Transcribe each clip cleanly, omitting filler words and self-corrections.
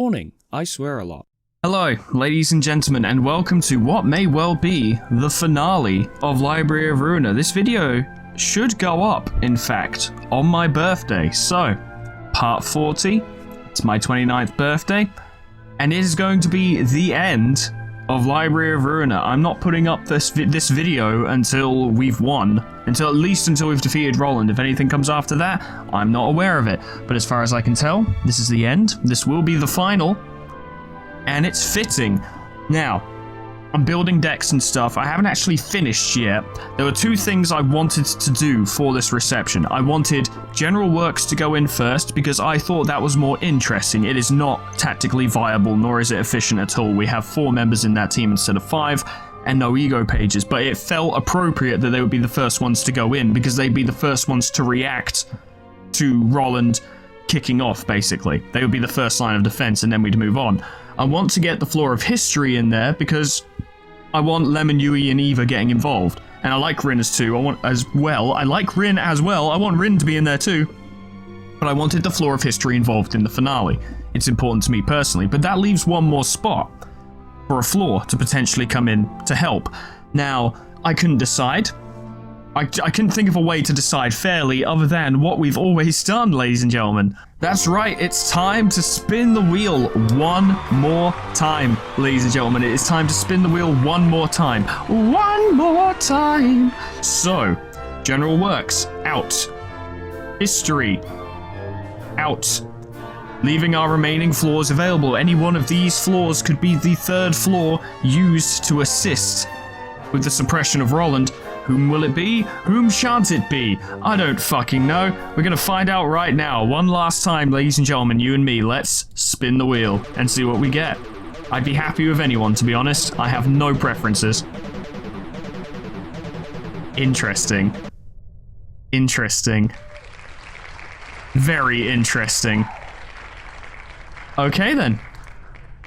Warning, I swear a lot. Hello, ladies and gentlemen, and welcome to what may well be the finale of Library of Ruina. This video should go up, in fact, on my birthday. So, part 40, it's my 29th birthday, and it is going to be the end of Library of Ruina. I'm not putting up this video until we've won, at least until we've defeated Roland. If anything comes after that, I'm not aware of it. But as far as I can tell, this is the end. This will be the final. And it's fitting. Now, I'm building decks and stuff. I haven't actually finished yet. There were two things I wanted to do for this reception. I wanted General Works to go in first because I thought that was more interesting. It is not tactically viable, nor is it efficient at all. We have 4 members in that team instead of 5, and no ego pages. But it felt appropriate that they would be the first ones to go in because they'd be the first ones to react to Roland kicking off, basically. They would be the first line of defense, and then we'd move on. I want to get the Floor of History in there because I want Lemon, Yui, and Eva getting involved. And I like Rin as too. I like Rin as well. I want Rin to be in there too. But I wanted the Floor of History involved in the finale. It's important to me personally. But that leaves one more spot for a floor to potentially come in to help. Now, I couldn't decide. I couldn't think of a way to decide fairly other than what we've always done, ladies and gentlemen. That's right, it's time to spin the wheel one more time, ladies and gentlemen. It is time to spin the wheel one more time. One more time. So, General Works, out. History, out. Leaving our remaining floors available. Any one of these floors could be the third floor used to assist with the suppression of Roland. Whom will it be? Whom shan't it be? I don't fucking know. We're gonna find out right now. One last time, ladies and gentlemen, you and me, let's spin the wheel and see what we get. I'd be happy with anyone, to be honest. I have no preferences. Interesting. Interesting. Very interesting. Okay then.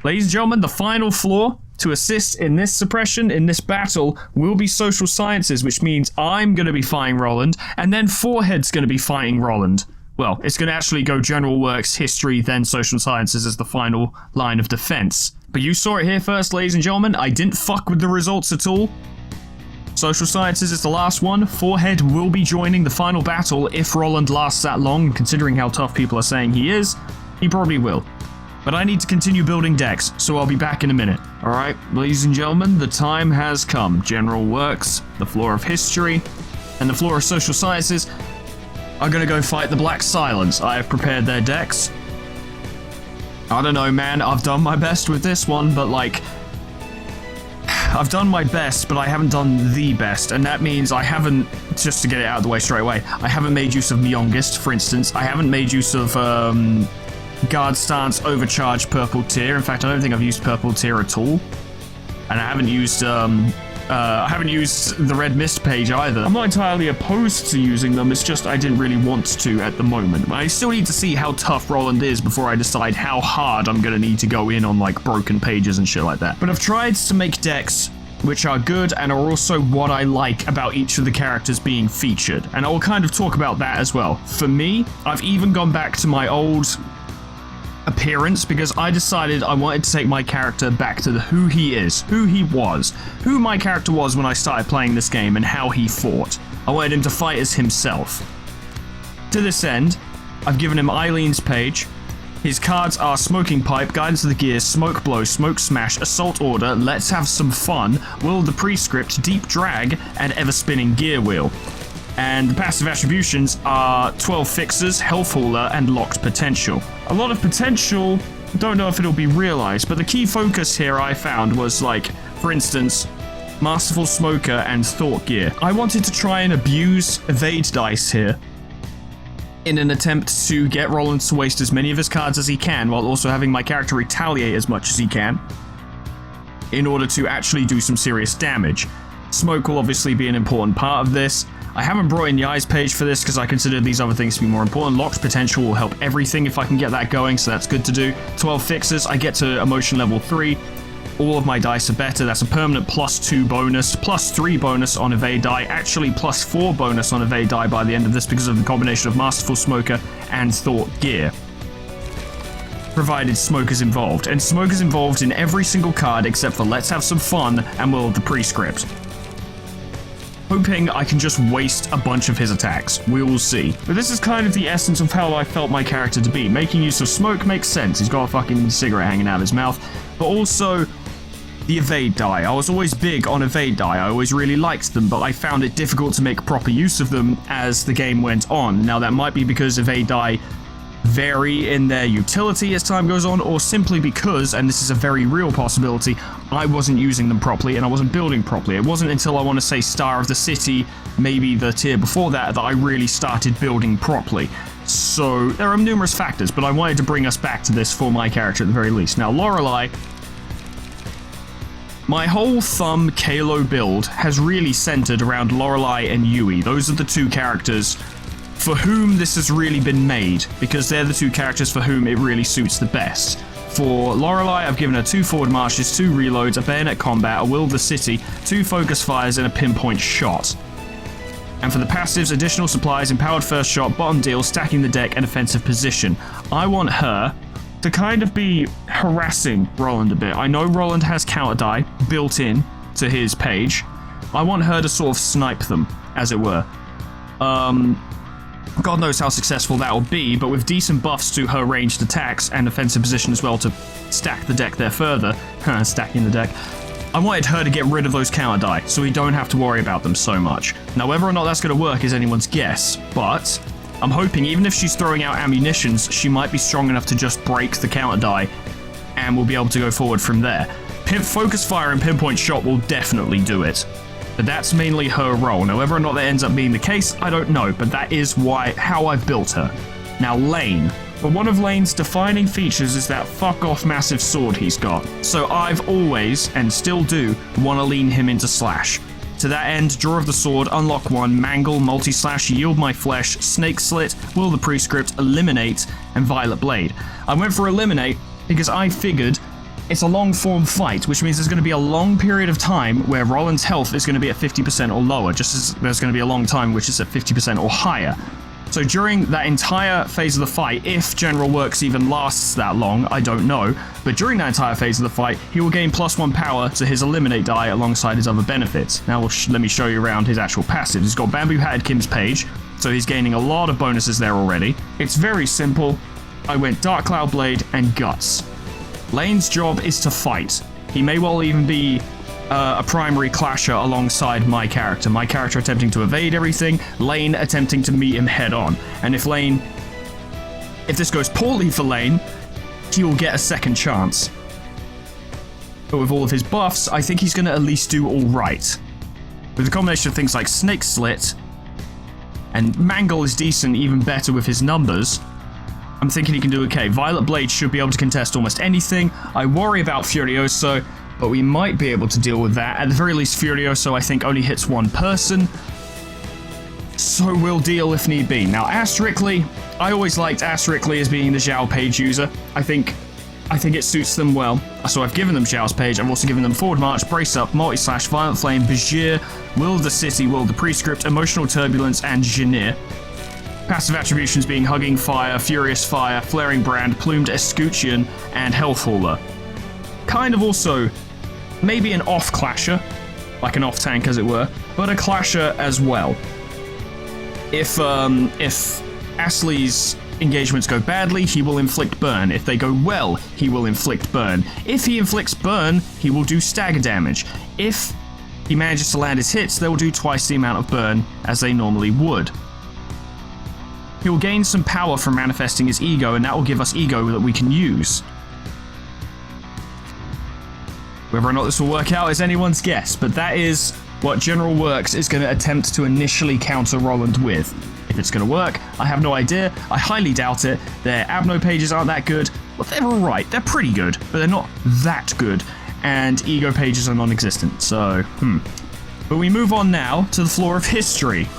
Ladies and gentlemen, the final floor to assist in this suppression, in this battle, will be social sciences, which means I'm going to be fighting Roland, and then Forehead's going to be fighting Roland. Well, it's going to actually go General Works, History, then Social Sciences as the final line of defense. But you saw it here first, ladies and gentlemen. I didn't fuck with the results at all. Social Sciences is the last one. Forehead will be joining the final battle if Roland lasts that long. Considering how tough people are saying he is, he probably will. But I need to continue building decks, so I'll be back in a minute. Alright, ladies and gentlemen, the time has come. General Works, the Floor of History, and the Floor of Social Sciences are gonna go fight the Black Silence. I have prepared their decks. I don't know, man, I've done my best with this one, but like, I've done my best, but I haven't done the best, and that means I haven't, just to get it out of the way straight away, I haven't made use of Myongist, for instance. I haven't made use of, Guard Stance Overcharged Purple Tier. In fact, I don't think I've used Purple Tier at all. And I haven't used the Red Mist page either. I'm not entirely opposed to using them, it's just I didn't really want to at the moment. But I still need to see how tough Roland is before I decide how hard I'm gonna need to go in on like broken pages and shit like that. But I've tried to make decks which are good and are also what I like about each of the characters being featured. And I will kind of talk about that as well. For me, I've even gone back to my old appearance because I decided I wanted to take my character back to who he is, who he was, who my character was when I started playing this game and how he fought. I wanted him to fight as himself. To this end, I've given him Eileen's page. His cards are Smoking Pipe, Guidance of the Gears, Smoke Blow, Smoke Smash, Assault Order, Let's Have Some Fun, Will of the Prescript, Deep Drag, and Ever Spinning Gear Wheel. And the passive attributions are 12 Fixers, Health Hauler, and Locked Potential. A lot of potential, don't know if it'll be realized, but the key focus here I found was like, for instance, Masterful Smoker and Thought Gear. I wanted to try and abuse evade dice here in an attempt to get Roland to waste as many of his cards as he can while also having my character retaliate as much as he can in order to actually do some serious damage. Smoke will obviously be an important part of this. I haven't brought in Yai's page for this because I consider these other things to be more important. Locked Potential will help everything if I can get that going, so that's good to do. 12 Fixes, I get to Emotion level 3. All of my dice are better. That's a permanent +2 bonus, +3 bonus on evade die, actually +4 bonus on evade die by the end of this because of the combination of Masterful Smoker and Thought Gear. provided smoke is involved, and smoke is involved in every single card except for Let's Have Some Fun and Will of the Prescript. Hoping I can just waste a bunch of his attacks. We will see. But this is kind of the essence of how I felt my character to be. Making use of smoke makes sense. He's got a fucking cigarette hanging out of his mouth. But also, the evade die. I was always big on evade die. I always really liked them, but I found it difficult to make proper use of them as the game went on. Now, that might be because evade die vary in their utility as time goes on, or simply because, and this is a very real possibility, I wasn't using them properly and I wasn't building properly. It wasn't until I want to say Star of the City, maybe the tier before that I really started building properly. So there are numerous factors, but I wanted to bring us back to this for my character at the very least. Now, Lorelei, my whole thumb Kalo build has really centered around Lorelei and Yui. Those are the two characters for whom this has really been made, because they're the two characters for whom it really suits the best. For Lorelei, I've given her 2 forward marches, 2 reloads, a bayonet combat, a will of the city, 2 focus fires, and a pinpoint shot. And for the passives, additional supplies, empowered first shot, bottom deal, stacking the deck, and offensive position. I want her to kind of be harassing Roland a bit. I know Roland has counter die built in to his page. I want her to sort of snipe them, as it were. God knows how successful that will be, but with decent buffs to her ranged attacks and offensive position as well to stack the deck there further, stacking the deck, I wanted her to get rid of those counter die, so we don't have to worry about them so much. Now, whether or not that's going to work is anyone's guess, but I'm hoping even if she's throwing out ammunitions, she might be strong enough to just break the counter die, and we'll be able to go forward from there. Focus fire and pinpoint shot will definitely do it. But that's mainly her role. Now, whether or not that ends up being the case, I don't know, but that is how I've built her. Now, Lane. But one of Lane's defining features is that fuck-off massive sword he's got. So I've always, and still do, want to lean him into slash. To that end, Draw of the Sword, Unlock 1, Mangle, Multi-Slash, Yield My Flesh, Snake Slit, Will the Prescript, Eliminate, and Violet Blade. I went for Eliminate because I figured it's a long-form fight, which means there's going to be a long period of time where Roland's health is going to be at 50% or lower, just as there's going to be a long time which is at 50% or higher. So during that entire phase of the fight, if General Works even lasts that long, I don't know, but during that entire phase of the fight, he will gain +1 power to his Eliminate die alongside his other benefits. Now let me show you around his actual passive. He's got Bamboo Hatted Kim's page, so he's gaining a lot of bonuses there already. It's very simple. I went Dark Cloud Blade and Guts. Lane's job is to fight. He may well even be a primary clasher alongside my character. My character attempting to evade everything, Lane attempting to meet him head on. And if this goes poorly for Lane, he will get a second chance. But with all of his buffs, I think he's going to at least do all right. With a combination of things like Snake Slit, and Mangle is decent, even better with his numbers, I'm thinking he can do okay. Violet Blade should be able to contest almost anything. I worry about Furioso, but we might be able to deal with that. At the very least, Furioso, I think, only hits one person, so we'll deal if need be. Now, Asterically, I always liked Asterically as being the Zhao page user. I think it suits them well. So I've given them Zhao's page. I've also given them Forward March, Brace Up, Multi-Slash, Violent Flame, Bajir, Will of the City, Will of the Prescript, Emotional Turbulence, and Janir. Passive attributions being Hugging Fire, Furious Fire, Flaring Brand, Plumed Escutcheon, and Health Hauler. Kind of also maybe an off-clasher, like an off-tank as it were, but a clasher as well. If Astley's engagements go badly, he will inflict burn. If they go well, he will inflict burn. If he inflicts burn, he will do stagger damage. If he manages to land his hits, they will do twice the amount of burn as they normally would. He will gain some power from manifesting his ego, and that will give us ego that we can use. Whether or not this will work out is anyone's guess, but that is what General Works is going to attempt to initially counter Roland with. If it's going to work, I have no idea. I highly doubt it. Their Abno pages aren't that good. Well, they're alright. They're pretty good, but they're not that good. And ego pages are non-existent, so, But we move on now to the floor of history.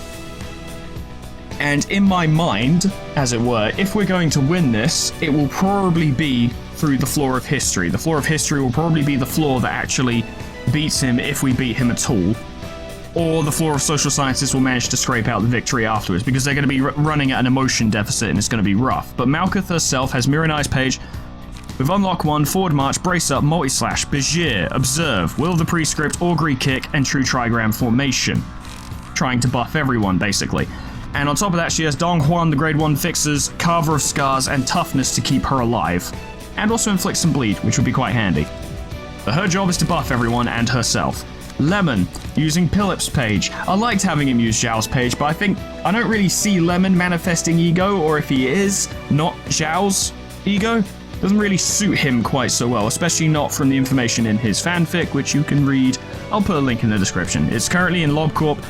And in my mind, as it were, if we're going to win this, it will probably be through the floor of history. The floor of history will probably be the floor that actually beats him if we beat him at all. Or the floor of social sciences will manage to scrape out the victory afterwards, because they're going to be running at an emotion deficit and it's going to be rough. But Malkuth herself has Miranai's page, With unlock 1, forward march, brace up, multi-slash, Bajir, observe, will of the prescript, augury kick, and true trigram formation. Trying to buff everyone, basically. And on top of that, she has Dong Huan, the grade 1 fixes, Carver of Scars, and toughness to keep her alive. And also inflict some bleed, which would be quite handy. But her job is to buff everyone and herself. Lemon, using Philip's page. I liked having him use Zhao's page, but I don't really see Lemon manifesting ego, or if he is, not Zhao's ego. Doesn't really suit him quite so well, especially not from the information in his fanfic, which you can read. I'll put a link in the description. It's currently in LobCorp.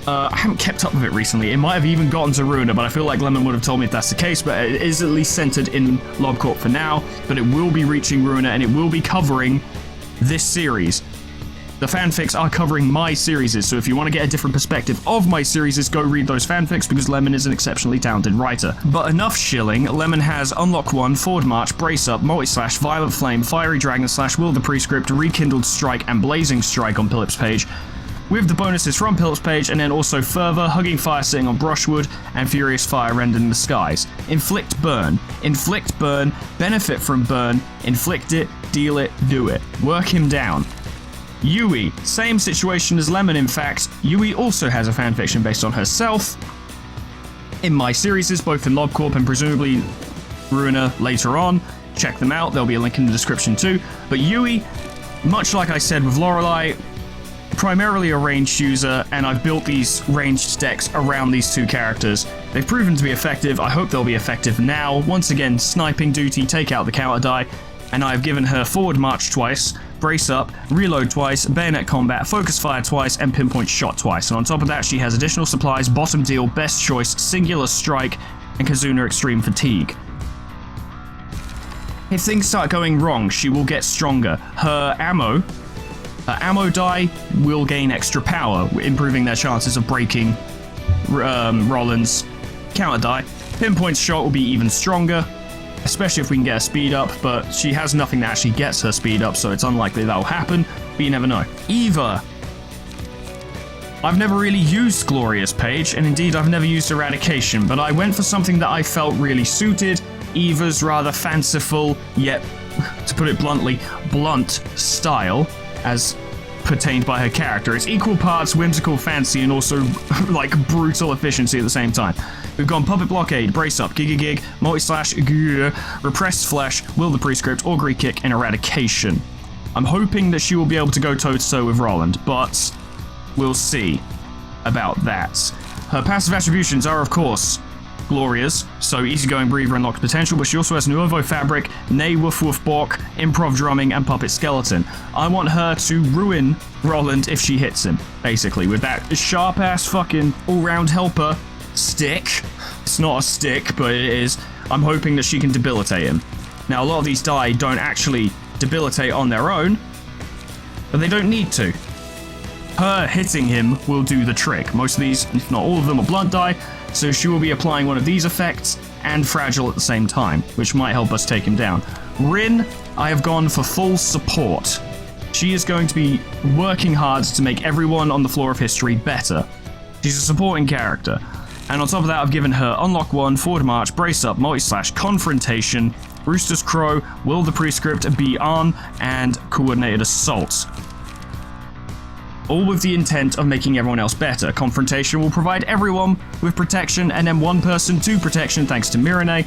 I haven't kept up with it recently. It might have even gotten to Ruina, but I feel like Lemon would have told me if that's the case, but it is at least centered in LobCorp for now, but it will be reaching Ruina, and it will be covering this series. The fanfics are covering my series, so if you want to get a different perspective of my series, go read those fanfics, because Lemon is an exceptionally talented writer. But enough shilling. Lemon has unlock 1, forward march, brace up, multi-slash, violent flame, fiery dragon slash, will of the prescript, rekindled strike, and blazing strike on Philip's page, with the bonuses from Philip's page, and then also further, hugging fire sitting on brushwood, and furious fire rending the skies. Inflict burn, benefit from burn, inflict it, deal it, do it. Work him down. Yui, same situation as Lemon in fact. Yui also has a fanfiction based on herself. In my series, both in LobCorp and presumably Ruina later on. Check them out, there'll be a link in the description too. But Yui, much like I said with Lorelei, primarily a ranged user, and I've built these ranged decks around these two characters. They've proven to be effective, I hope they'll be effective now. Once again, sniping duty, take out the counter die, and I've given her forward march twice, brace up, reload twice, bayonet combat, focus fire twice, and pinpoint shot twice. And on top of that, she has additional supplies, bottom deal, best choice, singular strike, and Kazuna extreme fatigue. If things start going wrong, she will get stronger. Her ammo die will gain extra power, improving their chances of breaking Roland's counter die. Pinpoint shot will be even stronger, especially if we can get her speed up, but she has nothing that actually gets her speed up, so it's unlikely that'll happen, but you never know. Eva. I've never really used Gloria's page, and indeed I've never used Eradication, but I went for something that I felt really suited. Eva's rather fanciful, yet, to put it bluntly, blunt style, as pertained by her character. It's equal parts whimsical fancy and also, like, brutal efficiency at the same time. We've gone Puppet Blockade, Brace Up, Gig, Multi-Slash, Repressed Flesh, Will the Prescript, Augury Kick, and Eradication. I'm hoping that she will be able to go toe-to-toe with Roland, but we'll see about that. Her passive attributions are, of course, Gloria's, so easygoing breather unlocks potential, but she also has Nuovo Fabric, Nay Woof Woof Bork, Improv Drumming, and Puppet Skeleton. I want her to ruin Roland if she hits him, basically, with that sharp-ass fucking all-round helper stick. It's not a stick, but it is. I'm hoping that she can debilitate him. Now, a lot of these die don't actually debilitate on their own, but they don't need to. Her hitting him will do the trick. Most of these, if not all of them, are blunt die, so she will be applying one of these effects and fragile at the same time, which might help us take him down. Rin, I have gone for full support. She is going to be working hard to make everyone on the floor of history better. She's a supporting character. And on top of that, I've given her Unlock 1, Forward March, Brace Up, Multi-Slash, Confrontation, Rooster's Crow, Will the Prescript, Be On, and Coordinated Assault. All with the intent of making everyone else better. Confrontation will provide everyone with protection, and then one person to protection thanks to Mirene.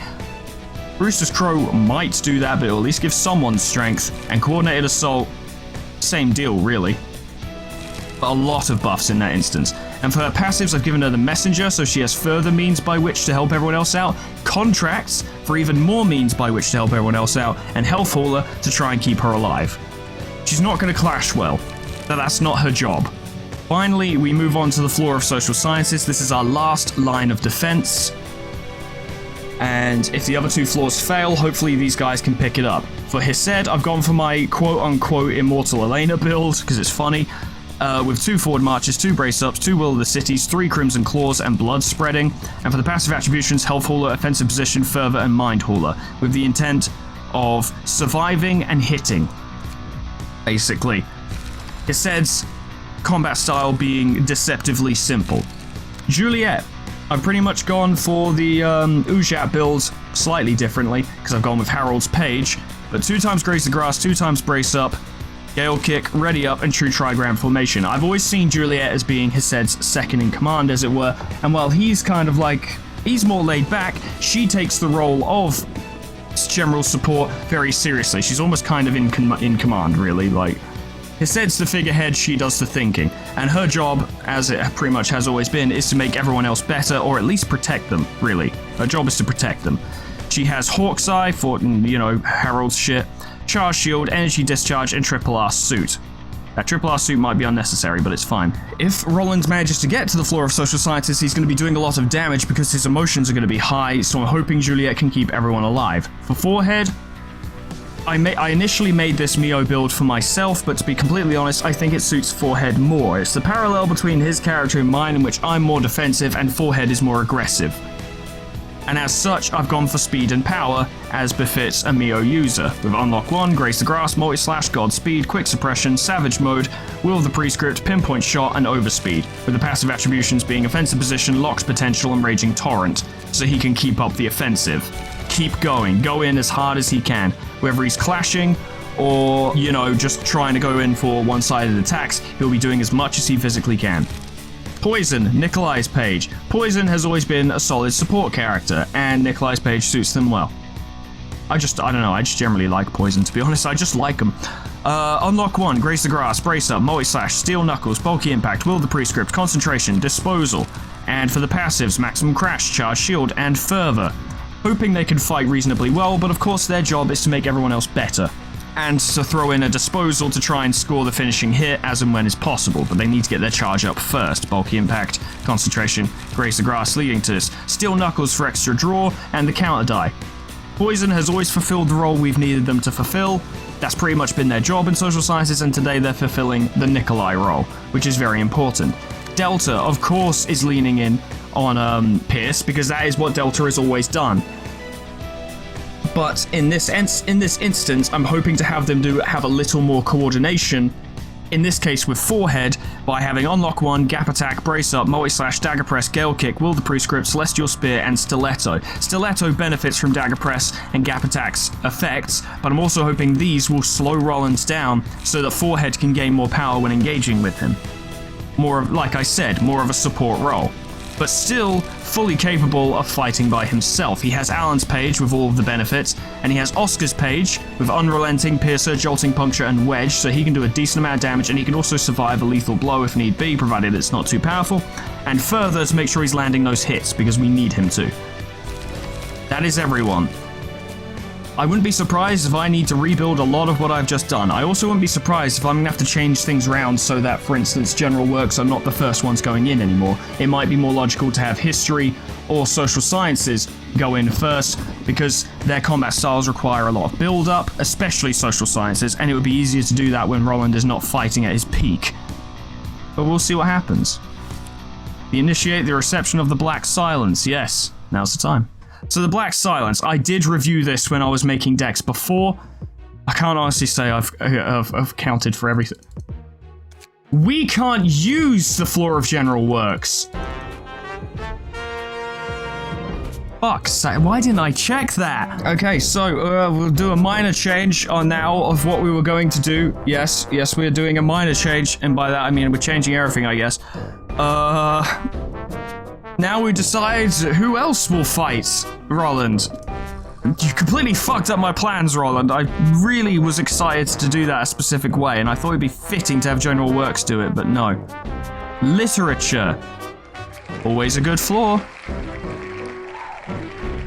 Rooster's Crow might do that, but it'll at least give someone strength. And Coordinated Assault, same deal, really. But a lot of buffs in that instance. And for her passives, I've given her the Messenger, so she has further means by which to help everyone else out. Contracts, for even more means by which to help everyone else out. And Health Hauler, to try and keep her alive. She's not going to clash well. But that's not her job. Finally, we move on to the floor of social sciences. This is our last line of defense. And if the other two floors fail, hopefully these guys can pick it up. For Hesed, I've gone for my quote-unquote Immortal Elena build, because it's funny. With 2 forward marches, 2 brace-ups, 2 Will of the Cities, 3 Crimson Claws, and Blood Spreading. And for the passive attributions, Health Hauler, Offensive Position, Fervor, and Mind Hauler, with the intent of surviving and hitting, basically. Hesed's combat style being deceptively simple. Juliet, I've pretty much gone for the Ujat build, slightly differently, because I've gone with Harold's page, but 2 times Graze the Grass, 2 times Brace Up, Gale Kick, Ready Up, and True Trigram Formation. I've always seen Juliet as being Hesed's second in command, as it were, and while he's kind of like, he's more laid back, she takes the role of general support very seriously. She's almost kind of in command, really. Like, Hesed's the figurehead, she does the thinking, and her job, as it pretty much has always been, is to make everyone else better, or at least protect them, really. Her job is to protect them. She has Hawk's Eye for, you know, Harold's shit, Charge Shield, Energy Discharge, and Triple R Suit. That Triple R Suit might be unnecessary, but it's fine. If Roland manages to get to the floor of Social Sciences, he's going to be doing a lot of damage because his emotions are going to be high, so I'm hoping Juliet can keep everyone alive. For Forehead, I initially made this Mio build for myself, but to be completely honest, I think it suits Forehead more. It's the parallel between his character and mine, in which I'm more defensive and Forehead is more aggressive. And as such, I've gone for speed and power, as befits a Mio user, with Unlock 1, Grace the Grass, Multi-Slash, Godspeed, Quick Suppression, Savage Mode, Will of the Prescript, Pinpoint Shot, and Overspeed, with the passive attributions being Offensive Position, Lock's Potential, and Raging Torrent, so he can keep up the offensive. Keep going, go in as hard as he can, whether he's clashing or, you know, just trying to go in for one-sided attacks, he'll be doing as much as he physically can. Poison, Nikolai's page. Poison has always been a solid support character, and Nikolai's page suits them well. I don't know, I just generally like Poison, to be honest, I just like them. Unlock 1, Grace the Grass, Brace Up, Multi-Slash, Steel Knuckles, Bulky Impact, Will of the Prescript, Concentration, Disposal, and for the passives, Maximum Crash, Charge Shield, and Fervor. Hoping they can fight reasonably well, but of course their job is to make everyone else better. And to throw in a Disposal to try and score the finishing hit as and when is possible, but they need to get their charge up first. Bulky Impact, Concentration, Graze the Grass leading to this. Steel Knuckles for extra draw, and the counter die. Poison has always fulfilled the role we've needed them to fulfill. That's pretty much been their job in Social Sciences, and today they're fulfilling the Nikolai role, which is very important. Delta, of course, is leaning in on Pierce, because that is what Delta has always done. But in this instance, I'm hoping to have them have a little more coordination, in this case with Forehead, by having Unlock 1, Gap Attack, Brace Up, Multi-Slash, Dagger Press, Gale Kick, Will the Prescript, Celestial Spear, and Stiletto. Stiletto benefits from Dagger Press and Gap Attack's effects, but I'm also hoping these will slow Rollins down so that Forehead can gain more power when engaging with him. More of, like I said, more of a support role. But still fully capable of fighting by himself. He has Alan's page with all of the benefits, and he has Oscar's page with Unrelenting, Piercer, Jolting Puncture, and Wedge, so he can do a decent amount of damage, and he can also survive a lethal blow if need be, provided it's not too powerful, and further to make sure he's landing those hits, because we need him to. That is everyone. I wouldn't be surprised if I need to rebuild a lot of what I've just done. I also wouldn't be surprised if I'm going to have to change things around so that, for instance, General Works are not the first ones going in anymore. It might be more logical to have History or Social Sciences go in first, because their combat styles require a lot of build-up, especially Social Sciences, and it would be easier to do that when Roland is not fighting at his peak. But we'll see what happens. Initiate the reception of the Black Silence. Yes, now's the time. So the Black Silence, I did review this when I was making decks before. I can't honestly say I've counted for everything. We can't use the floor of General Works. Fuck's sake, why didn't I check that? Okay, so we'll do a minor change on now of what we were going to do. Yes, we're doing a minor change, and by that I mean we're changing everything, I guess. Now we decide who else will fight Roland. You completely fucked up my plans, Roland. I really was excited to do that a specific way, and I thought it'd be fitting to have General Works do it, but no. Literature. Always a good floor.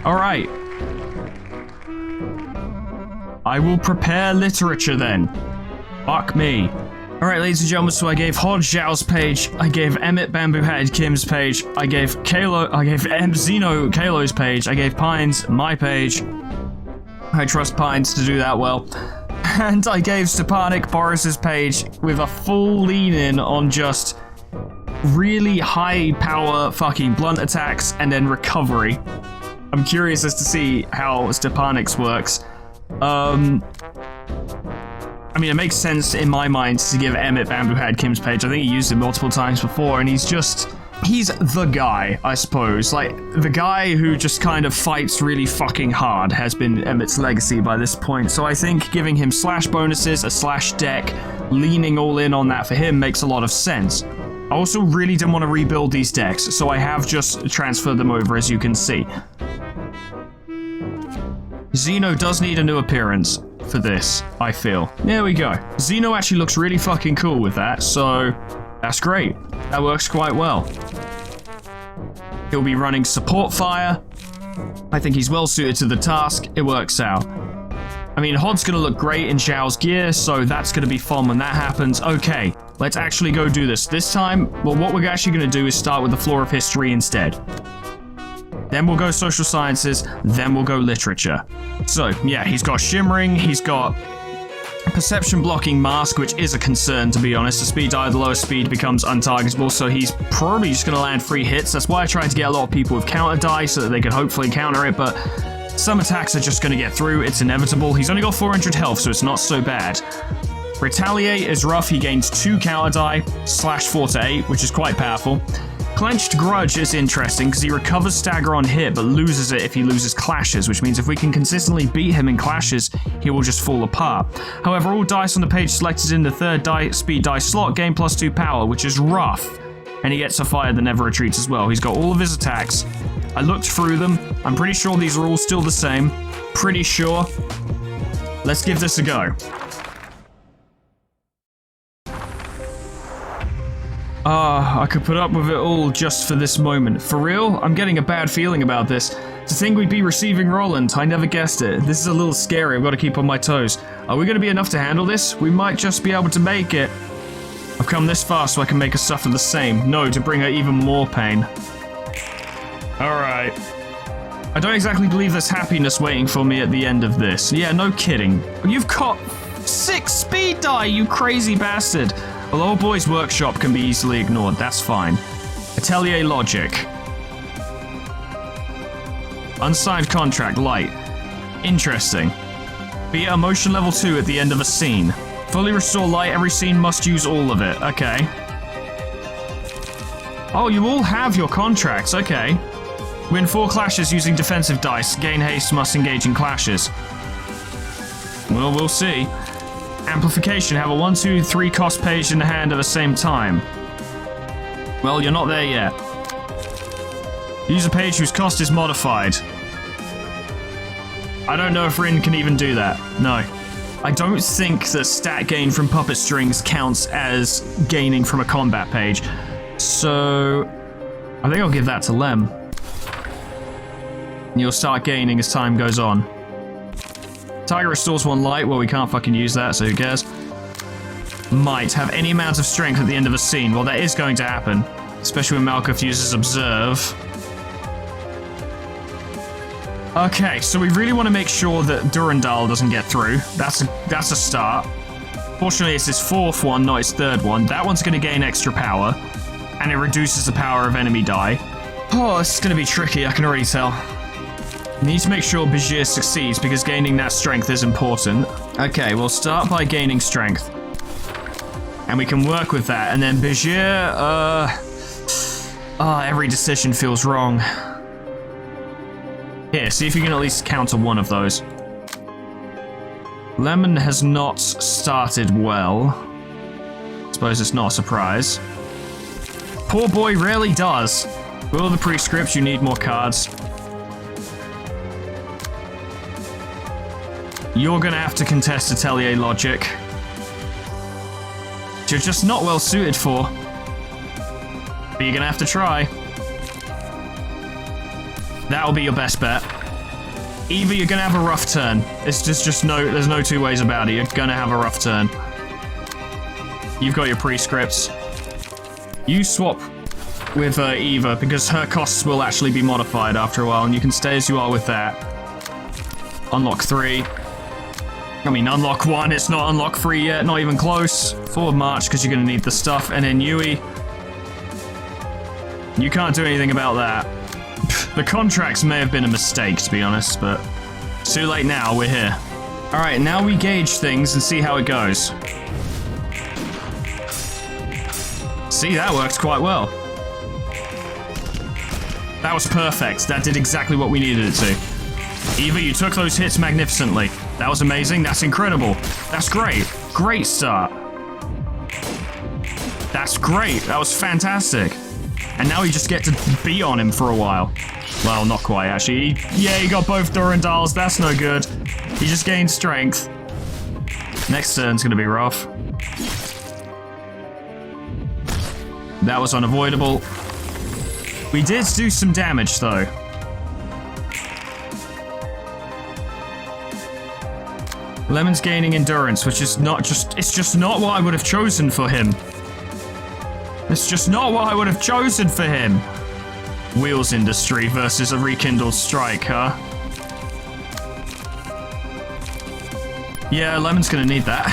Alright. I will prepare literature then. Fuck me. Alright, ladies and gentlemen, so I gave Hodge Zhao's page, I gave Emmett Bamboo Head Kim's page, I gave Zeno Kalo's page, I gave Pines my page. I trust Pines to do that well. And I gave Stepanik Boris's page with a full lean-in on just really high power fucking blunt attacks and then recovery. I'm curious as to see how Stepanik's works. I mean, it makes sense in my mind to give Emmett Bamboo Head Kim's page. I think he used it multiple times before, and he's just he's the guy, I suppose. Like, the guy who just kind of fights really fucking hard has been Emmett's legacy by this point. So I think giving him slash bonuses, a slash deck, leaning all in on that for him makes a lot of sense. I also really didn't want to rebuild these decks, so I have just transferred them over, as you can see. Zeno does need a new appearance for this, I feel. There we go. Zeno actually looks really fucking cool with that, so that's great. That works quite well. He'll be running support fire. I think he's well suited to the task. It works out. I mean, Hod's gonna look great in Zhao's gear, so that's gonna be fun when that happens. Okay, let's actually go do this. This time, well, what we're actually gonna do is start with the floor of history instead. Then we'll go social sciences, then we'll go literature. So, yeah, he's got shimmering, he's got perception blocking mask, which is a concern, to be honest. The speed die, the lowest speed becomes untargetable, so he's probably just going to land free hits. That's why I tried to get a lot of people with counter die so that they could hopefully counter it, but some attacks are just going to get through. It's inevitable. He's only got 400 health, so it's not so bad. Retaliate is rough. He gains 2 counter die, slash 4 to 8, which is quite powerful. Clenched Grudge is interesting because he recovers stagger on hit but loses it if he loses clashes, which means if we can consistently beat him in clashes, he will just fall apart. However, all dice on the page selected in the third speed die slot gain +2 power, which is rough. And he gets a fire that never retreats as well. He's got all of his attacks. I looked through them. I'm pretty sure these are all still the same. Pretty sure. Let's give this a go. I could put up with it all just for this moment. For real? I'm getting a bad feeling about this. To think we'd be receiving Roland, I never guessed it. This is a little scary, I've got to keep on my toes. Are we going to be enough to handle this? We might just be able to make it. I've come this far so I can make her suffer the same. No, to bring her even more pain. Alright. I don't exactly believe there's happiness waiting for me at the end of this. Yeah, no kidding. You've got 6 speed die, you crazy bastard. Well, old boy's workshop can be easily ignored, that's fine. Atelier logic. Unsigned contract, light. Interesting. Be at emotion level 2 at the end of a scene. Fully restore light, every scene must use all of it, okay. Oh, you all have your contracts, okay. Win 4 clashes using defensive dice, gain haste, must engage in clashes. Well, we'll see. Amplification, have a 1, 2, 3 cost page in the hand at the same time. Well, you're not there yet. Use a page whose cost is modified. I don't know if Rin can even do that. No. I don't think that stat gain from puppet strings counts as gaining from a combat page. So I think I'll give that to Lem. And you'll start gaining as time goes on. Tiger restores 1 light. Well, we can't fucking use that, so who cares? Might have any amount of strength at the end of a scene. Well, that is going to happen. Especially when Malkuth uses Observe. Okay, so we really want to make sure that Durandal doesn't get through. That's a start. Fortunately, it's his 4th one, not his 3rd one. That one's going to gain extra power. And it reduces the power of enemy die. Oh, this is going to be tricky, I can already tell. Need to make sure Bijir succeeds because gaining that strength is important. Okay, we'll start by gaining strength. And we can work with that. And then Bijir, every decision feels wrong. Here, see if you can at least counter one of those. Lemon has not started well. Suppose it's not a surprise. Poor boy rarely does. With all the prescripts, you need more cards. You're gonna have to contest Atelier logic. You're just not well suited for. But you're gonna have to try. That'll be your best bet. Either you're gonna have a rough turn. It's just there's no two ways about it. You're gonna have a rough turn. You've got your prescripts. You swap with Eva because her costs will actually be modified after a while, and you can stay as you are with that. Unlock 3. I mean, unlock 1, it's not unlock 3 yet, not even close. Forward march, because you're going to need the stuff. And then Yui. You can't do anything about that. The contracts may have been a mistake, to be honest, but it's too late now, we're here. Alright, now we gauge things and see how it goes. See, that works quite well. That was perfect. That did exactly what we needed it to. Eva, you took those hits magnificently. That was amazing. That's incredible. That's great. Great start. That's great. That was fantastic. And now we just get to be on him for a while. Well, not quite, actually. Yeah, he got both Durandals. That's no good. He just gained strength. Next turn's going to be rough. That was unavoidable. We did do some damage, though. Lemon's gaining endurance, which is not just... It's just not what I would have chosen for him. It's just not what I would have chosen for him. Wheels industry versus a rekindled strike, huh? Yeah, Lemon's gonna need that.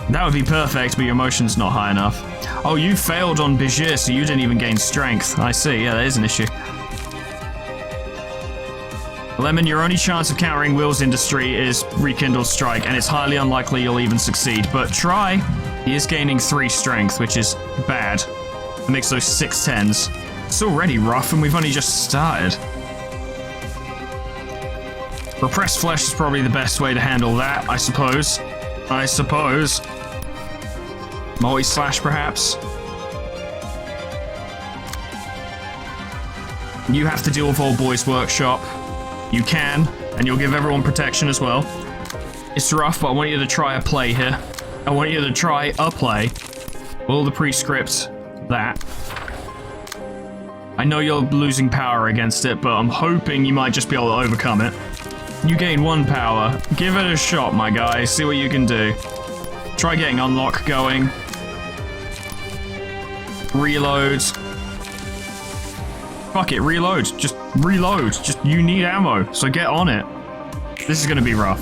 That would be perfect, but your motion's not high enough. Oh, you failed on Bijir, so you didn't even gain strength. I see, yeah, that is an issue. Lemon, your only chance of countering Will's industry is Rekindled Strike, and it's highly unlikely you'll even succeed, but try. He is gaining 3 strength, which is bad. It makes those 6 10s. It's already rough, and we've only just started. Repressed Flesh is probably the best way to handle that, I suppose. Multi-slash, perhaps. You have to deal with Old Boys Workshop. You can, and you'll give everyone protection as well. It's rough, but I want you to try a play here. I want you to try a play. Will the prescript that. I know you're losing power against it, but I'm hoping you might just be able to overcome it. You gain 1 power. Give it a shot, my guy. See what you can do. Try getting Unlock going. Reload. Fuck it, reload. Just reload. Just, you need ammo, so get on it. This is gonna be rough.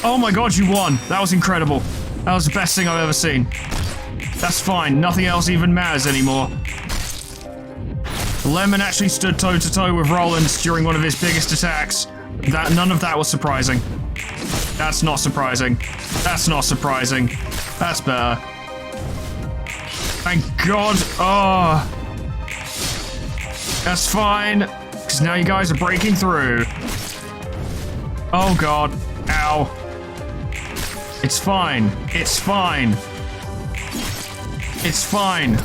Oh my god, you won. That was incredible. That was the best thing I've ever seen. That's fine. Nothing else even matters anymore. Lemon actually stood toe-to-toe with Roland during one of his biggest attacks. None of that was surprising. That's not surprising. That's not surprising. That's better. Thank God. Oh. That's fine. Because now you guys are breaking through. Oh God. Ow. It's fine. It's fine. It's fine.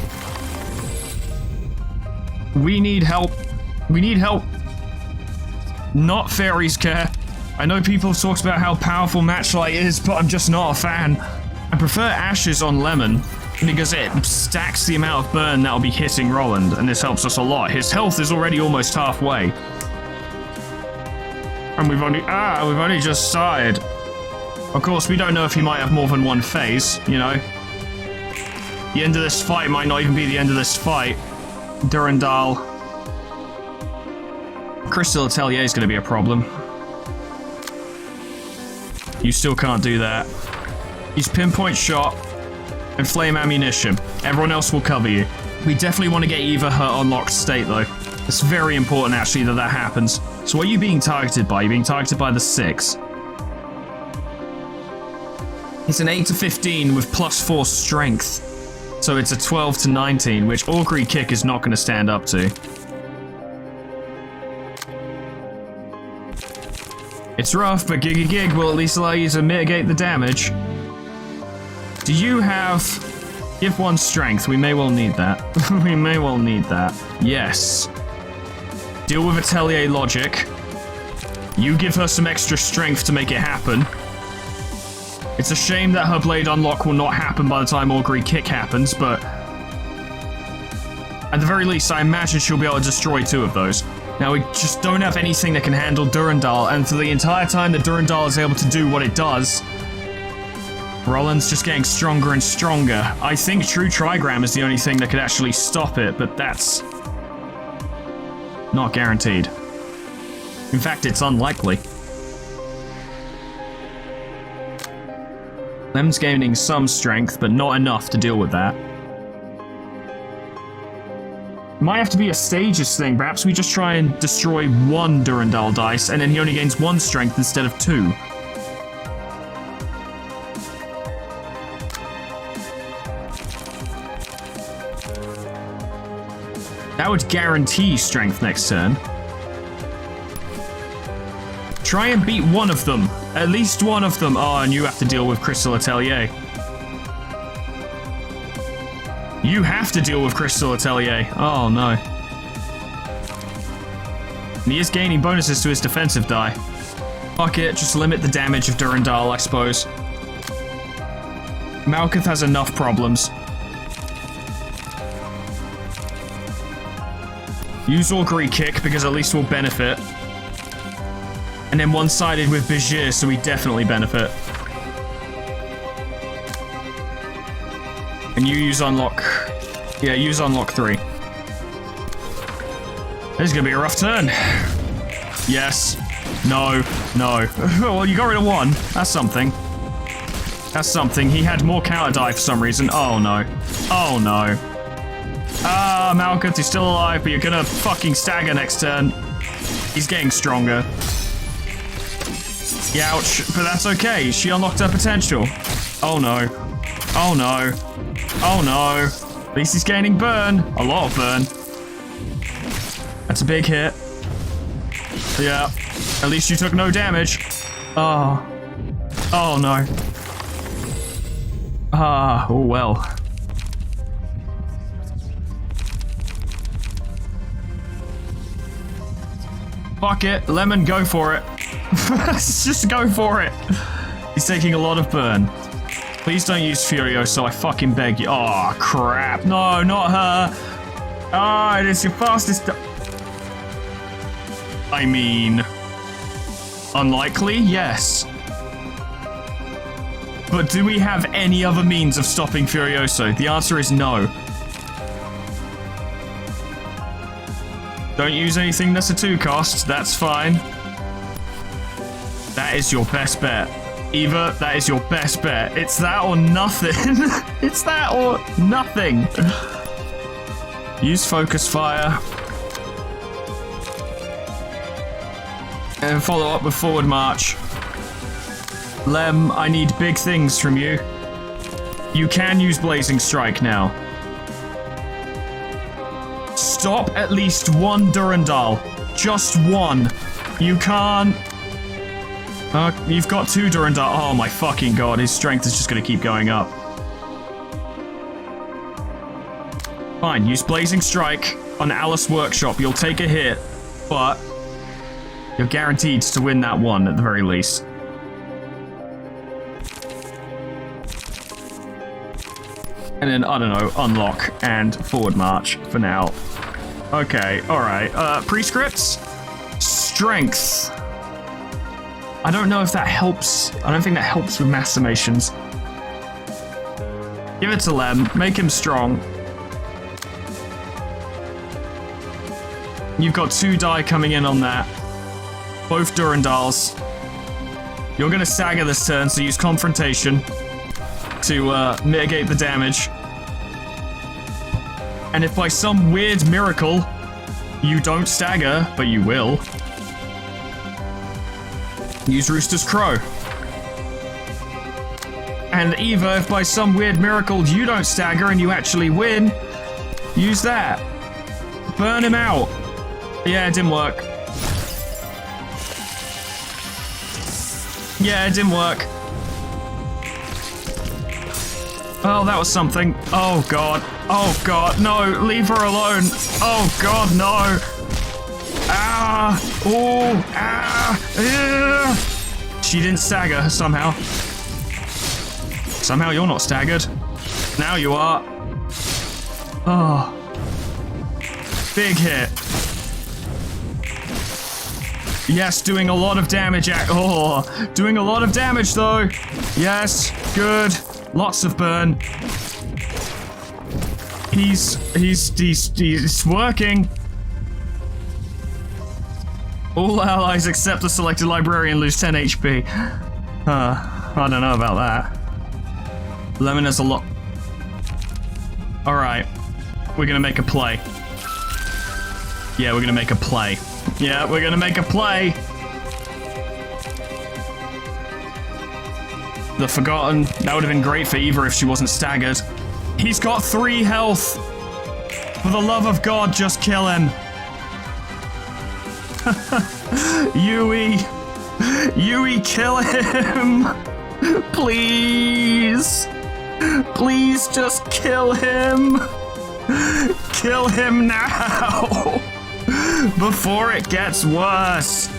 We need help. We need help. Not Fairies care. I know people have talked about how powerful Matchlight is, but I'm just not a fan. I prefer Ashes on Lemon, because it stacks the amount of burn that'll be hitting Roland, and this helps us a lot. His health is already almost halfway. And we've only just started. Of course, we don't know if he might have more than one phase, you know. The end of this fight might not even be the end of this fight. Durandal. Crystal Atelier is going to be a problem. You still can't do that. Use Pinpoint Shot and Flame Ammunition. Everyone else will cover you. We definitely want to get Eva her unlocked state, though. It's very important, actually, that that happens. So what are you being targeted by? You're being targeted by the 6. It's an 8 to 15 with +4 strength. So it's a 12 to 19, which Augury Kick is not going to stand up to. It's rough, but Giggy Gig will at least allow you to mitigate the damage. Do you have... Give 1 strength. We may well need that. We may well need that. Yes. Deal with Atelier logic. You give her some extra strength to make it happen. It's a shame that her blade unlock will not happen by the time Augury Kick happens, but... At the very least, I imagine she'll be able to destroy 2 of those. Now, we just don't have anything that can handle Durandal, and for the entire time that Durandal is able to do what it does, Roland's just getting stronger and stronger. I think True Trigram is the only thing that could actually stop it, but that's not guaranteed. In fact, it's unlikely. Lemon's gaining some strength, but not enough to deal with that. Might have to be a stages thing. Perhaps we just try and destroy 1 Durandal dice, and then he only gains 1 strength instead of 2. That would guarantee strength next turn. Try and beat one of them. At least one of them. Oh, and you have to deal with Crystal Atelier. You have to deal with Crystal Atelier. Oh, no. And he is gaining bonuses to his defensive die. Fuck it, just limit the damage of Durandal, I suppose. Malkuth has enough problems. Use Augury Kick, because at least we'll benefit. And then one-sided with Bijir, so we definitely benefit. And you use Unlock... Yeah, use Unlock 3. This is gonna be a rough turn. Yes. No. No. Well, you got rid of one. That's something. That's something. He had more counter die for some reason. Oh, no. Oh, no. Ah, Malkuth, you're still alive, but you're gonna fucking stagger next turn. He's getting stronger. Ouch, but that's okay. She unlocked her potential. Oh, no. Oh, no. Oh, no. At least he's gaining burn. A lot of burn. That's a big hit. Yeah. At least you took no damage. Oh. Oh, no. Ah, oh, well. Fuck it. Lemon, go for it. Just go for it. He's taking a lot of burn. Please don't use Furioso, I fucking beg you. Oh, crap. No, not her. Ah, it is your fastest... I mean... Unlikely? Yes. But do we have any other means of stopping Furioso? The answer is no. Don't use anything that's a 2 cost, that's fine. That is your best bet. Eva, that is your best bet. It's that or nothing. It's that or nothing. Use Focus Fire. And follow up with Forward March. Lem, I need big things from you. You can use Blazing Strike now. Stop at least one Durandal. Just one. You can't... you've got 2 Durandal. Oh my fucking god, his strength is just gonna keep going up. Fine, use Blazing Strike on Alice Workshop. You'll take a hit, but you're guaranteed to win that one at the very least. And then, I don't know, unlock and forward march for now. Okay, alright. Prescripts? Strength. I don't know if that helps. I don't think that helps with mass summations. Give it to Lem. Make him strong. You've got 2 die coming in on that. Both Durandals. You're going to stagger this turn, so use Confrontation to mitigate the damage. And if by some weird miracle you don't stagger, but you will, use Rooster's Crow. And Eva, if by some weird miracle you don't stagger and you actually win, use that. Burn him out. Yeah, it didn't work. Yeah, it didn't work. Oh, that was something. Oh, God. Oh, God. No, leave her alone. Oh, God, no. Ah. Oh. Ah. She didn't stagger, somehow. Somehow you're not staggered. Now you are. Oh. Big hit. Yes, doing a lot of damage. Doing a lot of damage, though. Yes, good. Lots of burn. He's working. All allies except the selected librarian lose 10 HP. I don't know about that. Lemon has a lot. Alright. We're gonna make a play. Yeah, we're gonna make a play. Yeah, we're gonna make a play. The Forgotten. That would have been great for Eva if she wasn't staggered. He's got 3 health. For the love of God, just kill him. Yui, kill him. Please. Please just kill him. Kill him now. Before it gets worse.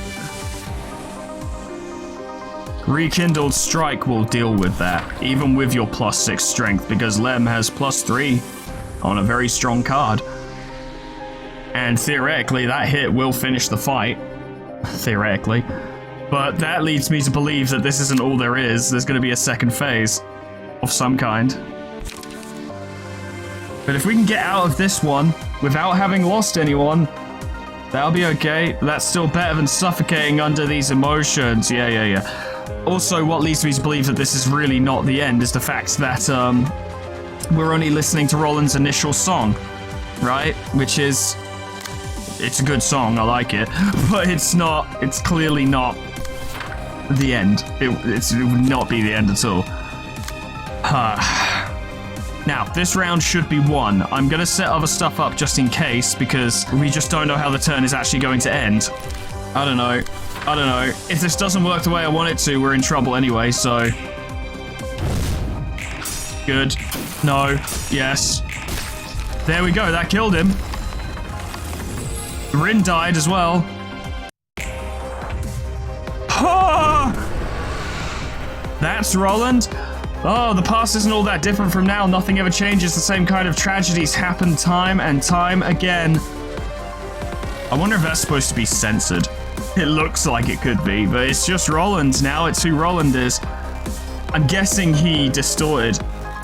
Rekindled Strike will deal with that, even with your +6 strength, because Lem has +3 on a very strong card. And theoretically, that hit will finish the fight. Theoretically. But that leads me to believe that this isn't all there is. There's going to be a second phase of some kind. But if we can get out of this one without having lost anyone, that'll be okay. That's still better than suffocating under these emotions. Yeah. Also, what leads me to believe that this is really not the end is the fact that we're only listening to Roland's initial song, right? Which is... it's a good song, I like it, but it's clearly not the end. It would not be the end at all. Now, this round should be won. I'm going to set other stuff up just in case, because we just don't know how the turn is actually going to end. I don't know. If this doesn't work the way I want it to, we're in trouble anyway, so... good. No. Yes. There we go, that killed him. Rin died as well. Oh! That's Roland. Oh, the past isn't all that different from now. Nothing ever changes. The same kind of tragedies happen time and time again. I wonder if that's supposed to be censored. It looks like it could be, but it's just Roland now. It's who Roland is. I'm guessing he distorted.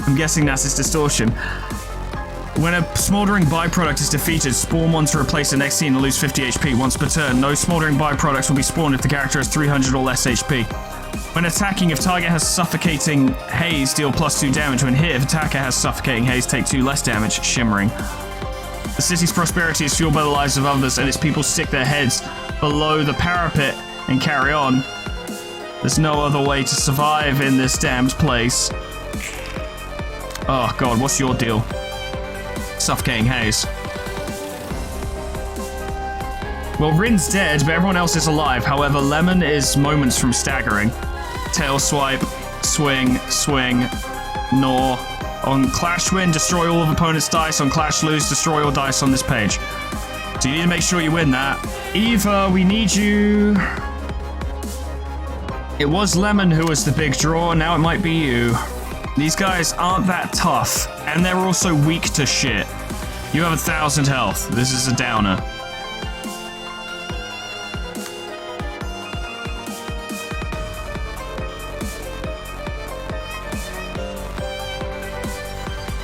I'm guessing that's his distortion. When a smoldering byproduct is defeated, spawn one to replace the next scene and lose 50 HP once per turn. No smoldering byproducts will be spawned if the character has 300 or less HP. When attacking, if target has suffocating haze, deal +2 damage. When hit, if attacker has suffocating haze, take 2 less damage, shimmering. The city's prosperity is fueled by the lives of others, and its people stick their heads below the parapet and carry on. There's no other way to survive in this damned place. Oh god, what's your deal? Suffocating haze. Well, Rin's dead, but everyone else is alive. However, Lemon is moments from staggering. Tail swipe, swing, gnaw. On Clash win, destroy all of opponent's dice. On Clash lose, destroy all dice on this page. So you need to make sure you win that. Eva, we need you. It was Lemon who was the big draw, now it might be you. These guys aren't that tough, and they're also weak to shit. You have 1,000 health. This is a downer.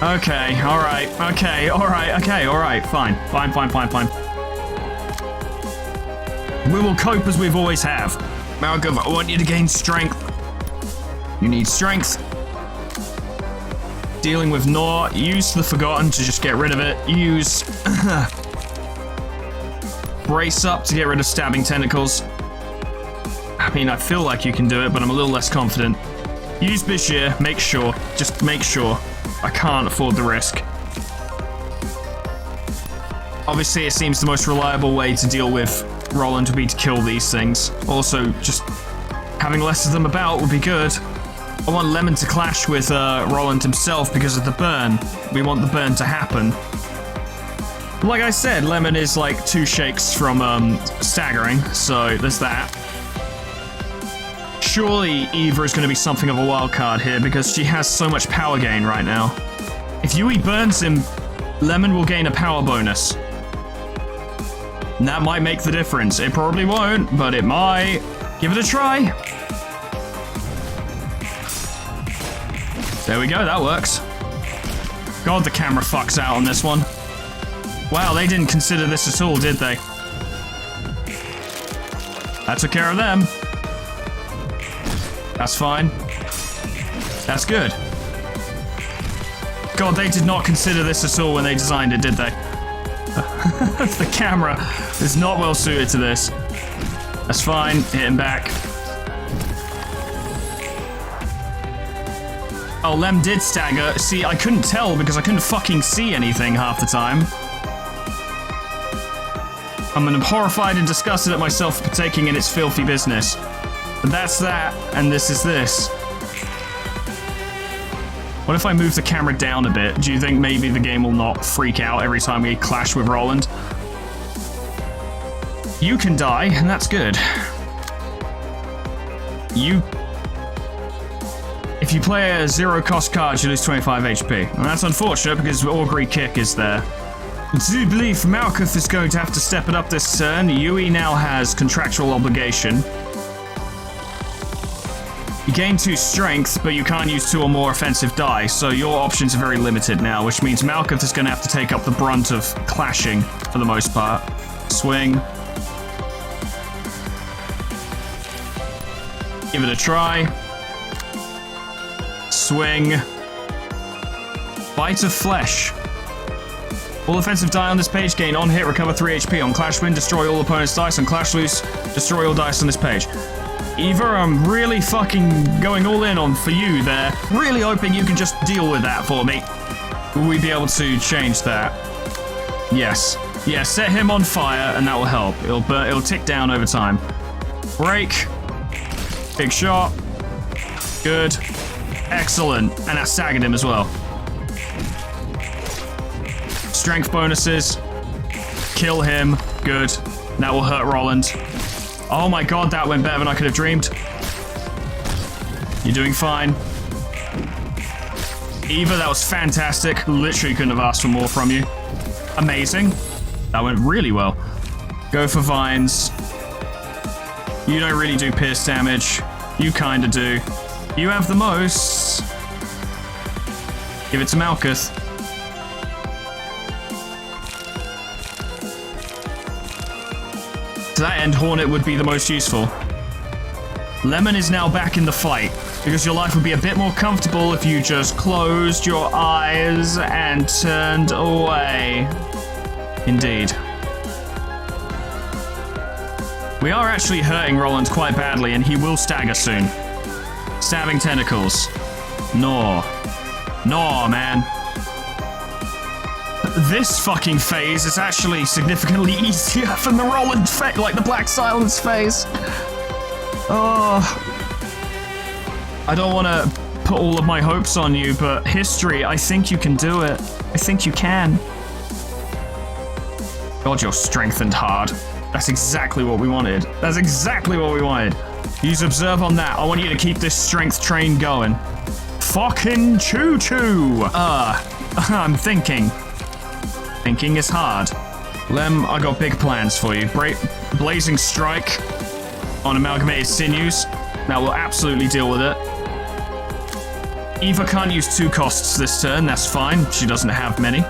Okay, alright, fine. We will cope as we've always have. Malgov, I want you to gain strength. You need strength. Dealing with Gnaw, use the Forgotten to just get rid of it. Use Brace Up to get rid of Stabbing Tentacles. I mean, I feel like you can do it, but I'm a little less confident. Use Bashir, make sure. Just make sure. I can't afford the risk. Obviously, it seems the most reliable way to deal with Roland would be to kill these things. Also, just having less of them about would be good. I want Lemon to clash with Roland himself because of the burn. We want the burn to happen. Like I said, Lemon is like 2 shakes from staggering, so there's that. Surely Eva is going to be something of a wild card here because she has so much power gain right now. If Yui burns him, Lemon will gain a power bonus. And that might make the difference. It probably won't, but it might. Give it a try. There we go, that works. God, the camera fucks out on this one. Wow, they didn't consider this at all, did they? That took care of them. That's fine. That's good. God, they did not consider this at all when they designed it, did they? The camera is not well suited to this. That's fine. Hit him back. Oh, Lem did stagger. See, I couldn't tell because I couldn't fucking see anything half the time. I'm horrified and disgusted at myself for partaking in its filthy business. But that's that, and this is this. What if I move the camera down a bit? Do you think maybe the game will not freak out every time we clash with Roland? You can die, and that's good. If you play a zero-cost card, you lose 25 HP. And that's unfortunate because Augury Kick is there. I do believe Malkuth is going to have to step it up this turn. Yui now has contractual obligation. You gain 2 strength, but you can't use 2 or more offensive die, so your options are very limited now, which means Malkuth is going to have to take up the brunt of clashing for the most part. Swing. Give it a try. Swing. Bite of Flesh. All offensive die on this page gain on hit, recover 3 HP. On Clash Win, destroy all opponent's dice. On Clash Loose, destroy all dice on this page. Eva, I'm really fucking going all in on for you there. Really hoping you can just deal with that for me. Will we be able to change that? Yes. Yeah, set him on fire and that will help. It'll tick down over time. Break. Big shot. Good. Excellent. And that staggered him as well. Strength bonuses. Kill him. Good. That will hurt Roland. Oh my god, that went better than I could have dreamed. You're doing fine. Eva, that was fantastic. Literally couldn't have asked for more from you. Amazing. That went really well. Go for vines. You don't really do pierce damage. You kinda do. You have the most. Give it to Malkuth. To that end, Hornet would be the most useful. Lemon is now back in the fight, because your life would be a bit more comfortable if you just closed your eyes and turned away. Indeed. We are actually hurting Roland quite badly, and he will stagger soon. Stabbing tentacles. No. No, man. This fucking phase is actually significantly easier than the Roland phase, like the Black Silence phase. Oh. I don't want to put all of my hopes on you, but history, I think you can do it. I think you can. God, you're strengthened hard. That's exactly what we wanted. That's exactly what we wanted. Use Observe on that. I want you to keep this strength train going. Fucking choo-choo. I'm thinking. Thinking is hard. Lem, I got big plans for you. Blazing Strike on Amalgamated Sinews. That will absolutely deal with it. Eva can't use 2 costs this turn. That's fine. She doesn't have many.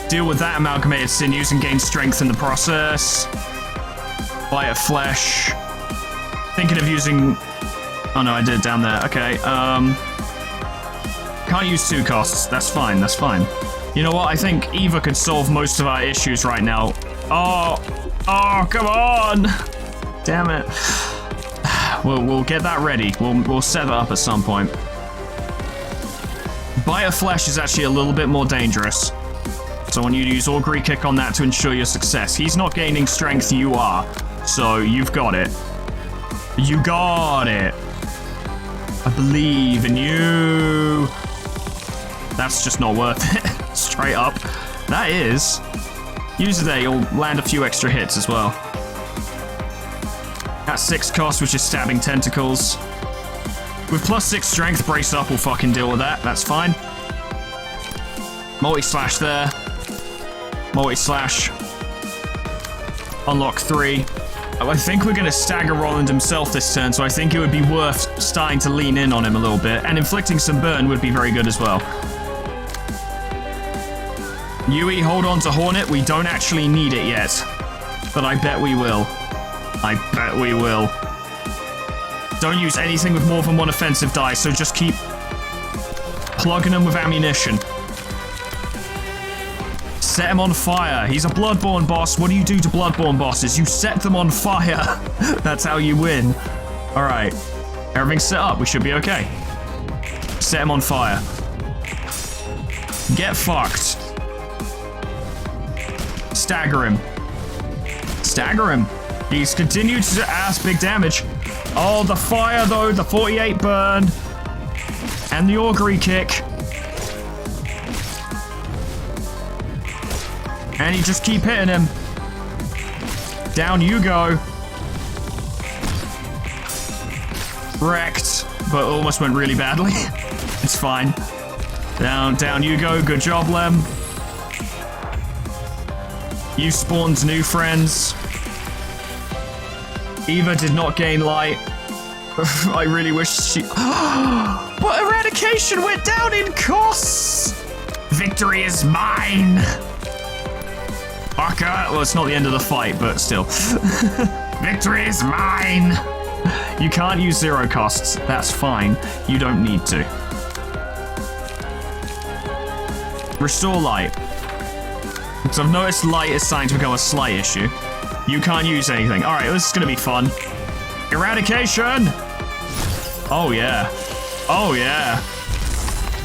Deal with that Amalgamated Sinews and gain strength in the process. Bite of Flesh. Thinking of using... Oh no, I did it down there. Okay, Can't use 2 costs. That's fine, that's fine. You know what? I think Eva could solve most of our issues right now. Oh, come on! Damn it. We'll get that ready. We'll set that up at some point. Bite of Flesh is actually a little bit more dangerous. So I want you to use Augury Kick on that to ensure your success. He's not gaining strength, you are. So you've got it. You got it. I believe in you. That's just not worth it. Straight up. That is. Use it there, you'll land a few extra hits as well. At 6 cost, which is stabbing tentacles. With +6 strength, brace up will fucking deal with that. That's fine. Multi-slash there. Multi-slash. Unlock 3. I think we're going to stagger Roland himself this turn, so I think it would be worth starting to lean in on him a little bit, and inflicting some burn would be very good as well. Yui, hold on to Hornet. We don't actually need it yet, but I bet we will. I bet we will. Don't use anything with more than 1 offensive die, so just keep plugging them with ammunition. Set him on fire. He's a Bloodborne boss. What do you do to Bloodborne bosses? You set them on fire. That's how you win. All right. Everything's set up. We should be okay. Set him on fire. Get fucked. Stagger him. Stagger him. He's continued to ask big damage. Oh, the fire though, the 48 burn. And the augury kick. And you just keep hitting him. Down you go. Wrecked, but almost went really badly. It's fine. Down you go. Good job, Lem. You spawned new friends. Eva did not gain light. I really wish she... But eradication went down in costs! Victory is mine! Fucker! Well, it's not the end of the fight, but still. Victory is mine! You can't use 0 costs. That's fine. You don't need to. Restore light. So I've noticed light is starting to become a slight issue. You can't use anything. Alright, this is gonna be fun. Eradication! Oh yeah. Oh yeah.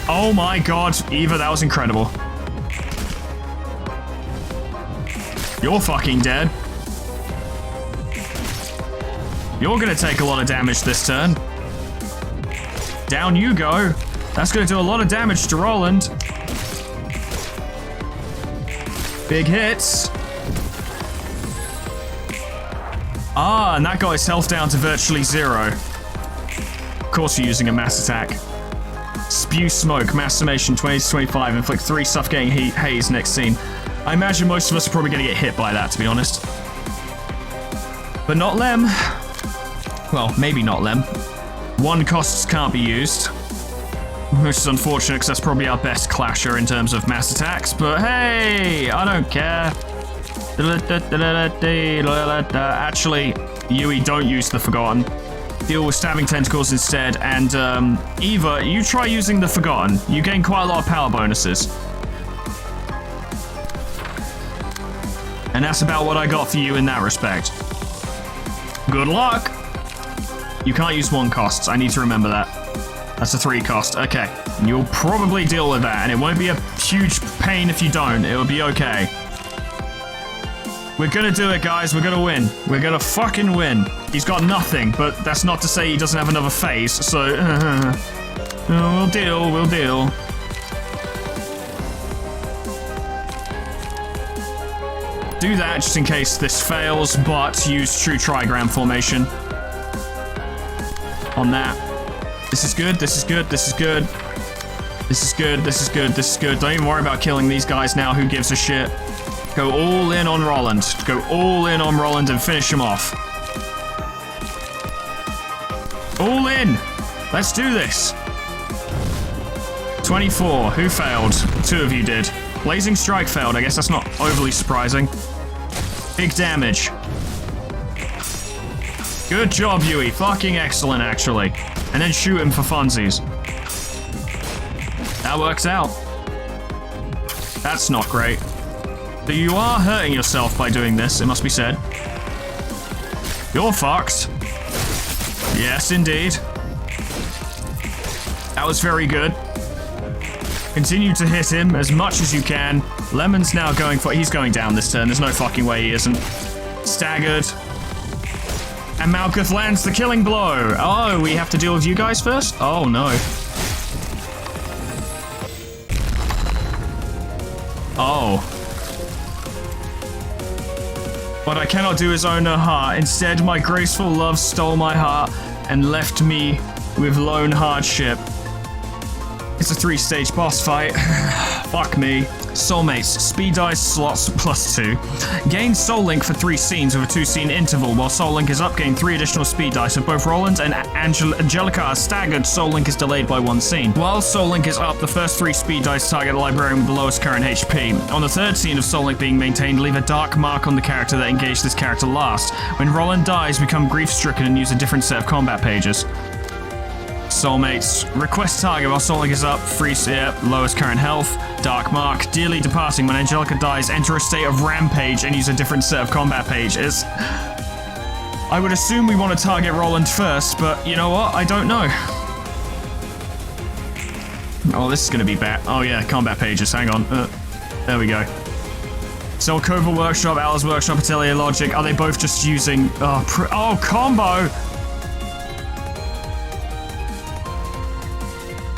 Oh my god, Eva, that was incredible. You're fucking dead. You're gonna take a lot of damage this turn. Down you go. That's gonna do a lot of damage to Roland. Big hits. Ah, and that got his health down to virtually 0. Of course you're using a mass attack. Spew smoke, mass summation 20 to 25, inflict 3 suffocating haze next scene. I imagine most of us are probably going to get hit by that, to be honest. But not Lem. Well, maybe not Lem. 1 costs can't be used. Which is unfortunate, because that's probably our best clasher in terms of mass attacks. But hey, I don't care. Actually, Yui, don't use the Forgotten. Deal with stabbing tentacles instead. And Eva, you try using the Forgotten. You gain quite a lot of power bonuses. And that's about what I got for you in that respect. Good luck! You can't use 1 costs. I need to remember that. That's a 3 cost. Okay. And you'll probably deal with that, and it won't be a huge pain if you don't. It'll be okay. We're gonna do it, guys. We're gonna win. We're gonna fucking win. He's got nothing, but that's not to say he doesn't have another phase, so... we'll deal, we'll deal. Do that just in case this fails, but use true trigram formation. On that. This is good, this is good, this is good. This is good, this is good, this is good. Don't even worry about killing these guys now, who gives a shit. Go all in on Roland. Go all in on Roland and finish him off. All in! Let's do this. 24. Who failed? 2 of you did. Blazing Strike failed. I guess that's not overly surprising. Big damage. Good job, Yui. Fucking excellent, actually. And then shoot him for funsies. That works out. That's not great. So you are hurting yourself by doing this, it must be said. You're fucked. Yes, indeed. That was very good. Continue to hit him as much as you can. Lemon's now going for... He's going down this turn. There's no fucking way he isn't. Staggered. And Malkuth lands the killing blow. Oh, we have to deal with you guys first? Oh, no. Oh. What I cannot do is own her heart. Instead, my graceful love stole my heart and left me with lone hardship. It's a 3-stage boss fight. Fuck me. Soulmates, speed dice slots +2. Gain Soul Link for 3 scenes with a 2-scene interval. While Soul Link is up, gain 3 additional speed dice. If both Roland and Angelica are staggered, Soul Link is delayed by 1 scene. While Soul Link is up, the first 3 speed dice target the librarian with the lowest current HP. On the 3rd scene of Soul Link being maintained, leave a dark mark on the character that engaged this character last. When Roland dies, become grief-stricken and use a different set of combat pages. Soulmates. Request target while Soul Link is up. Freeze here. Lowest current health. Dark mark. Dearly departing. When Angelica dies, enter a state of rampage and use a different set of combat pages. I would assume we want to target Roland first, but you know what? I don't know. Oh, this is going to be bad. Oh yeah, combat pages. Hang on. There we go. So Cova Workshop, Alice Workshop, Atelier Logic, are they both just using... Oh, combo!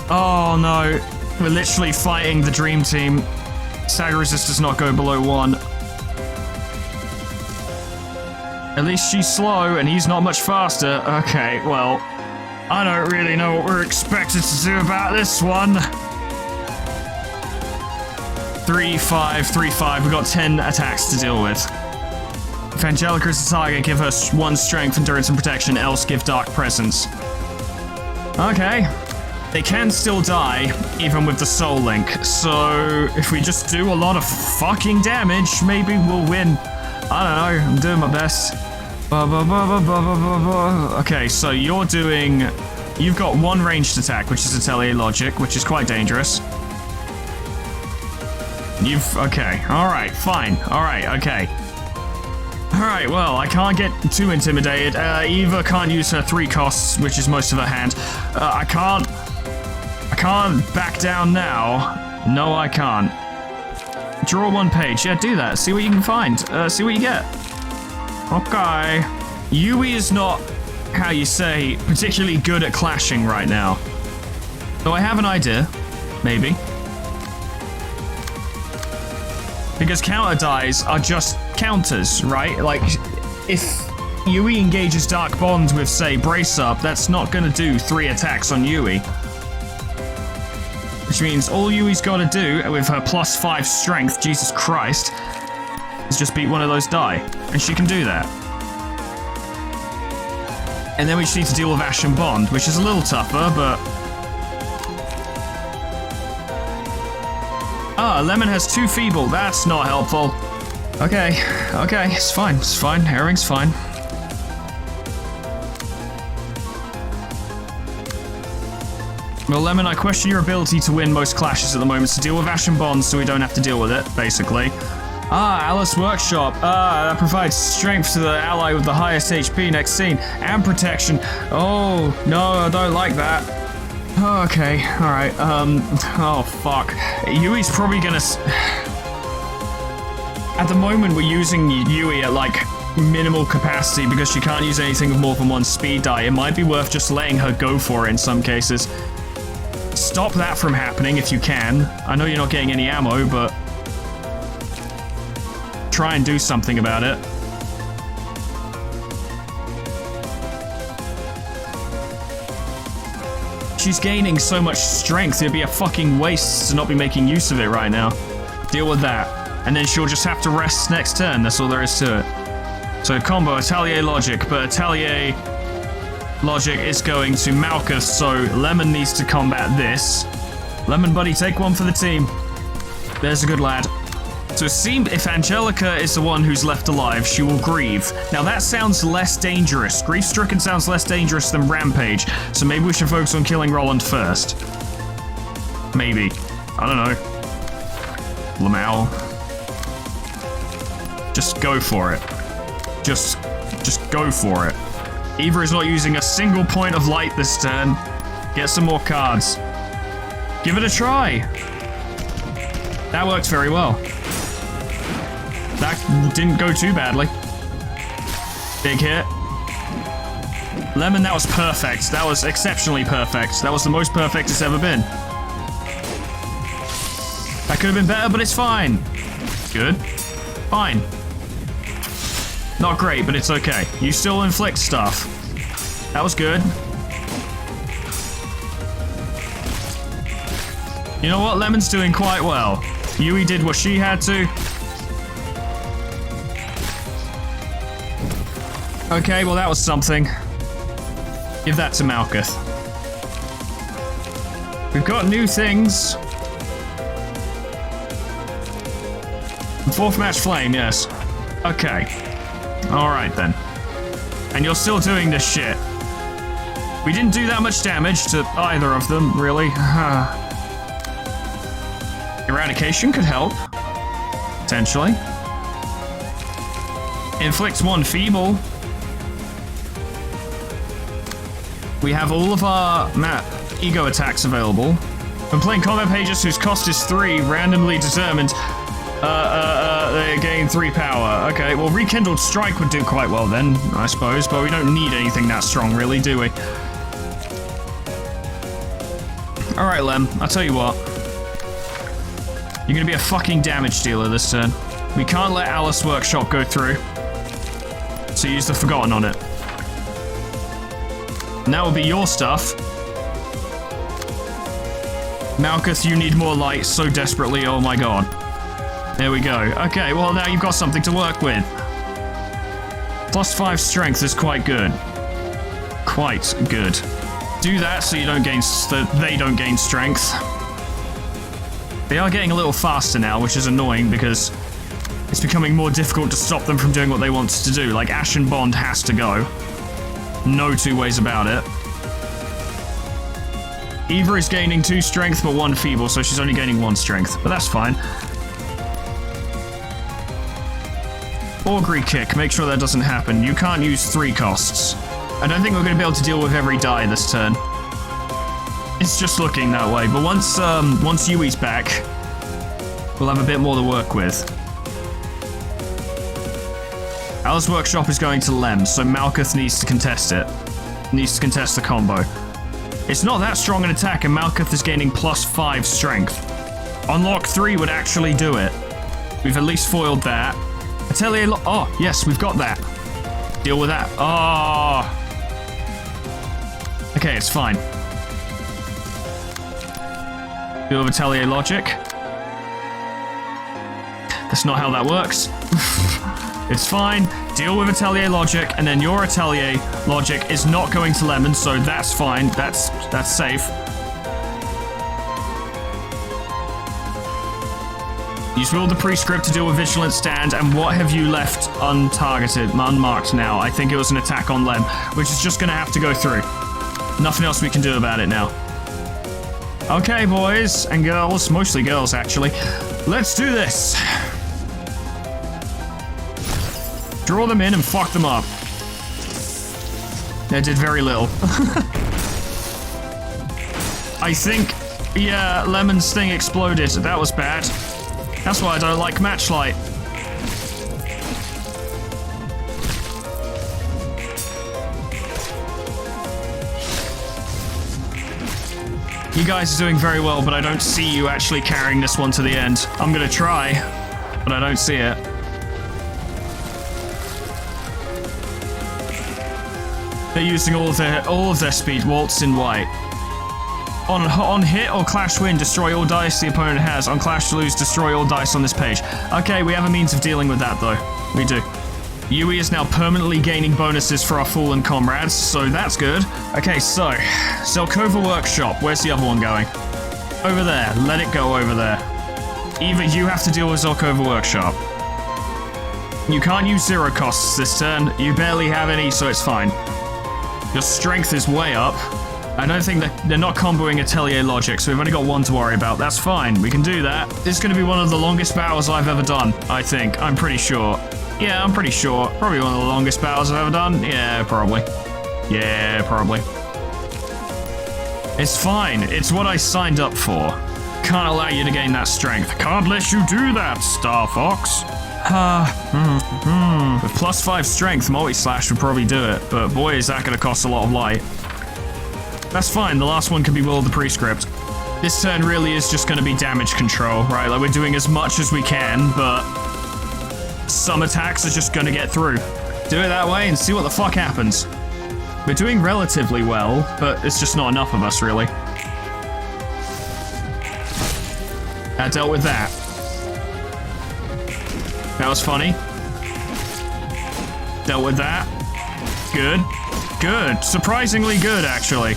Oh no, we're literally fighting the dream team. Stagger resist does not go below 1. At least she's slow and he's not much faster. Okay, well, I don't really know what we're expected to do about this one. 3, 5, 3, 5. We've got 10 attacks to deal with. If Angelica is the target, give her 1 strength, endurance, and protection, else give dark presence. Okay. They can still die, even with the soul link. So, if we just do a lot of fucking damage, maybe we'll win. I don't know, I'm doing my best. Okay, so you're doing... You've got 1 ranged attack, which is Atelier Logic, which is quite dangerous. Okay, alright, fine. Alright, okay. Alright, well, I can't get too intimidated. Eva can't use her 3 costs, which is most of her hand. I can't back down now. No, I can't. Draw 1 page. Yeah, do that. See what you can find. See what you get. Okay. Yui is not, how you say, particularly good at clashing right now. Though I have an idea. Maybe. Because counter dies are just counters, right? Like, if Yui engages Dark Bond with, say, Brace Up, that's not gonna do 3 attacks on Yui. Which means all Yui's gotta do, with her +5 strength, Jesus Christ, is just beat one of those die. And she can do that. And then we just need to deal with Ashen Bond, which is a little tougher, but... Ah, Lemon has 2 feeble. That's not helpful. Okay, it's fine. It's fine. Everything's fine. Well, Lemon, I question your ability to win most clashes at the moment, so deal with Ashen Bonds so we don't have to deal with it, basically. Ah, Alice Workshop. Ah, that provides strength to the ally with the highest HP next scene, and protection. Oh, no, I don't like that. Okay, alright, oh fuck. Yui's probably gonna... At the moment, we're using Yui at, like, minimal capacity because she can't use anything with more than 1 speed die. It might be worth just letting her go for it in some cases. Stop that from happening if you can. I know you're not getting any ammo, but... try and do something about it. She's gaining so much strength, it'd be a fucking waste to not be making use of it right now. Deal with that. And then she'll just have to rest next turn, that's all there is to it. So combo, Atelier Logic, but Atelier Logic is going to Malkuth, so Lemon needs to combat this. Lemon buddy, take 1 for the team. There's a good lad. So it seems if Angelica is the one who's left alive, she will grieve. Now that sounds less dangerous. Grief-stricken sounds less dangerous than Rampage, so maybe we should focus on killing Roland first. Maybe. I don't know. Lamau. Just go for it. Just go for it. Eva is not using a single point of light this turn. Get some more cards. Give it a try. That worked very well. That didn't go too badly. Big hit. Lemon, that was perfect. That was exceptionally perfect. That was the most perfect it's ever been. That could have been better, but it's fine. Good. Fine. Not great, but it's okay. You still inflict stuff. That was good. You know what? Lemon's doing quite well. Yui did what she had to. Okay, well that was something. Give that to Malkuth. We've got new things. 4th match flame, yes. Okay. Alright then. And you're still doing this shit. We didn't do that much damage to either of them, really. Eradication could help. Potentially. Inflicts 1 feeble. We have all of our ego attacks available. When playing combat pages whose cost is 3, randomly determined, They gain 3 power. Okay, well, Rekindled Strike would do quite well then, I suppose, but we don't need anything that strong, really, do we? Alright, Lem, I'll tell you what. You're gonna be a fucking damage dealer this turn. We can't let Alice Workshop go through. So use the Forgotten on it. And that will be your stuff. Malkuth, you need more light so desperately, oh my god. There we go. Okay, well now you've got something to work with. +5 strength is quite good. Quite good. Do that so you don't gain, they don't gain strength. They are getting a little faster now, which is annoying because it's becoming more difficult to stop them from doing what they want to do. Like, Ashen Bond has to go. No two ways about it. Eva is gaining 2 strength but 1 feeble, so she's only gaining 1 strength. But that's fine. Augury Kick, make sure that doesn't happen. You can't use 3 costs. I don't think we're going to be able to deal with every die this turn. It's just looking that way, but once Yui's back, we'll have a bit more to work with. Alice Workshop is going to Lem, so Malkuth needs to contest it. Needs to contest the combo. It's not that strong an attack, and Malkuth is gaining +5 strength. Unlock 3 would actually do it. We've at least foiled that. Atelier oh, yes, we've got that. Deal with that. Oh. Okay, it's fine. Deal with Atelier Logic. That's not how that works. It's fine. Deal with Atelier Logic, and then your Atelier Logic is not going to Lemon, so that's fine. That's safe. Use Will the Prescript to deal with Vigilant Stand, and what have you left untargeted, unmarked now? I think it was an attack on Lem, which is just going to have to go through. Nothing else we can do about it now. Okay, boys and girls, mostly girls actually, let's do this. Draw them in and fuck them up. They did very little. I think, yeah, Lemon's thing exploded. That was bad. That's why I don't like Matchlight. You guys are doing very well, but I don't see you actually carrying this one to the end. I'm gonna try, but I don't see it. They're using all of their speed. Waltz in white. On hit or clash win, destroy all dice the opponent has. On clash to lose, destroy all dice on this page. Okay, we have a means of dealing with that though. We do. Yui is now permanently gaining bonuses for our fallen comrades, so that's good. Okay, so Zelkova Workshop. Where's the other one going? Over there. Let it go over there. Eva, you have to deal with Zelkova Workshop. You can't use 0 costs this turn. You barely have any, so it's fine. Your strength is way up. I don't think they're not comboing Atelier Logic, so we've only got 1 to worry about. That's fine. We can do that. This is going to be one of the longest battles I've ever done, I think. I'm pretty sure. Yeah, I'm pretty sure. Probably one of the longest battles I've ever done. Yeah, probably. Yeah, probably. It's fine. It's what I signed up for. Can't allow you to gain that strength. Can't let you do that, Star Fox. With +5 strength, Multi-Slash would probably do it, but boy, is that going to cost a lot of light. That's fine, the last one can be Will of the Prescript. This turn really is just going to be damage control, right? Like, we're doing as much as we can, but some attacks are just going to get through. Do it that way and see what the fuck happens. We're doing relatively well, but it's just not enough of us, really. I dealt with that. That was funny. Dealt with that. Good. Good. Surprisingly good, actually.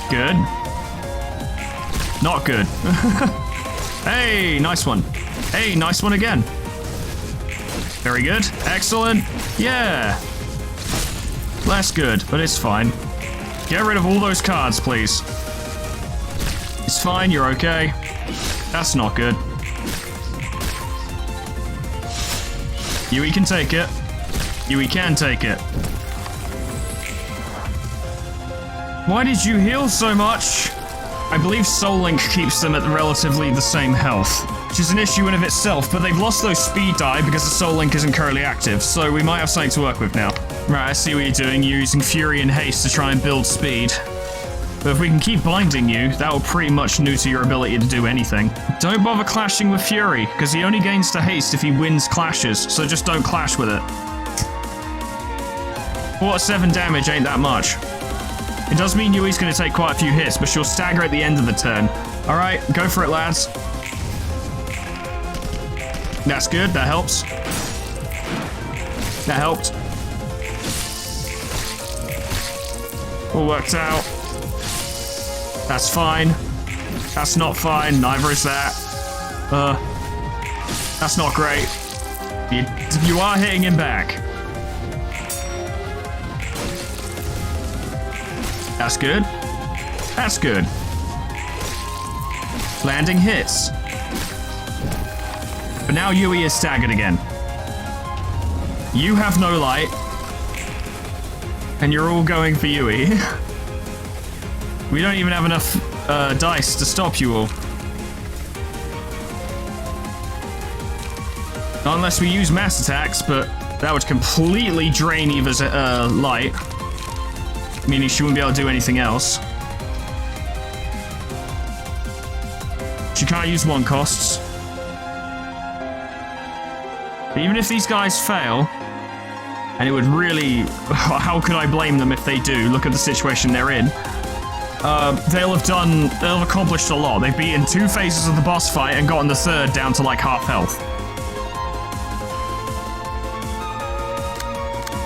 Good. Not good. Hey, nice one. Hey, nice one again. Very good. Excellent. Yeah. Less good, but it's fine. Get rid of all those cards, please. It's fine, you're okay. That's not good. Yui can take it. Yui can take it. Why did you heal so much? I believe Soul Link keeps them at relatively the same health. which is an issue in of itself, but they've lost those speed die because the soul link isn't currently active, so we might have something to work with now. Right, I see what you're doing. You're using Fury and Haste to try and build speed. But if we can keep binding you, that will pretty much neuter your ability to do anything. Don't bother clashing with Fury, because he only gains to haste if he wins clashes, so just don't clash with it. 4 to 7 damage ain't that much. It does mean Yui's going to take quite a few hits, but she'll stagger at the end of the turn. Alright, go for it, lads. That's good, that helps. That helped. All worked out. That's fine. That's not fine. Neither is that. That's not great. You are hitting him back. That's good. That's good. Landing hits. But now Yui is staggered again. You have no light. And you're all going for Yui. We don't even have enough dice to stop you all. Not unless we use mass attacks, but that would completely drain Eva's light. Meaning she wouldn't be able to do anything else. She can't use 1 costs. But even if these guys fail, and it would really... How could I blame them if they do? Look at the situation they're in. They'll have accomplished a lot. They've beaten 2 phases of the boss fight and gotten the 3rd down to like half health.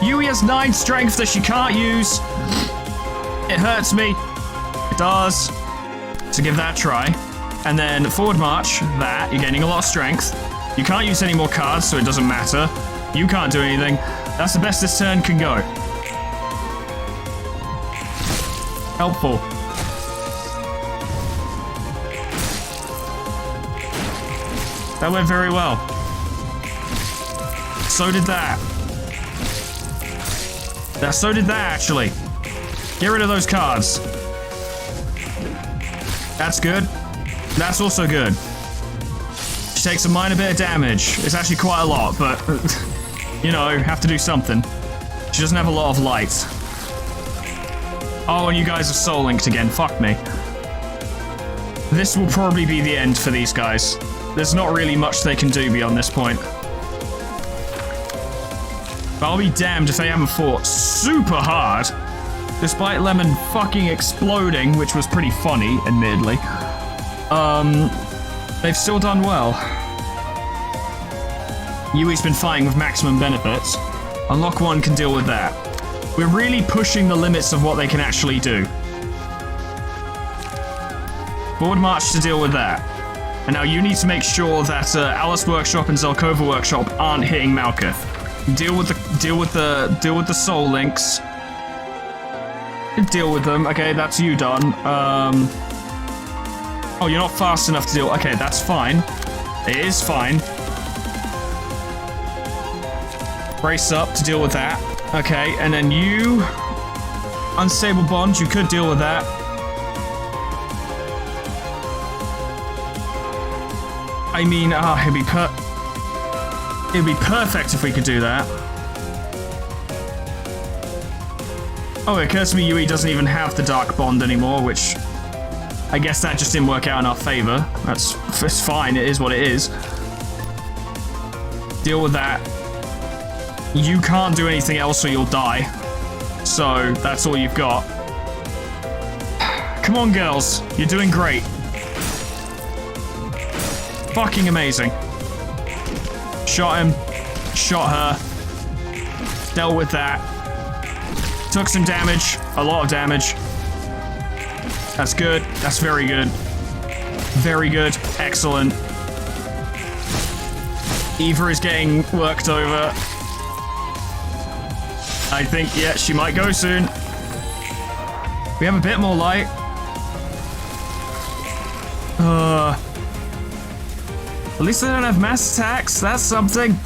Yui has 9 strength that she can't use. It hurts me. It does. So give that a try. And then forward march, that. You're gaining a lot of strength. You can't use any more cards, so it doesn't matter. You can't do anything. That's the best this turn can go. Helpful. That went very well. So did that. So did that, actually. Get rid of those cards. That's good. That's also good. She takes a minor bit of damage. It's actually quite a lot, but... you know, have to do something. She doesn't have a lot of light. Oh, and you guys are soul linked again. Fuck me. This will probably be the end for these guys. There's not really much they can do beyond this point. But I'll be damned if they haven't fought super hard. Despite Lemon fucking exploding, which was pretty funny, admittedly. They've still done well. Yui's been fighting with maximum benefits. Unlock 1 can deal with that. We're really pushing the limits of what they can actually do. Forward march to deal with that. And now you need to make sure that Alice Workshop and Zelkova Workshop aren't hitting Malkuth. Deal with the soul links. Deal with them. Okay, that's you done. Oh, you're not fast enough to deal. Okay, that's fine. It is fine. Brace up to deal with that. Okay, and then you... Unstable bond, you could deal with that. I mean, it'd be perfect if we could do that. Oh, it occurs to me Yui doesn't even have the Dark Bond anymore, which... I guess that just didn't work out in our favor. It's fine, it is what it is. Deal with that. You can't do anything else or you'll die. So, that's all you've got. Come on, girls. You're doing great. Fucking amazing. Shot him. Shot her. Dealt with that. Took some damage. A lot of damage. That's good. That's very good. Very good. Excellent. Eva is getting worked over. I think, yeah, she might go soon. We have a bit more light. At least they don't have mass attacks. That's something.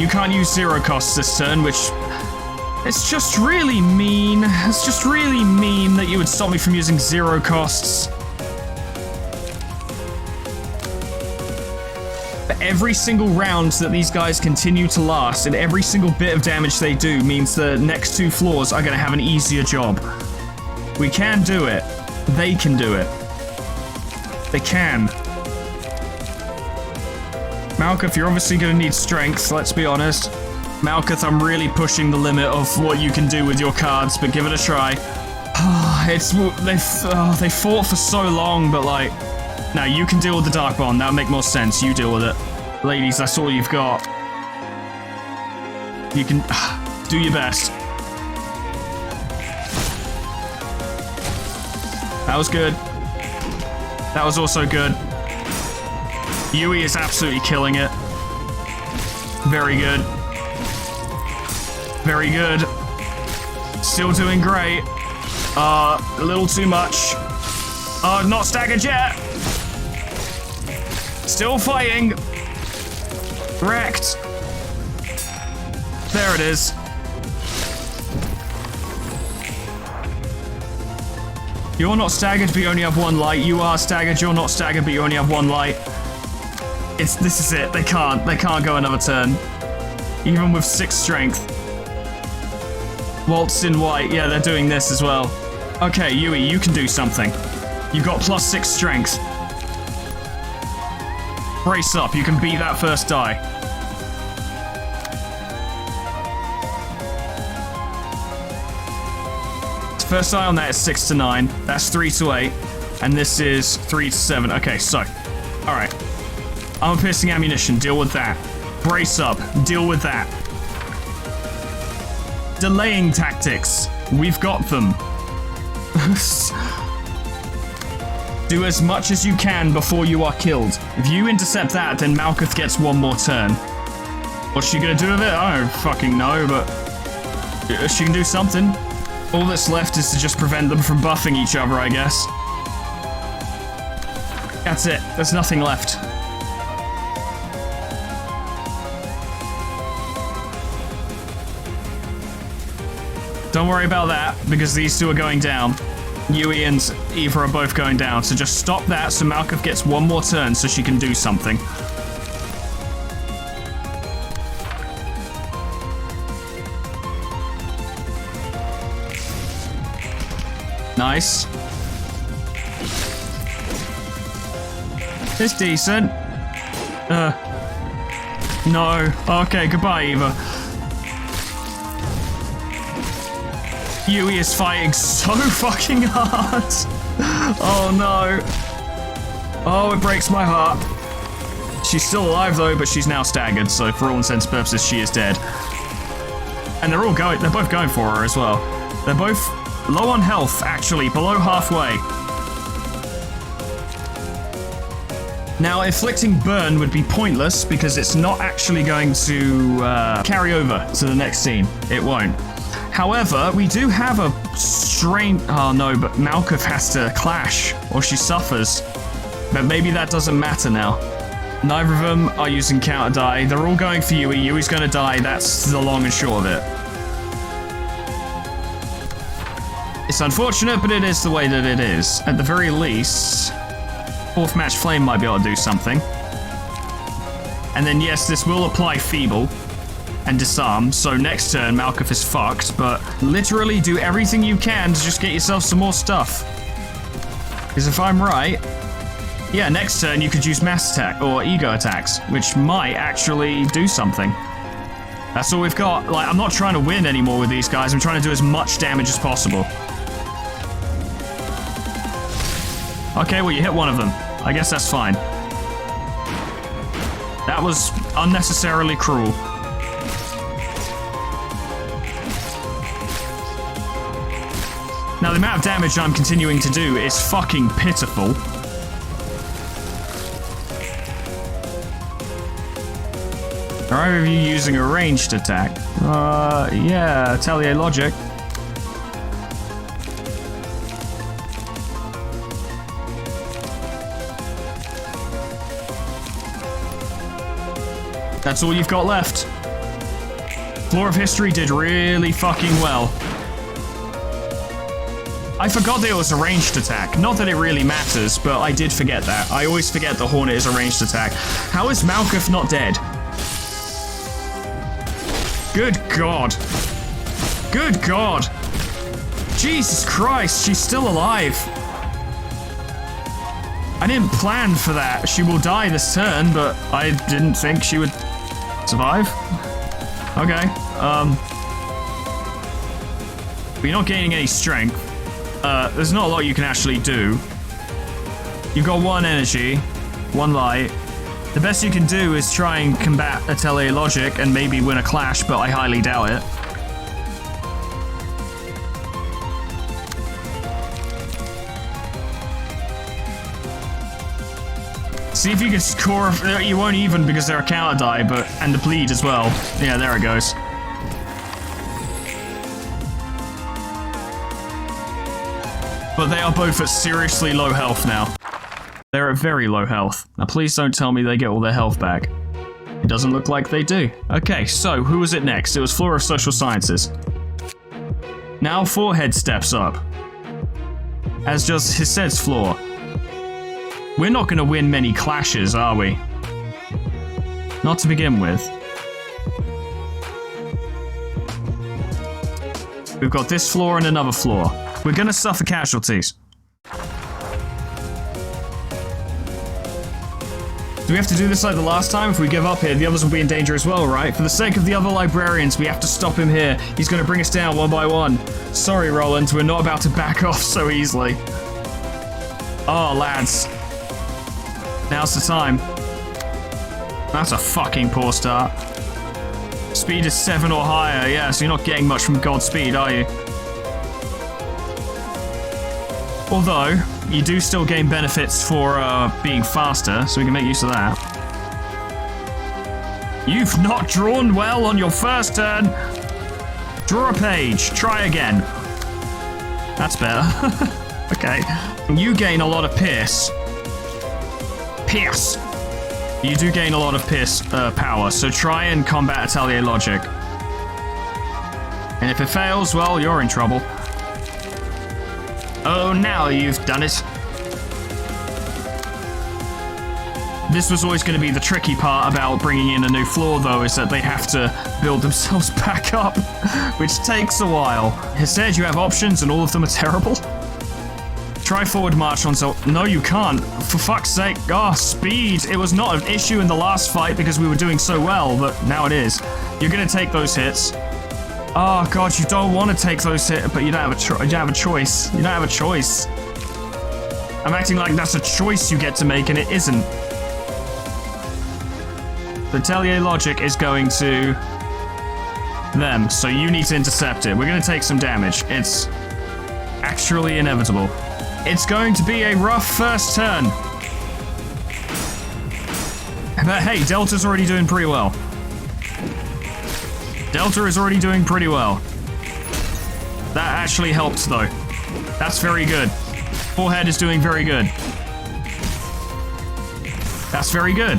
You can't use 0 costs this turn, which... It's just really mean. It's just really mean that you would stop me from using 0 costs. that every single round that these guys continue to last and every single bit of damage they do means the next 2 floors are going to have an easier job. We can do it. They can do it. They can. Malkuth, you're obviously going to need strength, let's be honest. Malkuth, I'm really pushing the limit of what you can do with your cards, but give it a try. They fought for so long, but like... Now, you can deal with the Dark Bond. That would make more sense. You deal with it. Ladies, that's all you've got. You can... do your best. That was good. That was also good. Yui is absolutely killing it. Very good. Very good. Still doing great. A little too much. Not staggered yet. Still fighting. Wrecked. There it is. You're not staggered, but you only have 1 light. You are staggered, you're not staggered, but you only have 1 light. This is it. They can't go another turn. Even with 6 strength. Waltz in white. Yeah, they're doing this as well. Okay, Yui, you can do something. You've got +6 strength. Brace up, you can beat that first die. First die on that is 6 to 9. That's 3 to 8. And this is 3 to 7. Okay, so. Alright. Armor piercing ammunition, deal with that. Brace up, deal with that. Delaying tactics. We've got them. Do as much as you can before you are killed. If you intercept that, then Malkuth gets 1 more turn. What's she gonna do with it? I don't fucking know, but she can do something. All that's left is to just prevent them from buffing each other, I guess. That's it. There's nothing left. Don't worry about that, because these 2 are going down. Yui and Eva are both going down, so just stop that so Malkuth gets 1 more turn so she can do something. Nice. It's decent. No. Okay, goodbye, Eva. Yui is fighting so fucking hard. Oh no. Oh, it breaks my heart. She's still alive though, but she's now staggered, so for all intents and purposes, she is dead. And they're both going for her as well. They're both low on health, actually, below halfway. Now, inflicting burn would be pointless because it's not actually going to carry over to the next scene. It won't. However, we do have a strain... Oh no, but Malkuth has to clash, or she suffers. But maybe that doesn't matter now. Neither of them are using counter die. They're all going for Yui. Yui's going to die. That's the long and short of it. It's unfortunate, but it is the way that it is. At the very least, 4th Match Flame might be able to do something. And then yes, this will apply Feeble and Disarm, so next turn Malkuth is fucked, but literally do everything you can to just get yourself some more stuff. Because if I'm right, yeah, next turn you could use Mass Attack or Ego Attacks, which might actually do something. That's all we've got. Like, I'm not trying to win anymore with these guys, I'm trying to do as much damage as possible. Okay, well, you hit one of them. I guess that's fine. That was unnecessarily cruel. Now, the amount of damage I'm continuing to do is fucking pitiful. Are either of you using a ranged attack? Yeah, Atelier Logic. That's all you've got left. Floor of History did really fucking well. I forgot that it was a ranged attack. Not that it really matters, but I did forget that. I always forget the Hornet is a ranged attack. How is Malkuth not dead? Good God. Good God. Jesus Christ, she's still alive. I didn't plan for that. She will die this turn, but I didn't think she would survive. Okay, but you're not gaining any strength. There's not a lot you can actually do. You've got 1 energy, 1 light. The best you can do is try and combat Atelier Logic and maybe win a clash, but I highly doubt it. See if you can score. You won't even because they're a counter die, and the bleed as well. Yeah, there it goes. But they are both at seriously low health now. They're at very low health. Now please don't tell me they get all their health back. It doesn't look like they do. Okay, so who was it next? It was Flora of Social Sciences. Now Forehead steps up. As does Hised's Floor. We're not going to win many clashes, are we? Not to begin with. We've got this floor and another floor. We're going to suffer casualties. Do we have to do this like the last time? If we give up here, the others will be in danger as well, right? For the sake of the other librarians, we have to stop him here. He's going to bring us down one by one. Sorry, Roland, we're not about to back off so easily. Oh, lads. Now's the time. That's a fucking poor start. Speed is 7 or higher, yeah, so you're not getting much from Godspeed, are you? Although, you do still gain benefits for being faster, so we can make use of that. You've not drawn well on your first turn. Draw a page. Try again. That's better. Okay. You gain a lot of Pierce. Pierce. You do gain a lot of Pierce power, so try and combat Atelier Logic. And if it fails, well, you're in trouble. Oh, now you've done it. This was always going to be the tricky part about bringing in a new floor, though, is that they have to build themselves back up, which takes a while. Instead, you have options, and all of them are terrible. Try forward march on so. No, you can't. For fuck's sake. Oh, speed. It was not an issue in the last fight because we were doing so well, but now it is. You're going to take those hits. Oh, God, you don't want to take those hits, but you don't have a choice. You don't have a choice. I'm acting like that's a choice you get to make, and it isn't. The Atelier Logic is going to them, so you need to intercept it. We're going to take some damage. It's actually inevitable. It's going to be a rough first turn. But hey, Delta's already doing pretty well. Delta is already doing pretty well. That actually helped, though. That's very good. Forehead is doing very good. That's very good.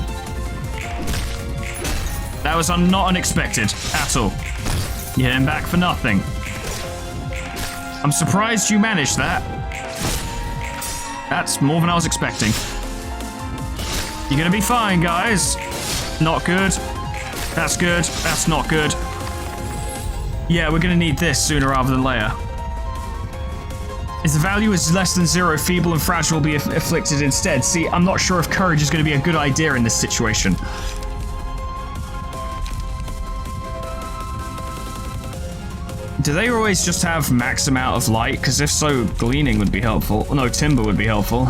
That was not unexpected at all. You hit him back for nothing. I'm surprised you managed that. That's more than I was expecting. You're gonna be fine, guys. Not good. That's good. That's not good. Yeah, we're gonna need this sooner rather than later. If the value is less than 0, feeble and fragile will be afflicted instead. See, I'm not sure if courage is gonna be a good idea in this situation. Do they always just have max amount of light? Because if so, gleaning would be helpful. Oh, no, timber would be helpful.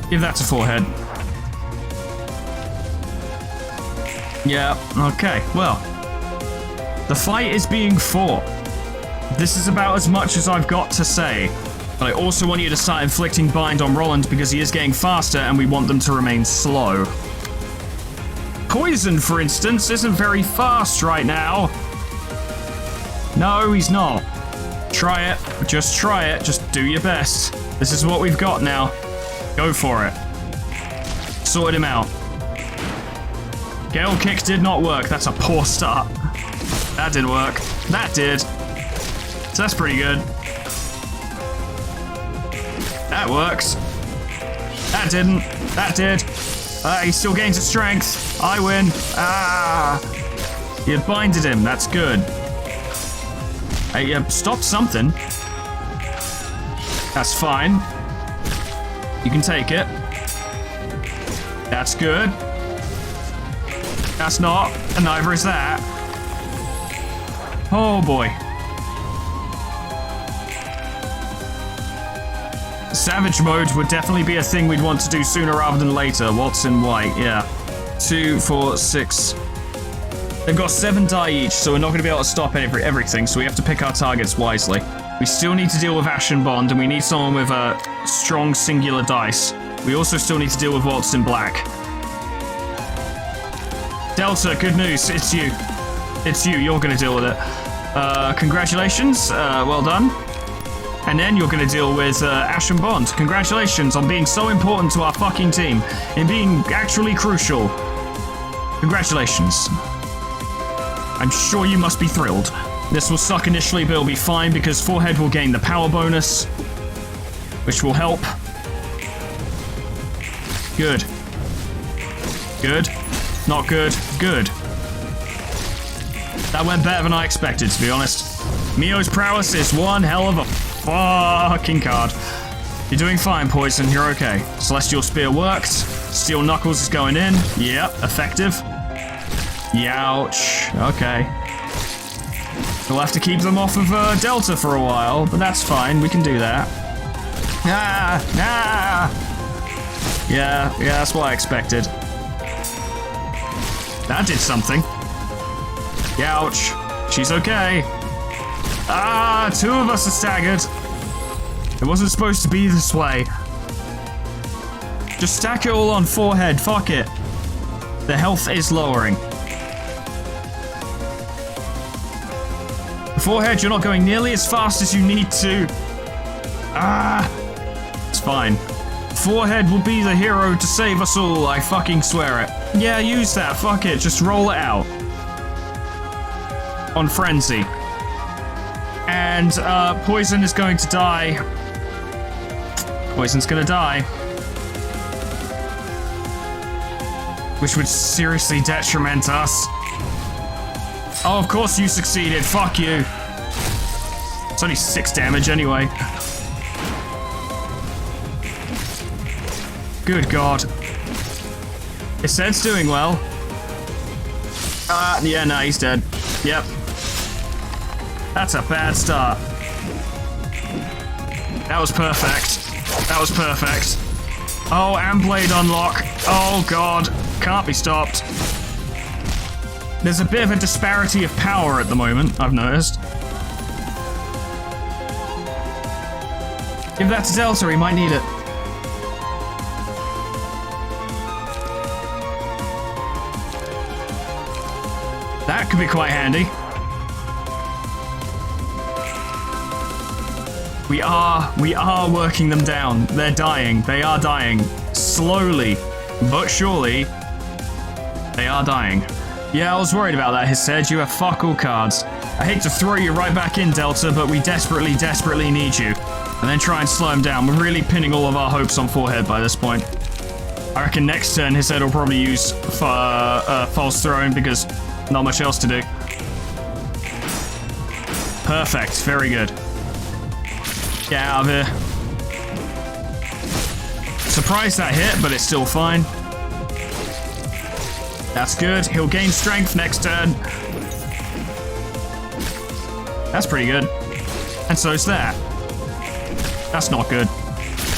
Give that to Forehead. Yeah, okay, well. The fight is being fought. This is about as much as I've got to say. But I also want you to start inflicting bind on Roland because he is getting faster and we want them to remain slow. Poison, for instance, isn't very fast right now. No, he's not. Try it. Just try it. Just do your best. This is what we've got now. Go for it. Sorted him out. Gale kick did not work. That's a poor start. That did work. That did. So that's pretty good. That works. That didn't. That did. He still gains his strength. I win. You binded him. That's good. Hey, stop something. That's fine. You can take it. That's good. That's not. And neither is that. Oh boy. Savage mode would definitely be a thing we'd want to do sooner rather than later. What's in white? Yeah. 2, 4, 6. They've got 7 die each, so we're not going to be able to stop everything, so we have to pick our targets wisely. We still need to deal with Ash and Bond, and we need someone with a strong singular dice. We also still need to deal with Waltz in black. Delta, good news. It's you. It's you. You're going to deal with it. Congratulations. Well done. And then you're going to deal with Ash and Bond. Congratulations on being so important to our fucking team. And being actually crucial. Congratulations. I'm sure you must be thrilled. This will suck initially, but it'll be fine because Forehead will gain the power bonus. Which will help. Good. Good. Not good. Good. That went better than I expected, to be honest. Mio's prowess is one hell of a fucking card. You're doing fine, Poison. You're okay. Celestial Spear worked. Steel Knuckles is going in. Yep, effective. Youch. Okay. We'll have to keep them off of Delta for a while, but that's fine. We can do that. Yeah, that's what I expected. That did something. Youch. She's okay. 2 of us are staggered. It wasn't supposed to be this way. Just stack it all on Forehead. Fuck it. The health is lowering. Forehead, you're not going nearly as fast as you need to. It's fine. Forehead will be the hero to save us all, I fucking swear it. Yeah, use that, fuck it, just roll it out. On Frenzy. And, Poison is going to die. Poison's gonna die. Which would seriously detriment us. Oh, of course you succeeded, fuck you. It's only 6 damage anyway. Good God. His head's doing well. Yeah, no, he's dead. Yep. That's a bad start. That was perfect. That was perfect. Oh, and Blade unlock. Oh, God. Can't be stopped. There's a bit of a disparity of power at the moment, I've noticed. Give that to Delta, he might need it. That could be quite handy. We are working them down. They're dying. They are dying. Slowly, but surely, they are dying. Yeah, I was worried about that, he said. You have fuck all cards. I hate to throw you right back in, Delta, but we desperately, desperately need you. And then try and slow him down. We're really pinning all of our hopes on Forehead by this point. I reckon next turn his head will probably use False Throne because not much else to do. Perfect. Very good. Get out of here. Surprised that hit, but it's still fine. That's good. He'll gain strength next turn. That's pretty good. And so's that. That's not good.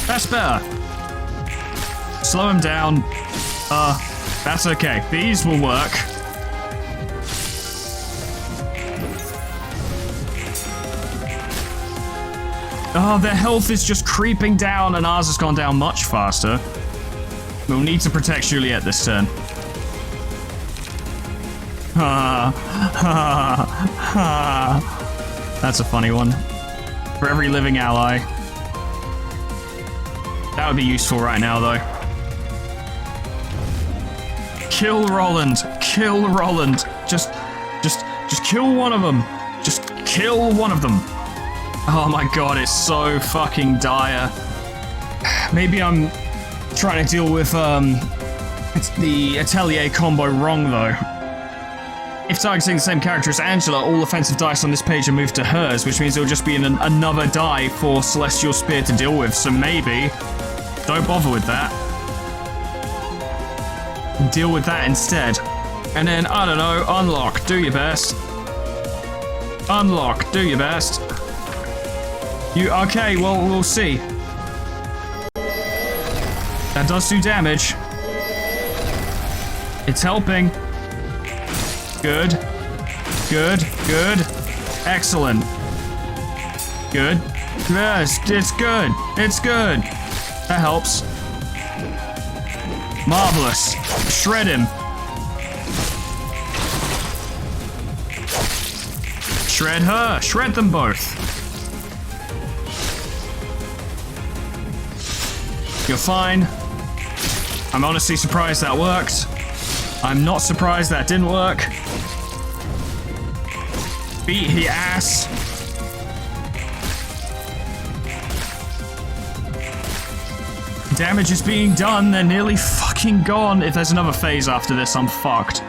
That's better. Slow him down. That's okay. These will work. Oh, their health is just creeping down and ours has gone down much faster. We'll need to protect Juliet this turn. That's a funny one. For every living ally. That would be useful right now, though. Kill Roland. kill Roland. Just kill one of them. Just kill one of them. Oh my god, it's so fucking dire. Maybe I'm trying to deal with the Atelier combo wrong though. If targeting the same character as Angela, all offensive dice on this page are moved to hers, which means it'll just be another die for Celestial Spear to deal with, so maybe don't bother with that. Deal with that instead. And then, I don't know, unlock, do your best. Unlock, do your best. Okay, well, we'll see. That does do damage. It's helping. Good. Good. Good. Excellent. Good. Yes, it's good. It's good. That helps. Marvelous. Shred him. Shred her. Shred them both. You're fine. I'm honestly surprised that worked. I'm not surprised that didn't work. Beat the ass. Damage is being done. They're nearly fucking gone. If there's another phase after this, I'm fucked.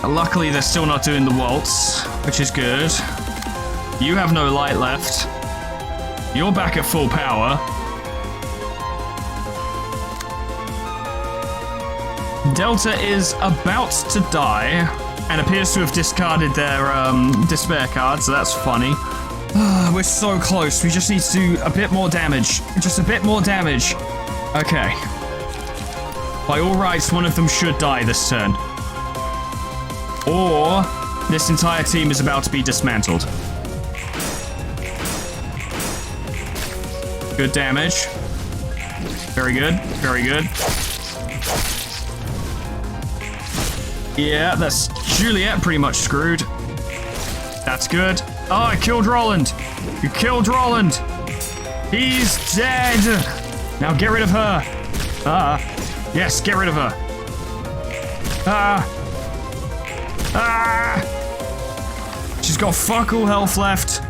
Luckily, they're still not doing the waltz, which is good. You have no light left. You're back at full power. Delta is about to die and appears to have discarded their despair card, so that's funny. We're so close. We just need to do a bit more damage. Just a bit more damage. Okay. By all rights, one of them should die this turn. Or this entire team is about to be dismantled. Good damage. Very good. Very good. Yeah, that's Juliet pretty much screwed. That's good. Oh, I killed Roland. You killed Roland. He's dead. Now get rid of her. Yes, get rid of her. She's got fuck all health left.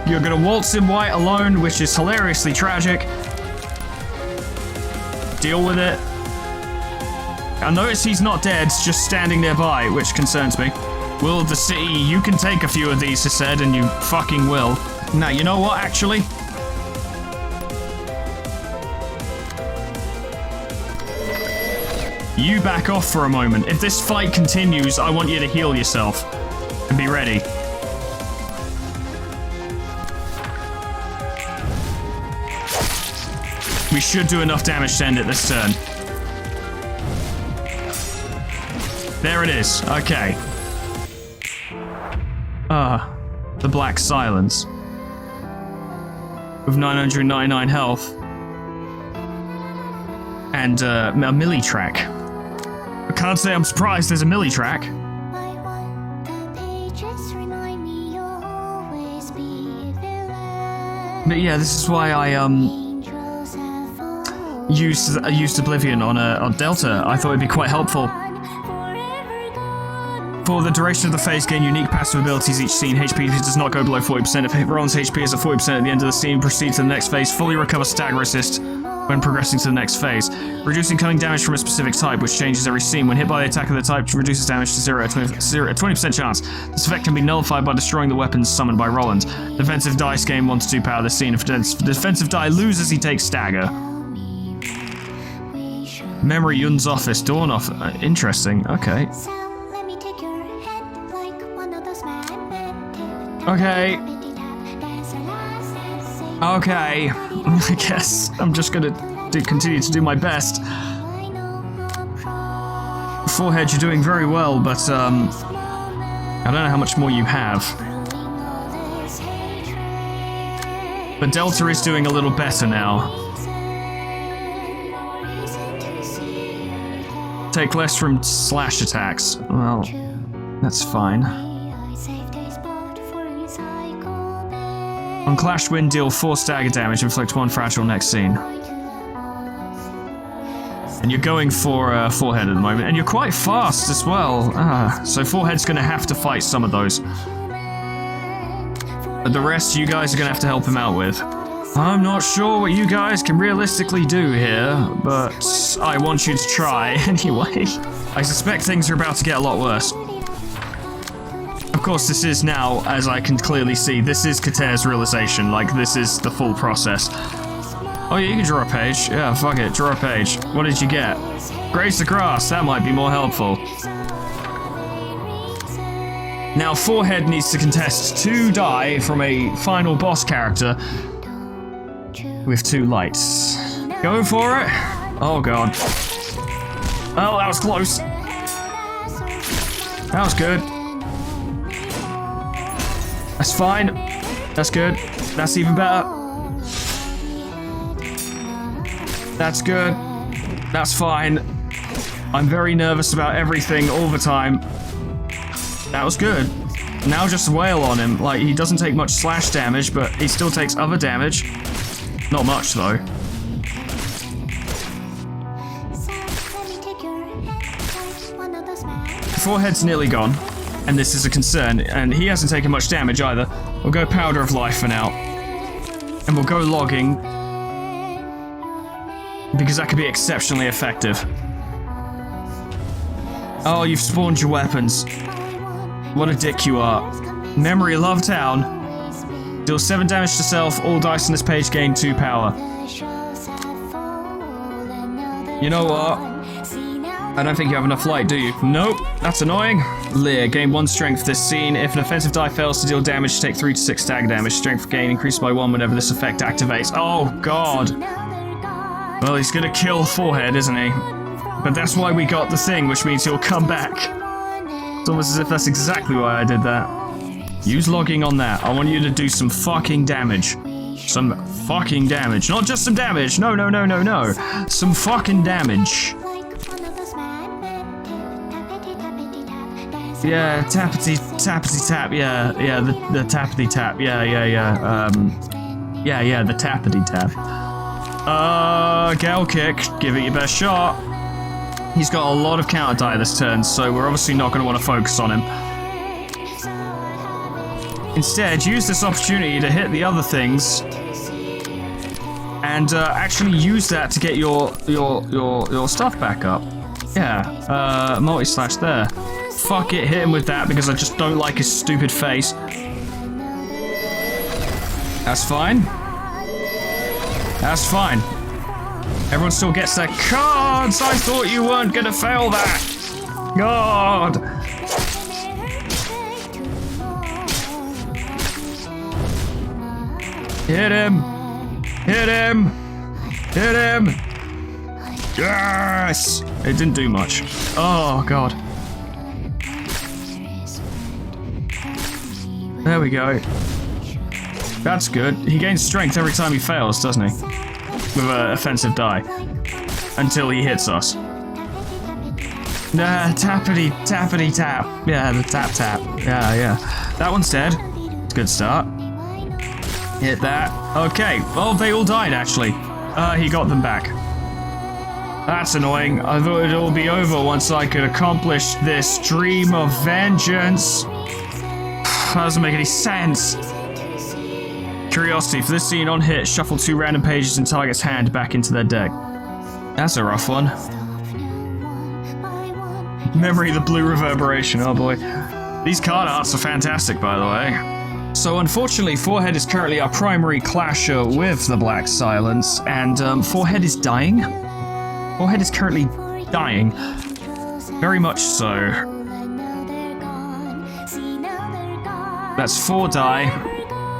You're gonna waltz in white alone, which is hilariously tragic. Deal with it. I notice he's not dead, just standing nearby, which concerns me. Will of the City, you can take a few of these, he said, and you fucking will. Now, you know what, actually? You back off for a moment. If this fight continues, I want you to heal yourself. And be ready. We should do enough damage to end it this turn. There it is. Okay. The Black Silence. With 999 health. And a melee track. I can't say I'm surprised there's a melee track. But yeah, this is why I used Oblivion on Delta. I thought it'd be quite helpful. For the duration of the phase, gain unique passive abilities each scene. HP does not go below 40%. If Roland's HP is at 40% at the end of the scene, proceed to the next phase. Fully recover stagger assist when progressing to the next phase. Reducing cunning damage from a specific type, which changes every scene. When hit by the attack of the type, reduces damage to 0 at 20% chance. This effect can be nullified by destroying the weapons summoned by Roland. Defensive dice gain 1 to 2 power this scene. If defensive die loses, he takes stagger. Memory Yun's office, Dawn off. Interesting. Okay. Okay. Okay. I guess I'm just gonna continue to do my best. Forehead, you're doing very well, but I don't know how much more you have. But Delta is doing a little better now. Take less from slash attacks. Well, that's fine. On Clash Wind, deal 4 stagger damage, inflict 1 fragile next scene. And you're going for Forehead at the moment, and you're quite fast as well. So Forehead's going to have to fight some of those. But the rest you guys are going to have to help him out with. I'm not sure what you guys can realistically do here, but I want you to try anyway. I suspect things are about to get a lot worse. Of course, this is now, as I can clearly see, this is Kater's realization. Like, this is the full process. Oh yeah, you can draw a page. Yeah, fuck it, draw a page. What did you get? Graze the grass, that might be more helpful. Now, Forehead needs to contest 2 die from a final boss character with 2 lights. Go for it. Oh god. Oh, that was close. That was good. That's fine. That's good. That's even better. That's good. That's fine. I'm very nervous about everything all the time. That was good. Now just wail on him. Like, he doesn't take much slash damage, but he still takes other damage. Not much, though. Forehead's nearly gone, and this is a concern, and he hasn't taken much damage either. We'll go Powder of Life for now. And we'll go Logging, because that could be exceptionally effective. Oh, you've spawned your weapons. What a dick you are. Memory Love Town. Deal 7 damage to self, all dice on this page gain 2 power. You know what? I don't think you have enough light, do you? Nope, that's annoying. Leer, gain 1 strength this scene. If an offensive die fails to deal damage, take 3 to 6 stagger damage. Strength gain increased by 1 whenever this effect activates. Oh, God. Well, he's gonna kill Forehead, isn't he? But that's why we got the thing, which means he'll come back. It's almost as if that's exactly why I did that. Use Logging on that. I want you to do some fucking damage. Some fucking damage. Not just some damage. No, no, no, no, no. Some fucking damage. Yeah, Tappity Tappity Tap. Yeah, the Tappity Tap. Yeah, the Tappity Tap. Gale Kick. Give it your best shot. He's got a lot of counter die this turn, so we're obviously not going to want to focus on him. Instead, use this opportunity to hit the other things, and actually use that to get your stuff back up. Yeah, multi-slash there. Fuck it, hit him with that because I just don't like his stupid face. That's fine. That's fine. Everyone still gets their cards! I thought you weren't gonna fail that! God! Hit him! Hit him! Hit him! Yes! It didn't do much. Oh, God. There we go. That's good. He gains strength every time he fails, doesn't he? With an offensive die. Until he hits us. Tappity Tappity Tap. Yeah, the tap tap. Yeah. That one's dead. It's a good start. Hit that. Okay. Well, they all died, actually. He got them back. That's annoying. I thought it'd all be over once I could accomplish this dream of vengeance. That doesn't make any sense. Curiosity, for this scene on hit, shuffle 2 random pages in target's hand back into their deck. That's a rough one. Memory, the blue reverberation, oh boy. These card arts are fantastic, by the way. So unfortunately, Forehead is currently our primary clasher with the Black Silence, and Forehead is dying. Forehead is currently dying. Very much so. That's 4 die.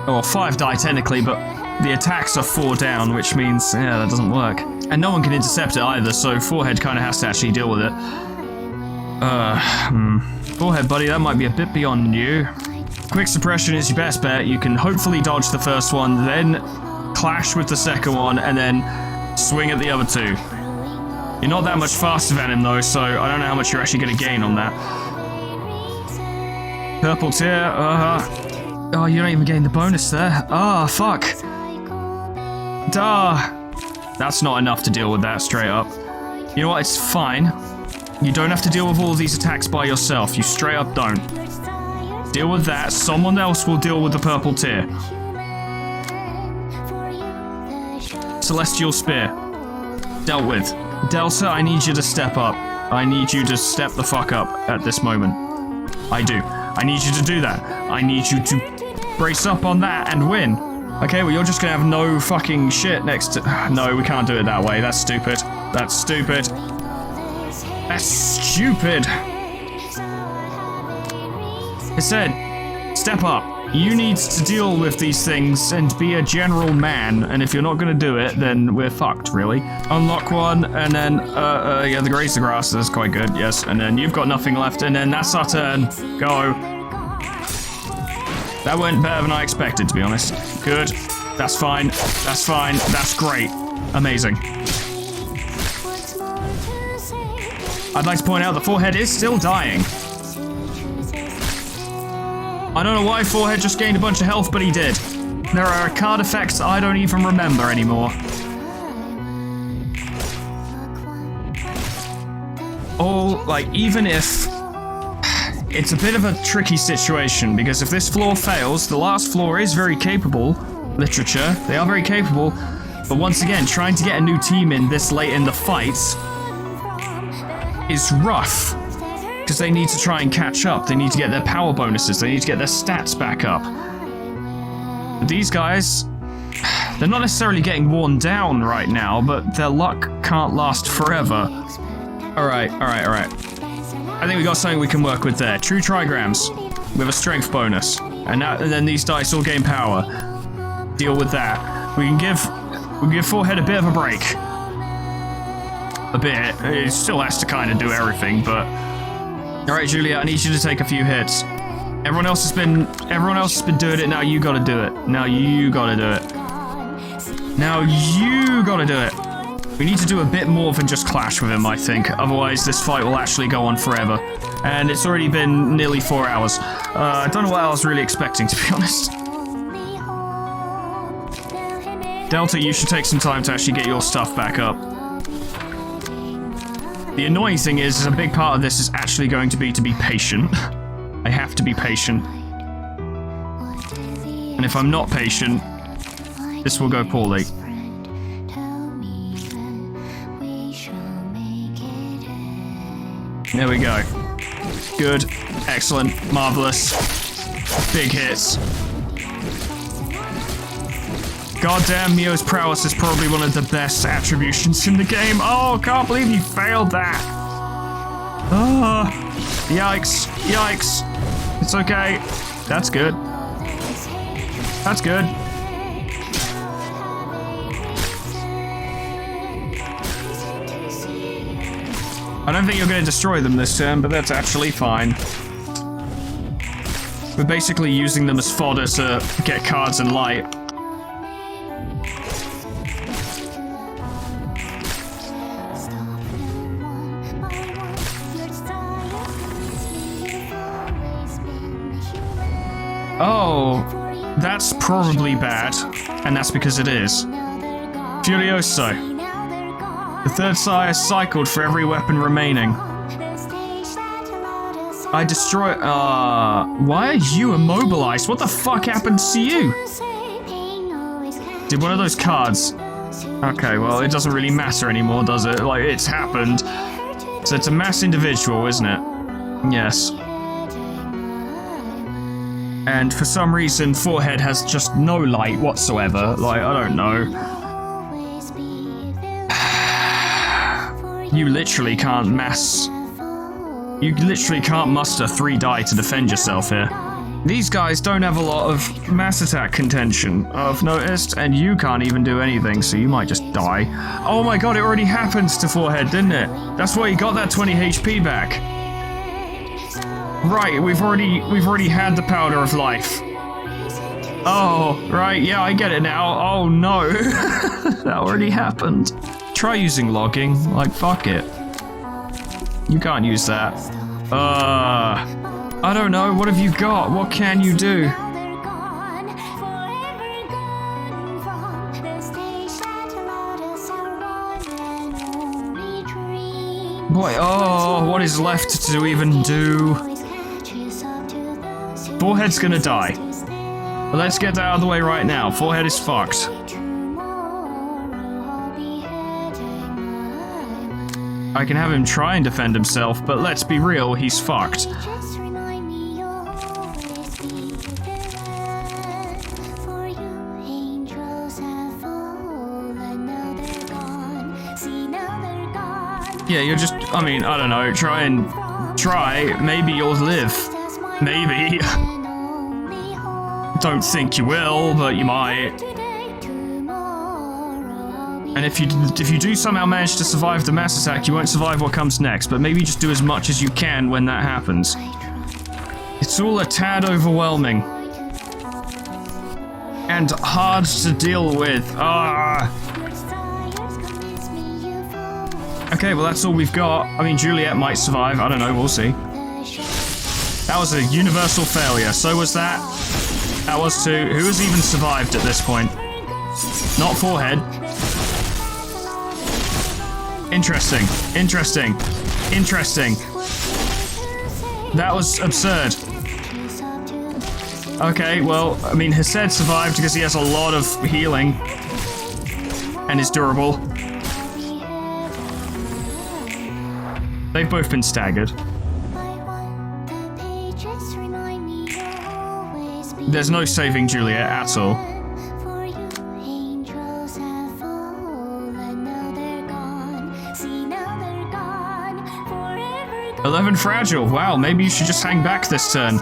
Or 5 die technically, but the attacks are 4 down, which means, yeah, that doesn't work. And no one can intercept it either, so Forehead kind of has to actually deal with it. Forehead, buddy, that might be a bit beyond you. Quick suppression is your best bet. You can hopefully dodge the first one, then clash with the second one, and then swing at the other 2. You're not that much faster than him, though, so I don't know how much you're actually going to gain on that. Purple tear, Oh, you're not even getting the bonus there. Ah, fuck. Duh. That's not enough to deal with that straight up. You know what? It's fine. You don't have to deal with all of these attacks by yourself. You straight up don't. Deal with that. Someone else will deal with the purple tier. Celestial Spear. Dealt with. Delta, I need you to step up. I need you to step the fuck up at this moment. I do. I need you to do that. I need you to brace up on that and win. Okay, well, you're just gonna have no fucking shit next to... No, we can't do it that way. That's stupid. That's stupid. That's stupid. I said, step up. You need to deal with these things and be a general man, and if you're not gonna do it, then we're fucked, really. Unlock one, and then, yeah, the graze the grass, that's quite good, yes. And then you've got nothing left, and then that's our turn. Go. That went better than I expected, to be honest. Good. That's fine. That's fine. That's great. Amazing. I'd like to point out the Forehead is still dying. I don't know why Forehead just gained a bunch of health, but he did. There are card effects I don't even remember anymore. Oh, like, even if... It's a bit of a tricky situation, because if this floor fails, the last floor is very capable. Literature, they are very capable. But once again, trying to get a new team in this late in the fight is rough. Because they need to try and catch up. They need to get their power bonuses. They need to get their stats back up. But these guys, they're not necessarily getting worn down right now, but their luck can't last forever. Alright. I think we got something we can work with there. True trigrams with a strength bonus. And then these dice all gain power. Deal with that. We can give Forehead a bit of a break. A bit. It still has to kind of do everything, but... Alright, Julia, I need you to take a few hits. Everyone else has been doing it, now you gotta do it. Now you gotta do it. Now you gotta do it. We need to do a bit more than just clash with him, I think. Otherwise, this fight will actually go on forever. And it's already been nearly 4 hours. I don't know what I was really expecting, to be honest. Delta, you should take some time to actually get your stuff back up. The annoying thing is a big part of this is actually going to be patient. I have to be patient. And if I'm not patient, this will go poorly. There we go. Good. Excellent. Marvelous. Big hits. Goddamn, Mio's prowess is probably one of the best attributions in the game. Oh, can't believe you failed that. Oh, yikes. Yikes. It's okay. That's good. That's good. I don't think you're going to destroy them this turn, but that's actually fine. We're basically using them as fodder to get cards and light. Oh, that's probably bad, and that's because it is. Furioso. The third sire cycled for every weapon remaining. I destroy... why are you immobilized? What the fuck happened to you? Did one of those cards... Okay, well, it doesn't really matter anymore, does it? Like, it's happened. So it's a mass individual, isn't it? Yes. And for some reason, Forehead has just no light whatsoever. Like, I don't know. You literally can't You literally can't muster 3 die to defend yourself here. These guys don't have a lot of mass attack contention, I've noticed, and you can't even do anything, so you might just die. Oh my god, it already happened to Forehead, didn't it? That's why you got that 20 HP back. Right, we've already had the powder of life. Oh, right, yeah, I get it now. Oh no, that already happened. Try using logging, like fuck it. You can't use that. I don't know, what have you got? What can you do? Boy, oh, what is left to even do? Forehead's gonna die. But let's get that out of the way right now. Forehead is fucked. I can have him try and defend himself, but let's be real, he's fucked. Yeah, you're just, I mean, I don't know, try, maybe you'll live. Maybe. Don't think you will, but you might. And if you do somehow manage to survive the mass attack, you won't survive what comes next, but maybe just do as much as you can when that happens. It's all a tad overwhelming. And hard to deal with. Okay, well that's all we've got. I mean, Juliet might survive. I don't know, we'll see. That was a universal failure. So was that. That was too. Who has even survived at this point? Not Forehead. Interesting. Interesting. Interesting. That was absurd. Okay, well, I mean, Hesed survived because he has a lot of healing. And is durable. They've both been staggered. There's no saving Juliet at all. "11 fragile. Wow, maybe you should just hang back this turn."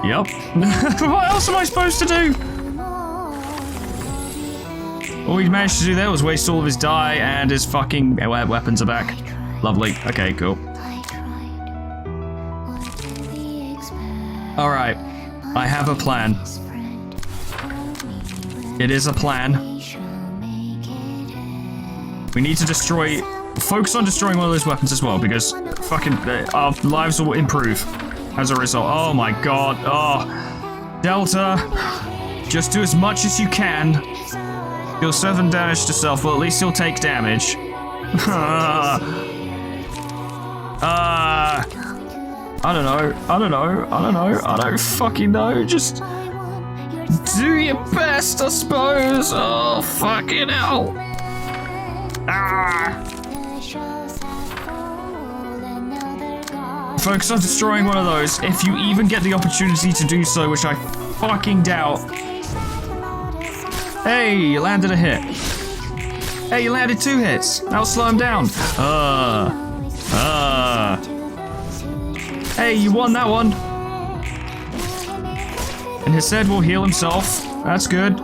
Yep. What else am I supposed to do? All he managed to do there was waste all of his die, and his fucking weapons are back. Lovely. Okay, cool. Alright. I have a plan. It is a plan. We need to focus on destroying one of those weapons as well, because fucking our lives will improve as a result. Oh my god. Oh. Delta. Just do as much as you can. He'll 7 damage to self, well at least he'll take damage. I don't know. I don't fucking know. Just do your best, I suppose. Oh, fucking hell. Focus on destroying one of those, if you even get the opportunity to do so, which I fucking doubt. Hey, you landed a hit. Hey, you landed 2 hits. That'll slow him down. Hey, you won that one. And Hesed will heal himself. That's good.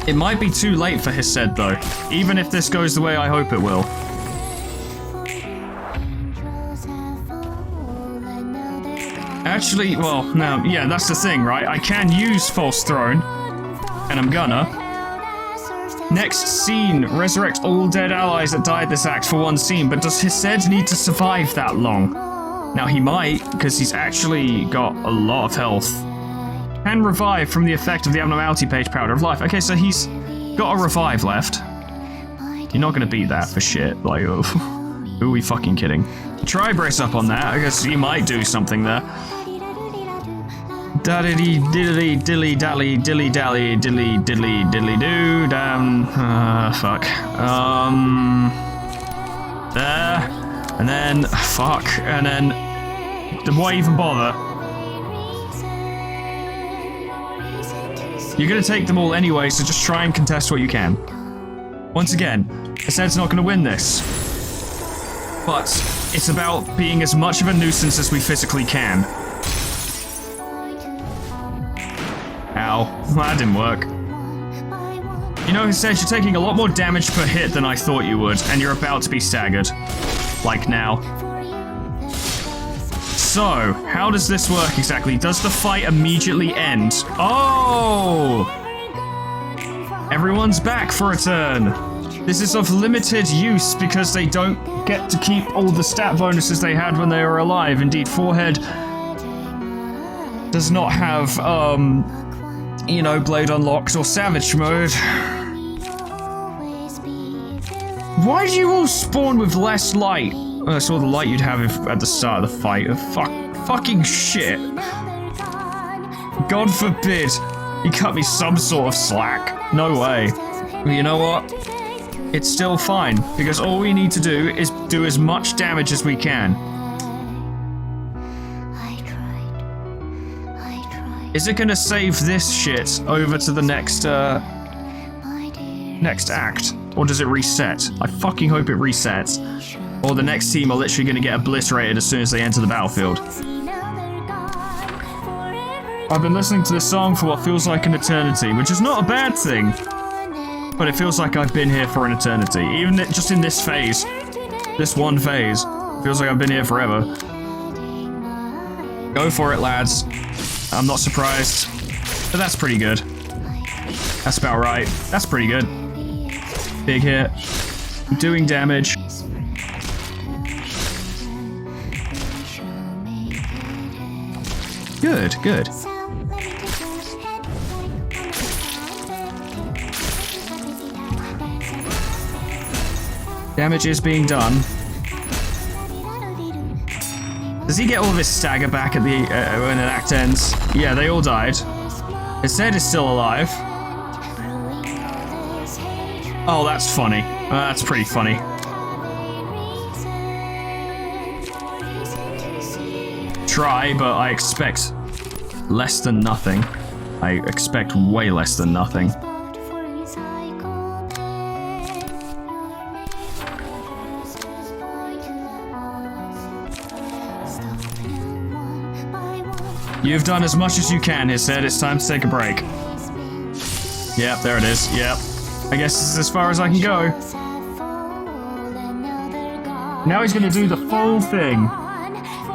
It might be too late for Hesed though, even if this goes the way I hope it will. Actually, well, no, yeah, that's the thing, right? I can use False Throne, and I'm gonna. Next scene, resurrect all dead allies that died this act for 1 scene, but does Hesed need to survive that long? Now he might, because he's actually got a lot of health. Can revive from the effect of the abnormality page Powder of Life. Okay, so he's got a revive left. You're not gonna beat that for shit, like, who are we fucking kidding? Try brace up on that, I guess he might do something there. Daddity diddly dilly dally dilly dally dilly diddly diddly doo damn fuck. There. And then fuck. And then why even bother? You're gonna take them all anyway, so just try and contest what you can. Once again, Hesed's not gonna win this. But it's about being as much of a nuisance as we physically can. Ow, that didn't work. You know, Hesed, you're taking a lot more damage per hit than I thought you would, and you're about to be staggered. Like now. So, how does this work exactly? Does the fight immediately end? Oh! Everyone's back for a turn. This is of limited use because they don't get to keep all the stat bonuses they had when they were alive. Indeed, Forehead does not have, you know, blade unlocked or savage mode. Why do you all spawn with less light? I saw the light you'd have at the start of the fight. Fucking shit. God forbid you cut me some sort of slack. No way. You know what? It's still fine, because all we need to do is do as much damage as we can. Is it gonna save this shit over to the next act? Or does it reset? I fucking hope it resets. Or the next team are literally gonna get obliterated as soon as they enter the battlefield. I've been listening to this song for what feels like an eternity, which is not a bad thing. But it feels like I've been here for an eternity. Even just in this phase. This one phase. Feels like I've been here forever. Go for it, lads. I'm not surprised. But that's pretty good. That's about right. That's pretty good. Big hit. Doing damage. Good, good. Damage is being done. Does he get all of his stagger back at the when an act ends? Yeah, they all died. His head is still alive. Oh, that's funny. That's pretty funny. Try, but I expect less than nothing. I expect way less than nothing. You've done as much as you can, he said. It's time to take a break. Yep, there it is. Yep. I guess this is as far as I can go. Now he's gonna do the full thing.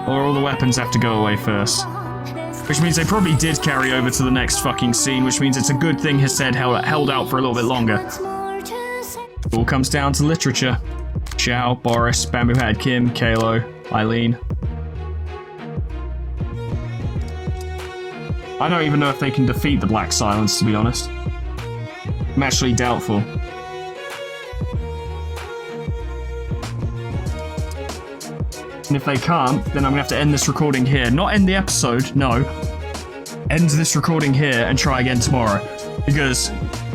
Or all the weapons have to go away first. Which means they probably did carry over to the next fucking scene, which means it's a good thing his head held out for a little bit longer. It all comes down to literature. Xiao, Boris, Bamboo Hat Kim, Kalo, Eileen. I don't even know if they can defeat the Black Silence, to be honest. I'm actually doubtful. And if they can't, then I'm gonna have to end this recording here. Not end the episode, no. End this recording here and try again tomorrow. Because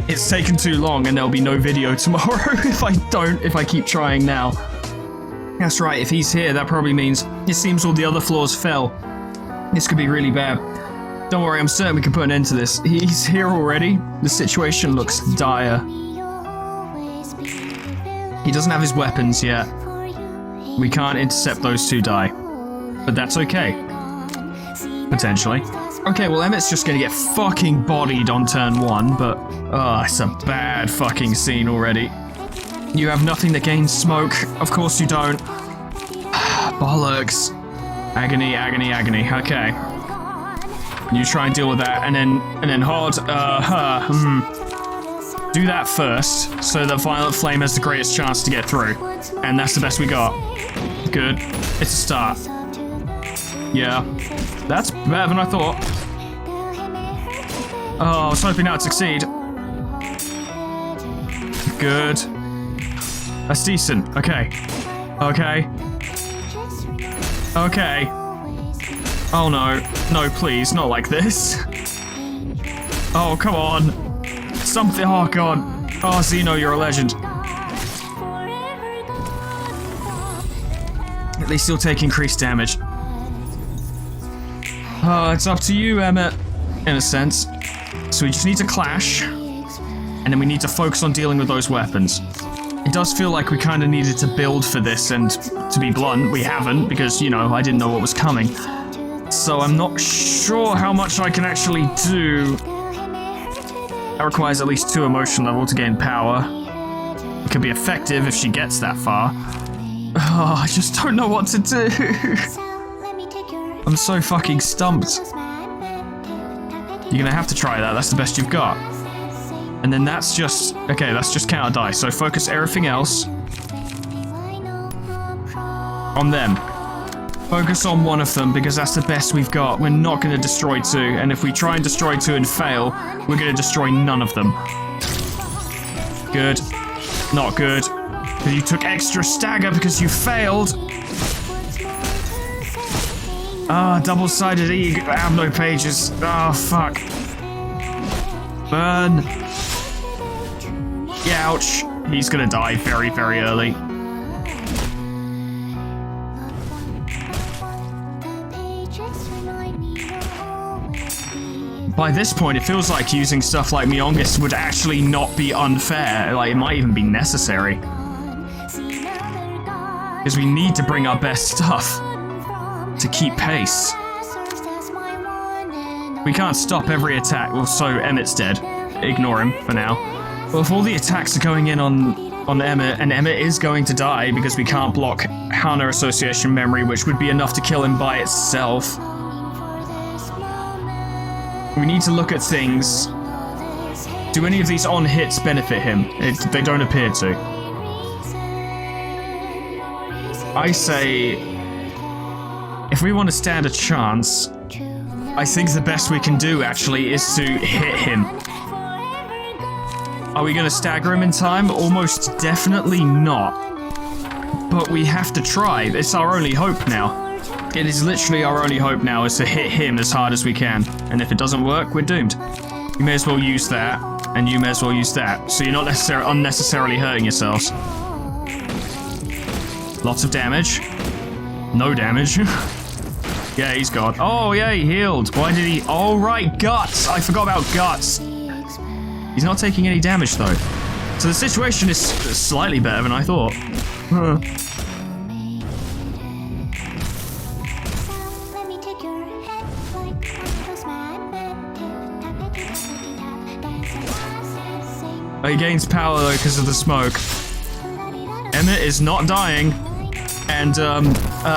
it's taken too long and there'll be no video tomorrow if I keep trying now. That's right, if he's here, that probably means it seems all the other floors fell. This could be really bad. Don't worry, I'm certain we can put an end to this. He's here already. The situation looks dire. He doesn't have his weapons yet. We can't intercept those two die. But that's okay. Potentially. Okay, well Emmett's just gonna get fucking bodied on turn 1, but... oh, it's a bad fucking scene already. You have nothing that gains smoke. Of course you don't. Bollocks. Agony, agony, agony. Okay. You try and deal with that, and then hard, Do that first, so that Violent Flame has the greatest chance to get through. And that's the best we got. Good. It's a start. Yeah. That's better than I thought. Oh, I was hoping that would succeed. Good. That's decent. Okay. Okay. Okay. Oh no. No, please, not like this. Oh, come on. Something. Oh, God. Oh, Xeno, you're a legend. At least he'll take increased damage. Oh, it's up to you, Emmett. In a sense. So we just need to clash. And then we need to focus on dealing with those weapons. It does feel like we kind of needed to build for this, and to be blunt, we haven't, because, you know, I didn't know what was coming. So I'm not sure how much I can actually do. That requires at least 2 emotion level to gain power. It could be effective if she gets that far. Oh, I just don't know what to do. I'm so fucking stumped. You're gonna have to try that, that's the best you've got. And then that's just, okay, that's just counter dice, so focus everything else on them. Focus on one of them, because that's the best we've got. We're not going to destroy two, and if we try and destroy two and fail, we're going to destroy none of them. Good. Not good. You took extra stagger because you failed. Ah, double-sided E. I have no pages. Ah, fuck. Burn. Yeah, ouch. He's gonna die very, very early. By this point, it feels like using stuff like Myongus would actually not be unfair. Like, it might even be necessary. Because we need to bring our best stuff to keep pace. We can't stop every attack. Well, so Emmett's dead. Ignore him for now. Well, if all the attacks are going in on Emmett, and Emmett is going to die because we can't block Hana Association Memory, which would be enough to kill him by itself. We need to look at things. Do any of these on-hits benefit him? They don't appear to. I say, if we want to stand a chance, I think the best we can do, actually, is to hit him. Are we going to stagger him in time? Almost definitely not. But we have to try. It's our only hope now. It is literally our only hope now, is to hit him as hard as we can. And if it doesn't work, we're doomed. You may as well use that, and you may as well use that. So you're not unnecessarily hurting yourselves. Lots of damage. No damage. Yeah, he's gone. Oh, yeah, he healed. Why did he? Oh, right, guts. I forgot about guts. He's not taking any damage, though. So the situation is slightly better than I thought. He gains power, though, because of the smoke. Emmett is not dying. And,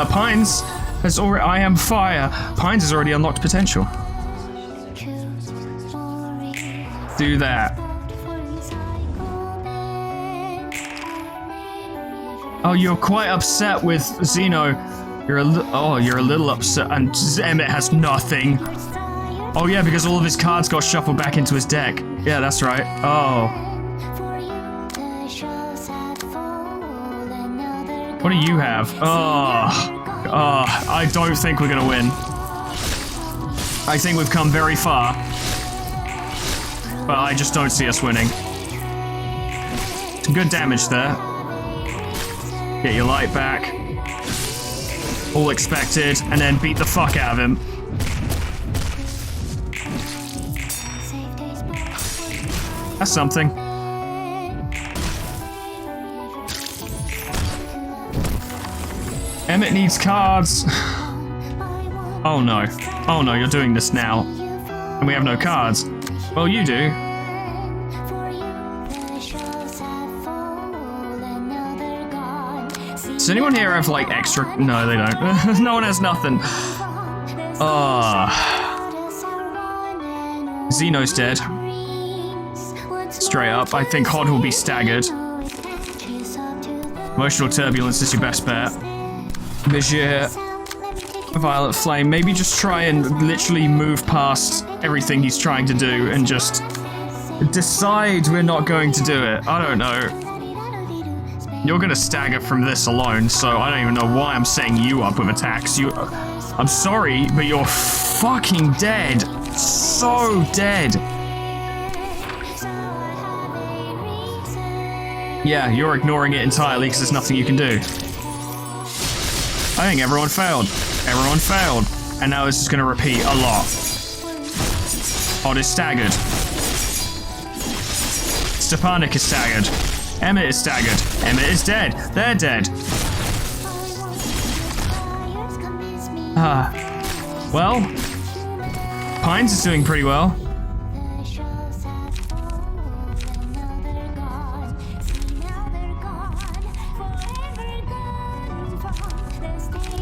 Pines has already... I am fire. Pines has already unlocked potential. Do that. Oh, you're quite upset with Zeno. You're a little upset. And Emmett has nothing. Oh, yeah, because all of his cards got shuffled back into his deck. Yeah, that's right. Oh. What do you have? I don't think we're gonna win. I think we've come very far. But I just don't see us winning. Some good damage there. Get your light back. All expected, and then beat the fuck out of him. That's something. Emmett needs cards. Oh no. Oh no, you're doing this now. And we have no cards. Well, you do. Does anyone here have, like, extra? No, they don't. No one has nothing. Zeno's dead. Straight up. I think Hod will be staggered. Emotional Turbulence is your best bet. Vizier. Violet Flame. Maybe just try and literally move past everything he's trying to do and just decide we're not going to do it. I don't know. You're gonna stagger from this alone, so I don't even know why I'm setting you up with attacks. I'm sorry, but you're fucking dead. So dead. Yeah, you're ignoring it entirely because there's nothing you can do. I think everyone failed. Everyone failed. And now this is going to repeat a lot. Hod is staggered. Stepanik is staggered. Emmett is staggered. Emmett is dead. They're dead. Well, Pines is doing pretty well.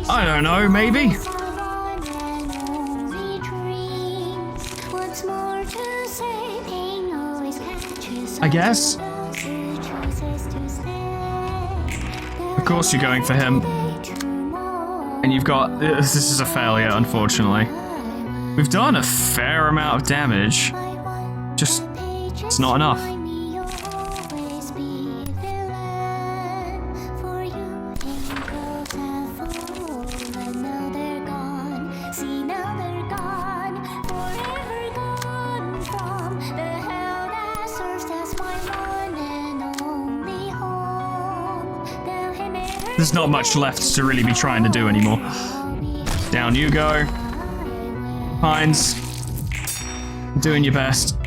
I don't know, maybe? I guess. Of course you're going for him. And you've got... This is a failure, unfortunately. We've done a fair amount of damage. Just... It's not enough. There's not much left to really be trying to do anymore. Down you go. Pines. Doing your best.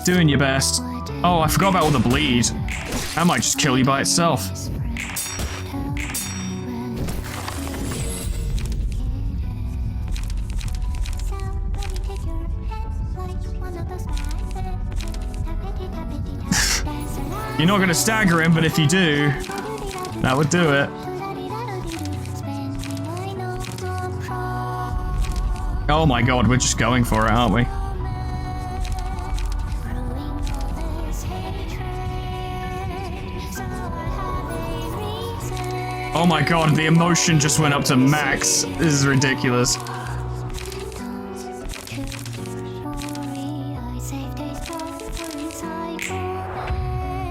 Doing your best. Oh, I forgot about all the bleed. That might just kill you by itself. You're not going to stagger him, but if you do, that would do it. Oh my god, we're just going for it, aren't we? Oh my god, the emotion just went up to max. This is ridiculous.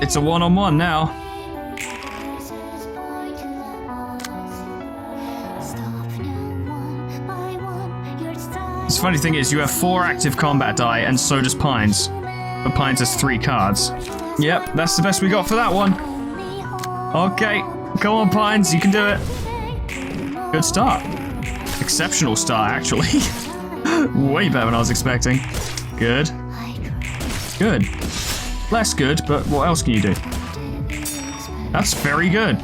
It's a one-on-one now. The funny thing is, you have 4 active combat die, and so does Pines. But Pines has 3 cards. Yep, that's the best we got for that one. Okay, come on Pines, you can do it. Good start. Exceptional start, actually. Way better than I was expecting. Good. Good. Less good, but what else can you do? That's very good.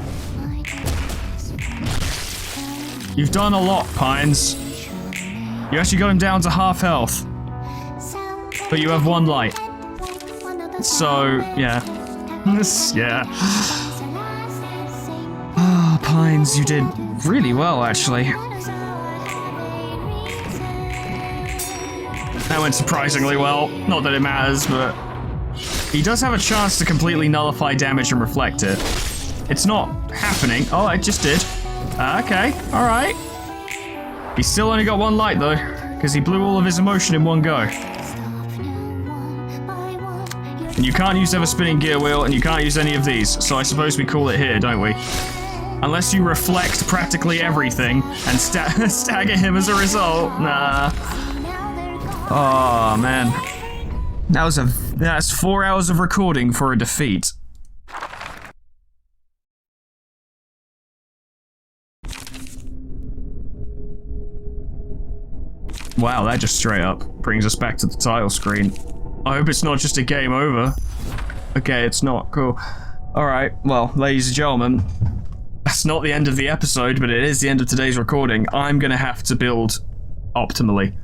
You've done a lot, Pines. You actually got him down to half health. But you have 1 light. So, yeah. Yeah. Ah, Pines, you did really well, actually. That went surprisingly well. Not that it matters, but... He does have a chance to completely nullify damage and reflect it. It's not happening. Oh, it just did. Okay, alright. He's still only got 1 light, though, because he blew all of his emotion in one go. And you can't use Ever Spinning Gear Wheel, and you can't use any of these, so I suppose we call it here, don't we? Unless you reflect practically everything and stagger him as a result. Nah. Oh, man. That's 4 hours of recording for a defeat. Wow, that just straight up brings us back to the title screen. I hope it's not just a game over. Okay, it's not. Cool. Alright, well, ladies and gentlemen, that's not the end of the episode, but it is the end of today's recording. I'm gonna have to build optimally.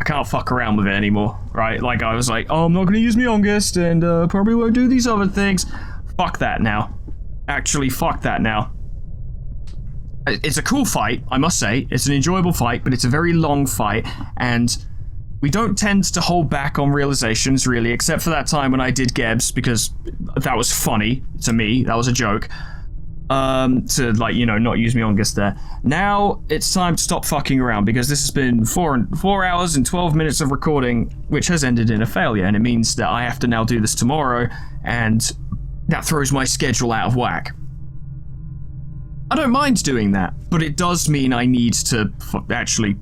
I can't fuck around with it anymore, right? Like, I was like, oh, I'm not gonna use my youngest, and probably won't do these other things. Fuck that now. Actually, fuck that now. It's a cool fight, I must say. It's an enjoyable fight, but it's a very long fight, and we don't tend to hold back on realizations, really, except for that time when I did Gebs, because that was funny to me. That was a joke. To, like, you know, not use me on guest there. Now, it's time to stop fucking around, because this has been 4 hours and 12 minutes of recording, which has ended in a failure, and it means that I have to now do this tomorrow, and that throws my schedule out of whack. I don't mind doing that, but it does mean I need to actually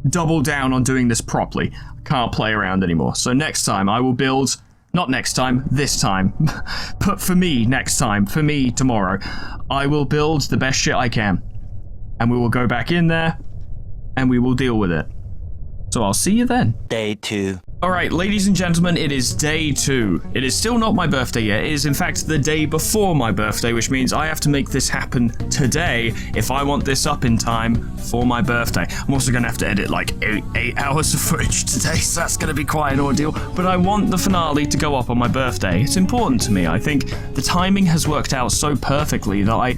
double down on doing this properly. I can't play around anymore. So next time I will build, not next time, this time, but for me next time, for me tomorrow, I will build the best shit I can. And we will go back in there and we will deal with it. So I'll see you then. Day 2. Alright, ladies and gentlemen, it is day 2. It is still not my birthday yet. It is, in fact, the day before my birthday, which means I have to make this happen today if I want this up in time for my birthday. I'm also going to have to edit like 8 hours of footage today, so that's going to be quite an ordeal. But I want the finale to go up on my birthday. It's important to me. I think the timing has worked out so perfectly that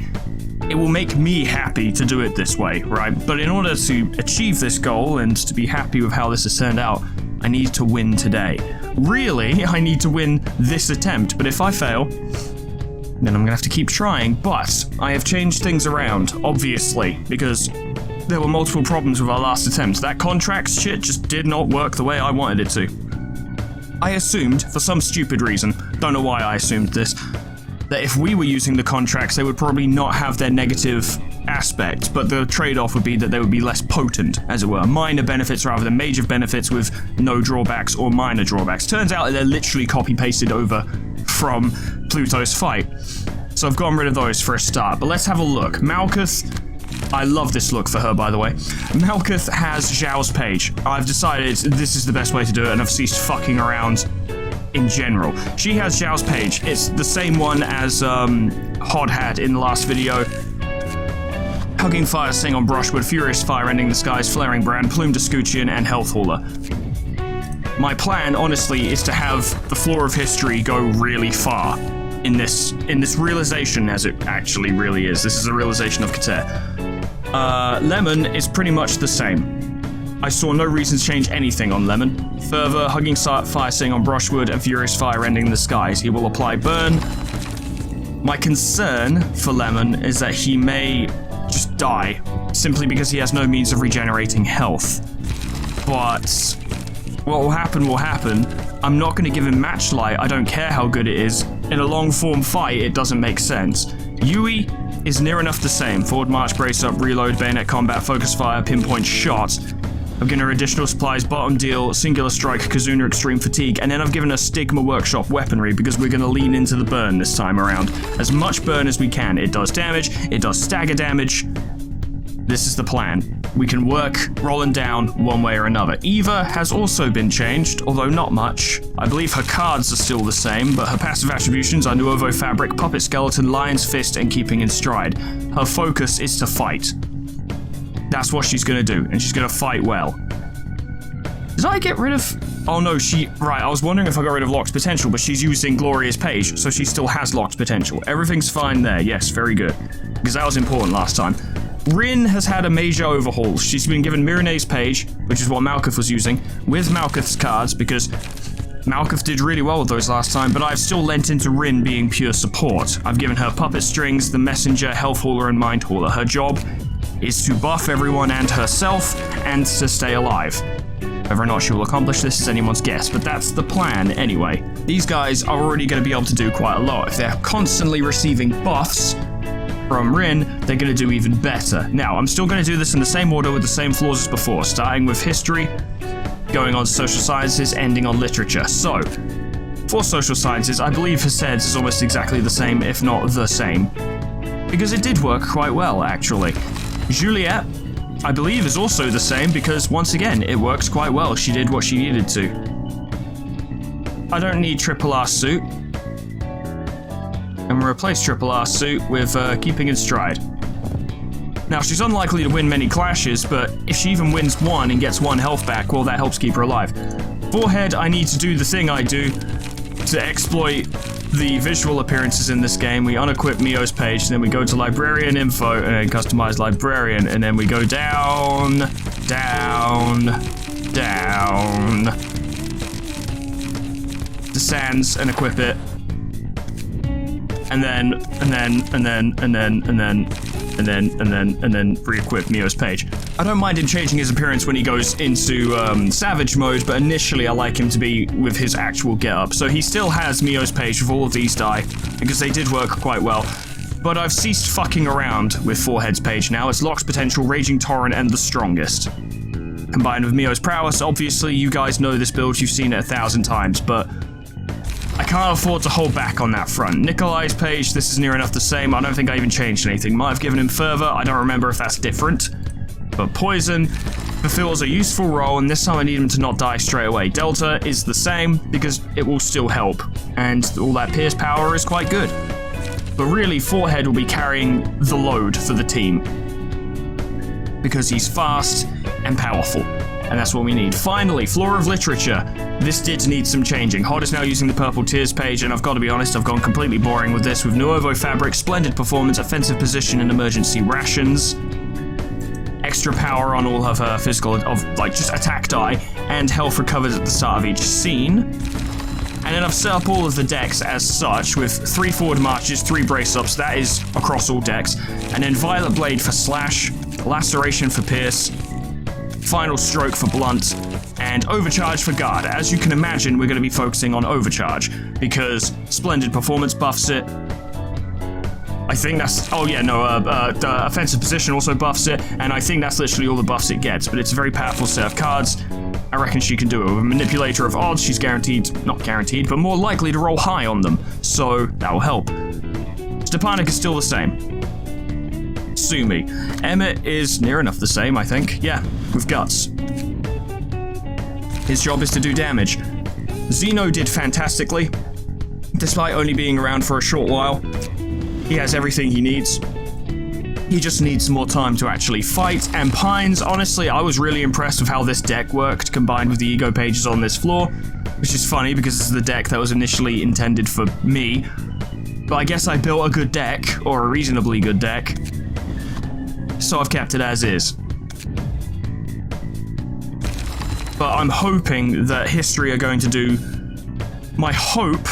it will make me happy to do it this way, right? But in order to achieve this goal and to be happy with how this has turned out, I need to win today. Really, I need to win this attempt, but if I fail, then I'm gonna have to keep trying, but I have changed things around, obviously, because there were multiple problems with our last attempt. That contracts shit just did not work the way I wanted it to. I assumed, for some stupid reason, don't know why I assumed this, that if we were using the contracts, they would probably not have their negative aspects, but the trade-off would be that they would be less potent, as it were. Minor benefits rather than major benefits with no drawbacks or minor drawbacks. Turns out that they're literally copy-pasted over from Pluto's fight. So I've gotten rid of those for a start, but let's have a look. Malkuth, I love this look for her, by the way. Malkuth has Zhao's page. I've decided this is the best way to do it, and I've ceased fucking around in general. She has Zhao's page. It's the same one as Hod had in the last video. Hugging Fire, Sing on Brushwood, Furious Fire, Ending the Skies, Flaring Brand, Plumed Escutcheon, and Health Hauler. My plan, honestly, is to have the Floor of History go really far in this realization, as it actually really is. This is a realization of Kater. Lemon is pretty much the same. I saw no reason to change anything on Lemon. Further, Hugging Fire, Sing on Brushwood, and Furious Fire, Ending the Skies. He will apply Burn. My concern for Lemon is that he may just die, simply because he has no means of regenerating health. But what will happen will happen. I'm not going to give him Matchlight, I don't care how good it is. In a long-form fight, it doesn't make sense. Yui is near enough the same. Forward March, Brace Up, Reload, Bayonet Combat, Focus Fire, Pinpoint Shot. I've given her additional supplies, Bottom Deal, Singular Strike, Kazuna Extreme Fatigue, and then I've given her Stigma Workshop Weaponry because we're going to lean into the burn this time around. As much burn as we can. It does damage, it does stagger damage. This is the plan. We can work rolling down one way or another. Eva has also been changed, although not much. I believe her cards are still the same, but her passive attributions are Nuovo Fabric, Puppet Skeleton, Lion's Fist, and Keeping in Stride. Her focus is to fight. That's what she's gonna do, and she's gonna fight well. Did I get rid of... Oh no, right, I was wondering if I got rid of Locke's potential, but she's using Gloria's page, so she still has Locke's potential. Everything's fine there, yes, very good. Because that was important last time. Rin has had a major overhaul. She's been given Mirene's page, which is what Malkuth was using, with Malkuth's cards, because Malkuth did really well with those last time, but I've still lent into Rin being pure support. I've given her Puppet Strings, the Messenger, Health Hauler, and Mind Hauler. Her job is to buff everyone and herself, and to stay alive. Whether or not she will accomplish this is anyone's guess, but that's the plan anyway. These guys are already going to be able to do quite a lot. If they're constantly receiving buffs from Rin, they're going to do even better. Now, I'm still going to do this in the same order with the same flaws as before, starting with history, going on to social sciences, ending on literature. So, for social sciences, I believe Hased's is almost exactly the same, if not the same, because it did work quite well, actually. Juliet, I believe, is also the same because, once again, it works quite well. She did what she needed to. I don't need Triple R Suit. And we'll replace Triple R Suit with Keeping in Stride. Now, she's unlikely to win many clashes, but if she even wins one and gets one health back, well, that helps keep her alive. Forehead, I need to do the thing I do to exploit the visual appearances in this game. We unequip Mio's page, and then we go to Librarian Info, and then customize Librarian, and then we go down, down, down to Sans and equip it. And then re-equip Mio's page. I don't mind him changing his appearance when he goes into Savage mode, but initially I like him to be with his actual get-up. So he still has Mio's page with all of these die, because they did work quite well. But I've ceased fucking around with Forehead's page now. It's Locke's Potential, Raging Torrent, and the Strongest. Combined with Mio's prowess, obviously you guys know this build, you've seen it 1,000 times, but I can't afford to hold back on that front. Nikolai's page, this is near enough the same. I don't think I even changed anything. Might have given him Fervor, I don't remember if that's different. But Poison fulfills a useful role, and this time I need him to not die straight away. Delta is the same, because it will still help. And all that Pierce power is quite good. But really, Forehead will be carrying the load for the team. Because he's fast and powerful. And that's what we need. Finally, Floor of Literature. This did need some changing. Hod is now using the Purple Tears page, and I've got to be honest, I've gone completely boring with this, with Nuovo Fabric, Splendid Performance, Offensive Position, and Emergency Rations. Extra power on all of her physical, just attack die, and health recovered at the start of each scene. And then I've set up all of the decks as such, with 3 forward marches, 3 brace-ups, that is across all decks, and then Violet Blade for slash, Laceration for pierce, Final Stroke for blunt, and Overcharge for guard. As you can imagine, we're going to be focusing on Overcharge, because Splendid Performance buffs it. I think that's... oh yeah, no, the Offensive Position also buffs it, and I think that's literally all the buffs it gets, but it's a very powerful set of cards. I reckon she can do it. With a Manipulator of Odds, she's guaranteed... not guaranteed, but more likely to roll high on them, so that will help. Stepanek is still the same. Sue me. Emmett is near enough the same, I think. Yeah, with Guts. His job is to do damage. Zeno did fantastically. Despite only being around for a short while, he has everything he needs. He just needs some more time to actually fight. And Pines, honestly, I was really impressed with how this deck worked, combined with the ego pages on this floor, which is funny because this is the deck that was initially intended for me. But I guess I built a good deck, or a reasonably good deck, so I've kept it as is. But I'm hoping that History are going to do... my hope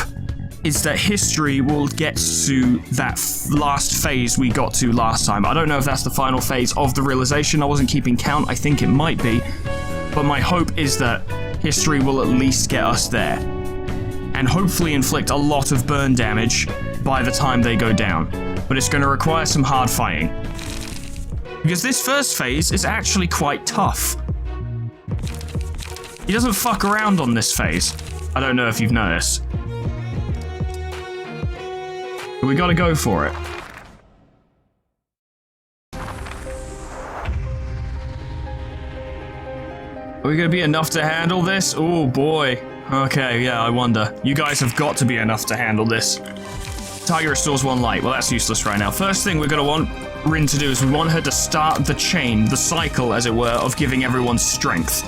is that History will get to that last phase we got to last time. I don't know if that's the final phase of the realization. I wasn't keeping count. I think it might be. But my hope is that History will at least get us there. And hopefully inflict a lot of burn damage by the time they go down. But it's going to require some hard fighting. Because this first phase is actually quite tough. He doesn't fuck around on this phase. I don't know if you've noticed. But we gotta go for it. Are we gonna be enough to handle this? Oh boy. Okay, yeah, I wonder. You guys have got to be enough to handle this. Tiger restores 1 light. Well, that's useless right now. First thing we're gonna want Rin to do is we want her to start the chain, the cycle, as it were, of giving everyone strength.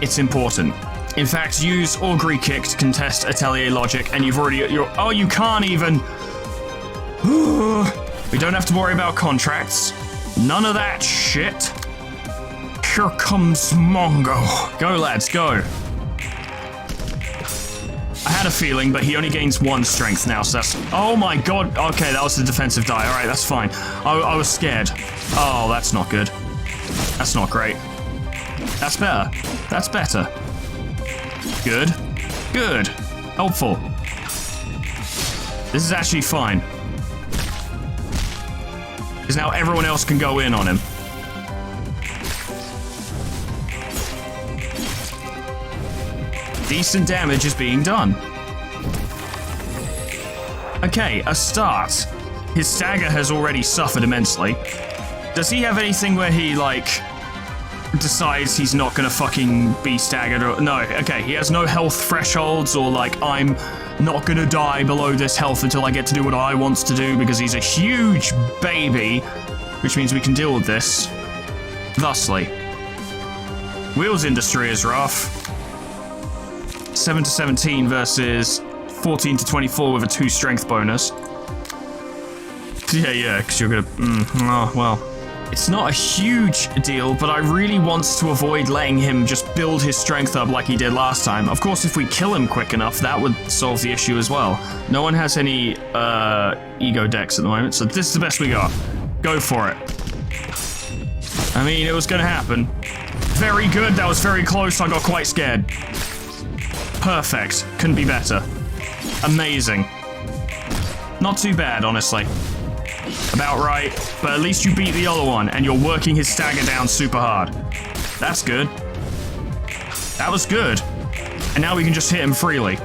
It's important. In fact, use Augury Kick to contest Atelier Logic, and you've already... oh, you can't even... we don't have to worry about contracts. None of that shit. Here comes Mongo. Go, lads, go. I had a feeling, but he only gains 1 strength now, so that's... oh my god. Okay, that was the defensive die. Alright, that's fine. I was scared. Oh, that's not good. That's not great. That's better. That's better. Good. Good. Helpful. This is actually fine. Because now everyone else can go in on him. Decent damage is being done. Okay, a start. His stagger has already suffered immensely. Does he have anything where he, like, decides he's not gonna fucking be staggered? Or no, okay, he has no health thresholds or, like, I'm not gonna die below this health until I get to do what I wants to do because he's a huge baby, which means we can deal with this thusly. Wheels Industry is rough. 7 to 17 versus 14 to 24 with a 2 strength bonus. Yeah, because you're gonna... oh, well. It's not a huge deal, but I really want to avoid letting him just build his strength up like he did last time. Of course, if we kill him quick enough, that would solve the issue as well. No one has any ego decks at the moment, so this is the best we got. Go for it. I mean, it was gonna happen. Very good, that was very close, I got quite scared. Perfect. Couldn't be better. Amazing. Not too bad, honestly. About right, but at least you beat the other one, and you're working his stagger down super hard. That's good. That was good. And now we can just hit him freely.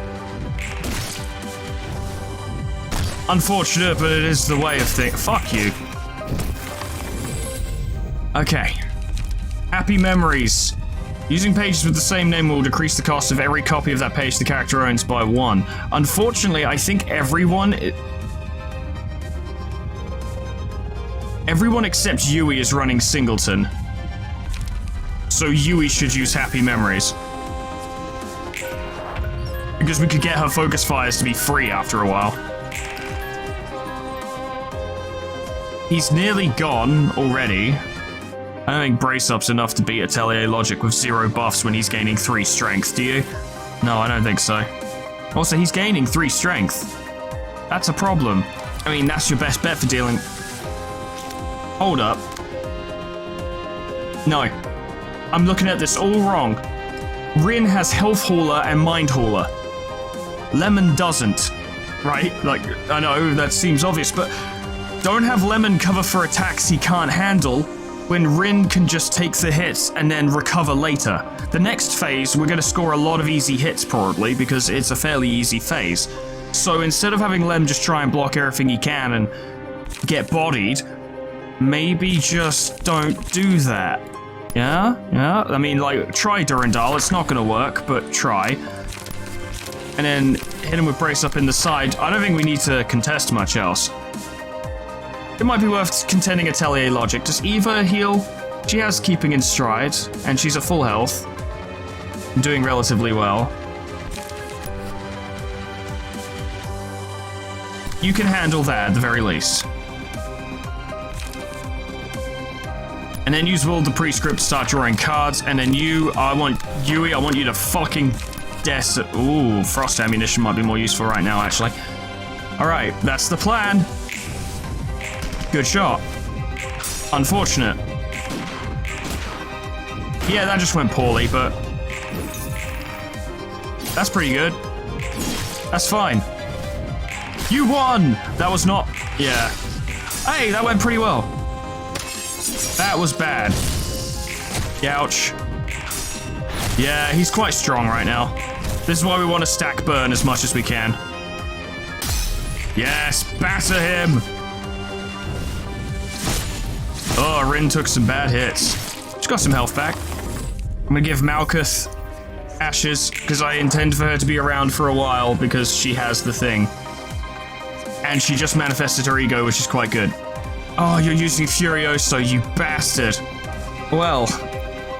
Unfortunate, but it is the way of things. Fuck you. Okay. Happy memories. Using pages with the same name will decrease the cost of every copy of that page the character owns by 1. Unfortunately, I think everyone except Yui is running Singleton. So Yui should use Happy Memories. Because we could get her focus fires to be free after a while. He's nearly gone already. I don't think Brace-Up's enough to beat Atelier Logic with 0 buffs when he's gaining 3 strength, do you? No, I don't think so. Also, he's gaining 3 strength. That's a problem. I mean, that's your best bet for dealing... Hold up. No. I'm looking at this all wrong. Rin has Health Hauler and Mind Hauler. Lemon doesn't. Right? Like, I know that seems obvious, but don't have Lemon cover for attacks he can't handle when Rin can just take the hits and then recover later. The next phase, we're going to score a lot of easy hits probably, because it's a fairly easy phase. So instead of having Lem just try and block everything he can and get bodied, maybe just don't do that. Yeah? Yeah? I mean, like, try Durandal. It's not going to work, but try. And then hit him with Brace Up in the side. I don't think we need to contest much else. It might be worth contending Atelier Logic. Does Eva heal? She has Keeping in Stride, and she's at full health. Doing relatively well. You can handle that at the very least. And then use Will the Prescript to start drawing cards, and then Yui, I want you to fucking ooh, Frost Ammunition might be more useful right now, actually. Alright, that's the plan. Good shot. Unfortunate. Yeah, that just went poorly, but... That's pretty good. That's fine. You won! That was not... Yeah. Hey, that went pretty well. That was bad. Ouch. Yeah, he's quite strong right now. This is why we want to stack burn as much as we can. Yes, batter him! Oh, Rin took some bad hits. She's got some health back. I'm gonna give Malkuth Ashes, because I intend for her to be around for a while, because she has the thing. And she just manifested her ego, which is quite good. Oh, you're using Furioso, you bastard. Well,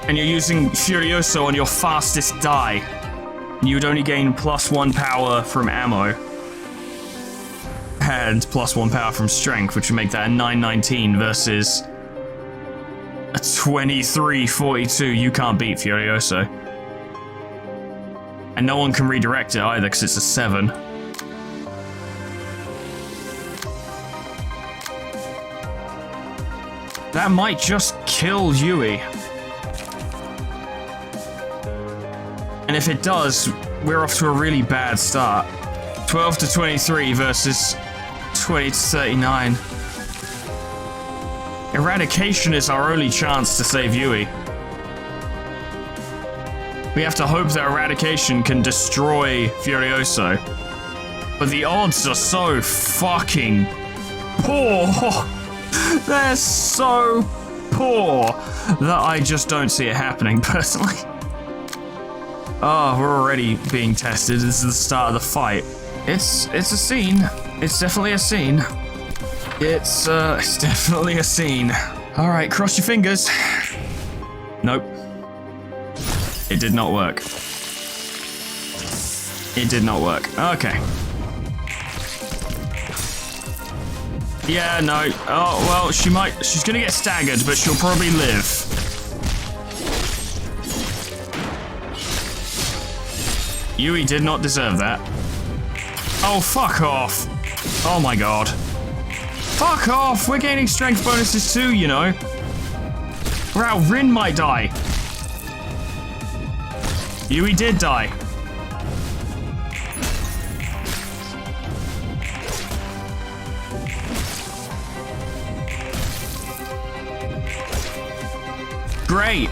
and you're using Furioso on your fastest die. You would only gain +1 power from ammo. And +1 power from strength, which would make that a 919 versus a 2342. You can't beat Furioso. And no one can redirect it either, because it's a 7. That might just kill Yui. And if it does, we're off to a really bad start. 12 to 23 versus 20 to 39. Eradication is our only chance to save Yui. We have to hope that Eradication can destroy Furioso. But the odds are so fucking poor. They're so poor that I just don't see it happening, personally. Oh, we're already being tested. This is the start of the fight. It's a scene. It's definitely a scene. It's definitely a scene. All right, cross your fingers. Nope. It did not work. It did not work. Okay. Yeah, no. Oh, well, she's gonna get staggered, but she'll probably live. Yui did not deserve that. Oh, fuck off. Oh my god. Fuck off! We're gaining strength bonuses too, you know. Wow, Rin might die. Yui did die. Great.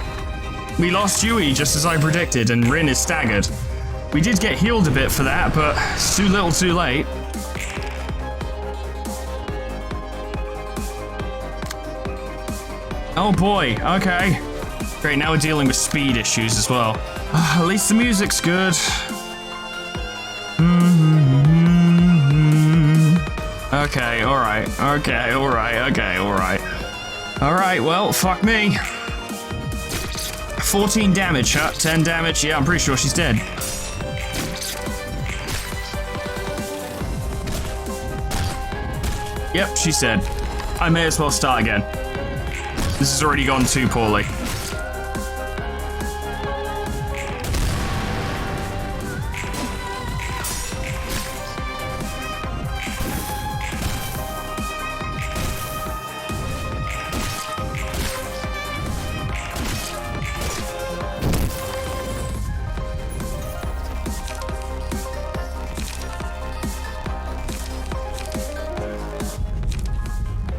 We lost Yui just as I predicted, and Rin is staggered. We did get healed a bit for that, but it's too little too late. Oh boy, okay. Great, now we're dealing with speed issues as well. At least the music's good. Okay, alright. Okay, alright. Okay, alright. Alright, well, fuck me. 14 damage, huh? 10 damage? Yeah, I'm pretty sure she's dead. Yep, she's dead. I may as well start again. This has already gone too poorly.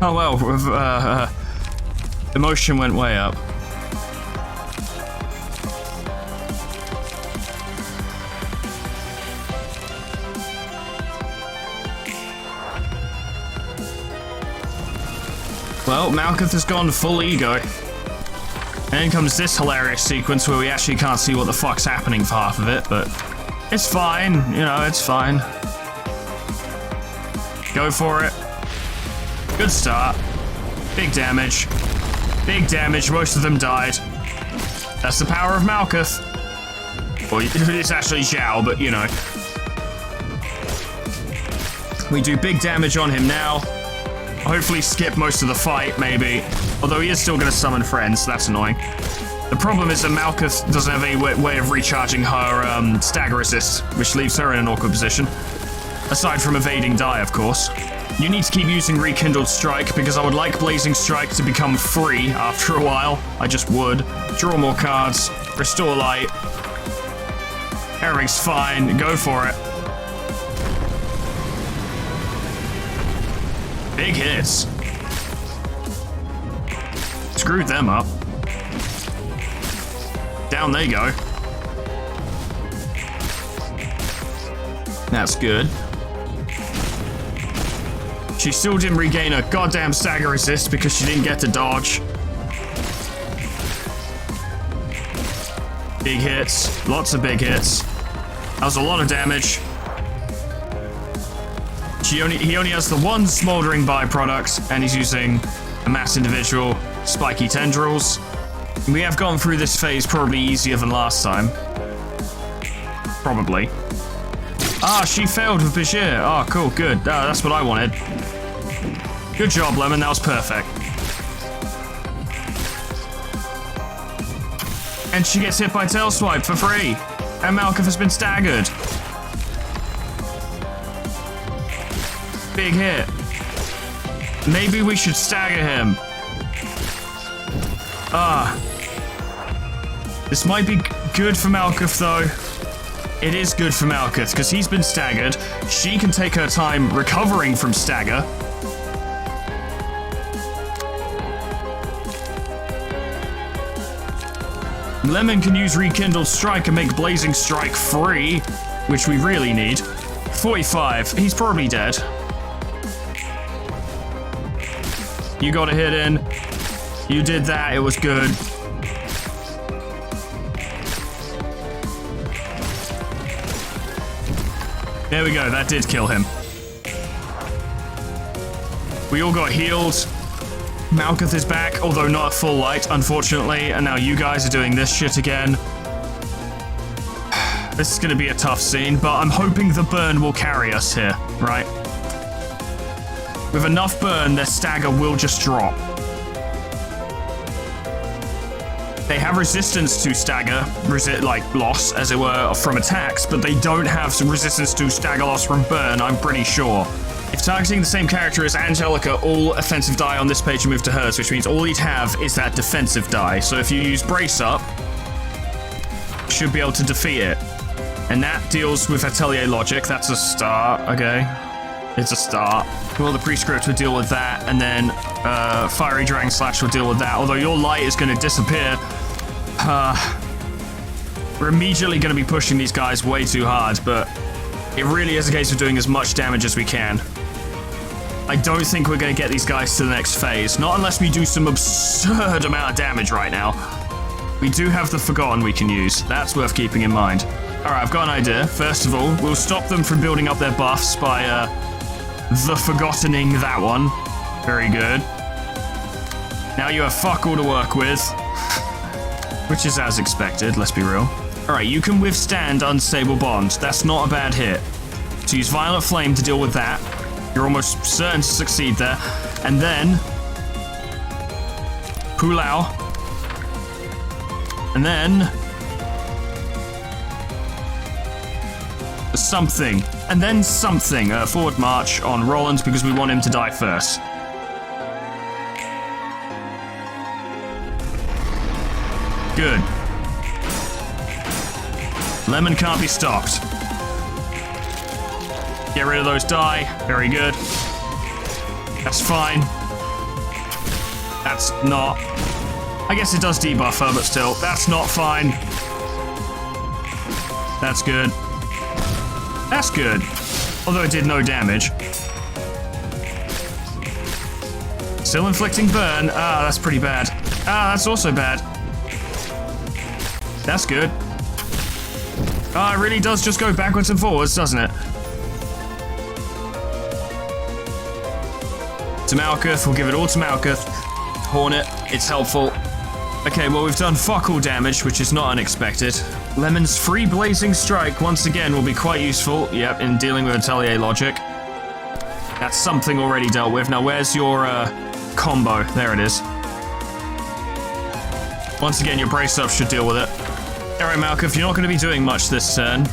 Oh well, emotion went way up. Well, Malkuth has gone full ego. And then comes this hilarious sequence where we actually can't see what the fuck's happening for half of it, but it's fine, you know, it's fine. Go for it. Good start. Big damage. Big damage, most of them died. That's the power of Malkuth. Well, it's actually Zhao, but you know. We do big damage on him now. Hopefully skip most of the fight, maybe. Although he is still going to summon friends, so that's annoying. The problem is that Malkuth doesn't have any way of recharging her stagger resist, which leaves her in an awkward position. Aside from evading die, of course. You need to keep using Rekindled Strike, because I would like Blazing Strike to become free after a while. I just would. Draw more cards. Restore light. Everything's fine. Go for it. Big hits. Screwed them up. Down they go. That's good. She still didn't regain a goddamn stagger resist because she didn't get to dodge. Big hits. Lots of big hits. That was a lot of damage. He only has the one smoldering byproduct, and he's using Amass individual spiky tendrils. We have gone through this phase probably easier than last time. Probably. Ah, she failed with Bashir. Oh, cool, good. That's what I wanted. Good job, Lemon. That was perfect. And she gets hit by Tail Swipe for free. And Malkuth has been staggered. Big hit. Maybe we should stagger him. This might be good for Malkuth, though. It is good for Malkuth, because he's been staggered. She can take her time recovering from stagger. Lemon can use Rekindled Strike and make Blazing Strike free, which we really need. 45. He's probably dead. You got a hit in. You did that. It was good. There we go. That did kill him. We all got healed. Malkuth is back, although not at full light, unfortunately. And now you guys are doing this shit again. This is going to be a tough scene, but I'm hoping the burn will carry us here, right? With enough burn, their stagger will just drop. They have resistance to stagger, loss, as it were, from attacks, but they don't have some resistance to stagger loss from burn, I'm pretty sure. If targeting the same character as Angelica, all offensive die on this page are moved to hers, which means all he'd have is that defensive die. So if you use Brace Up, you should be able to defeat it. And that deals with Atelier Logic. That's a start, okay? It's a start. Well, the Prescript will deal with that, and then Fiery Dragon Slash will deal with that. Although your light is going to disappear. We're immediately going to be pushing these guys way too hard, but it really is a case of doing as much damage as we can. I don't think we're going to get these guys to the next phase, not unless we do some absurd amount of damage right now. We do have the Forgotten we can use. That's worth keeping in mind. Alright, I've got an idea. First of all, we'll stop them from building up their buffs by the Forgottening that one. Very good. Now you have fuck all to work with. Which is as expected, let's be real. Alright, you can withstand Unstable Bond. That's not a bad hit. So use Violent Flame to deal with that. You're almost certain to succeed there. And then Pulao. And then something. And then something. Forward March on Roland because we want him to die first. Good. Lemon can't be stopped. Get rid of those die. Very good. That's fine. That's not... I guess it does debuff her, but still, that's not fine. That's good. That's good. Although it did no damage. Still inflicting burn. Ah, that's pretty bad. Ah, that's also bad. That's good. Ah, it really does just go backwards and forwards, doesn't it? To Malkuth, we'll give it all to Malkuth. Hornet, it's helpful. Okay, well, we've done fuck all damage, which is not unexpected. Lemon's free Blazing Strike, once again, will be quite useful, yep, in dealing with Atelier logic. That's something already dealt with. Now, where's your, combo? There it is. Once again, your brace up should deal with it. Alright, Malkuth, you're not going to be doing much this turn.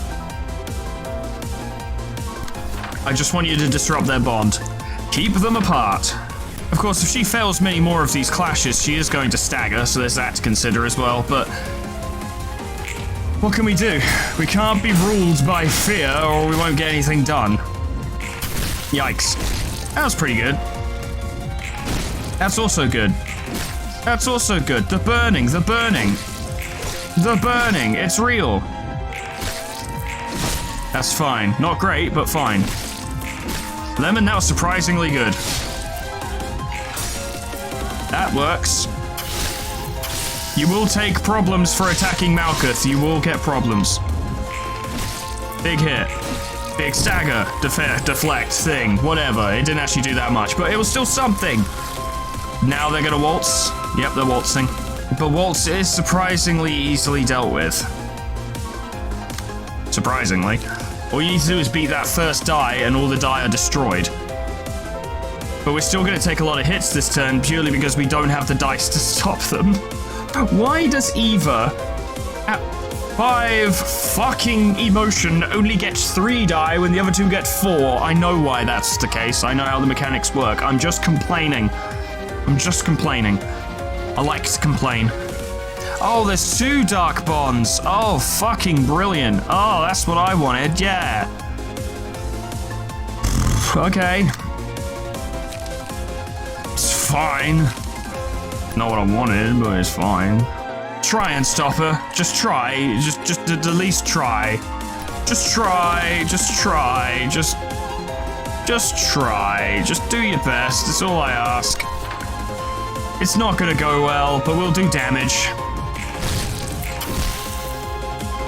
I just want you to disrupt their bond. Keep them apart. Of course, if she fails many more of these clashes, she is going to stagger, so there's that to consider as well, but... what can we do? We can't be ruled by fear, or we won't get anything done. Yikes. That was pretty good. That's also good. That's also good. The burning, the burning. The burning, it's real. That's fine. Not great, but fine. Lemon, that was surprisingly good. That works. You will take problems for attacking Malkuth. You will get problems. Big hit. Big stagger. Deflect thing. Whatever. It didn't actually do that much, but it was still something. Now they're gonna waltz. Yep, they're waltzing. But waltz is surprisingly easily dealt with. Surprisingly. All you need to do is beat that first die and all the die are destroyed. But we're still going to take a lot of hits this turn purely because we don't have the dice to stop them. Why does Eva at 5 fucking emotion only gets 3 die when the other 2 get 4? I know why that's the case. I know how the mechanics work. I'm just complaining. I'm just complaining. I like to complain. Oh, there's 2 dark bonds. Oh, fucking brilliant. Oh, that's what I wanted. Yeah. Okay. It's fine. Not what I wanted, but it's fine. Try and stop her. Just try. Just at least try. Just try. Just try. Just try. Just do your best. That's all I ask. It's not gonna go well, but we'll do damage.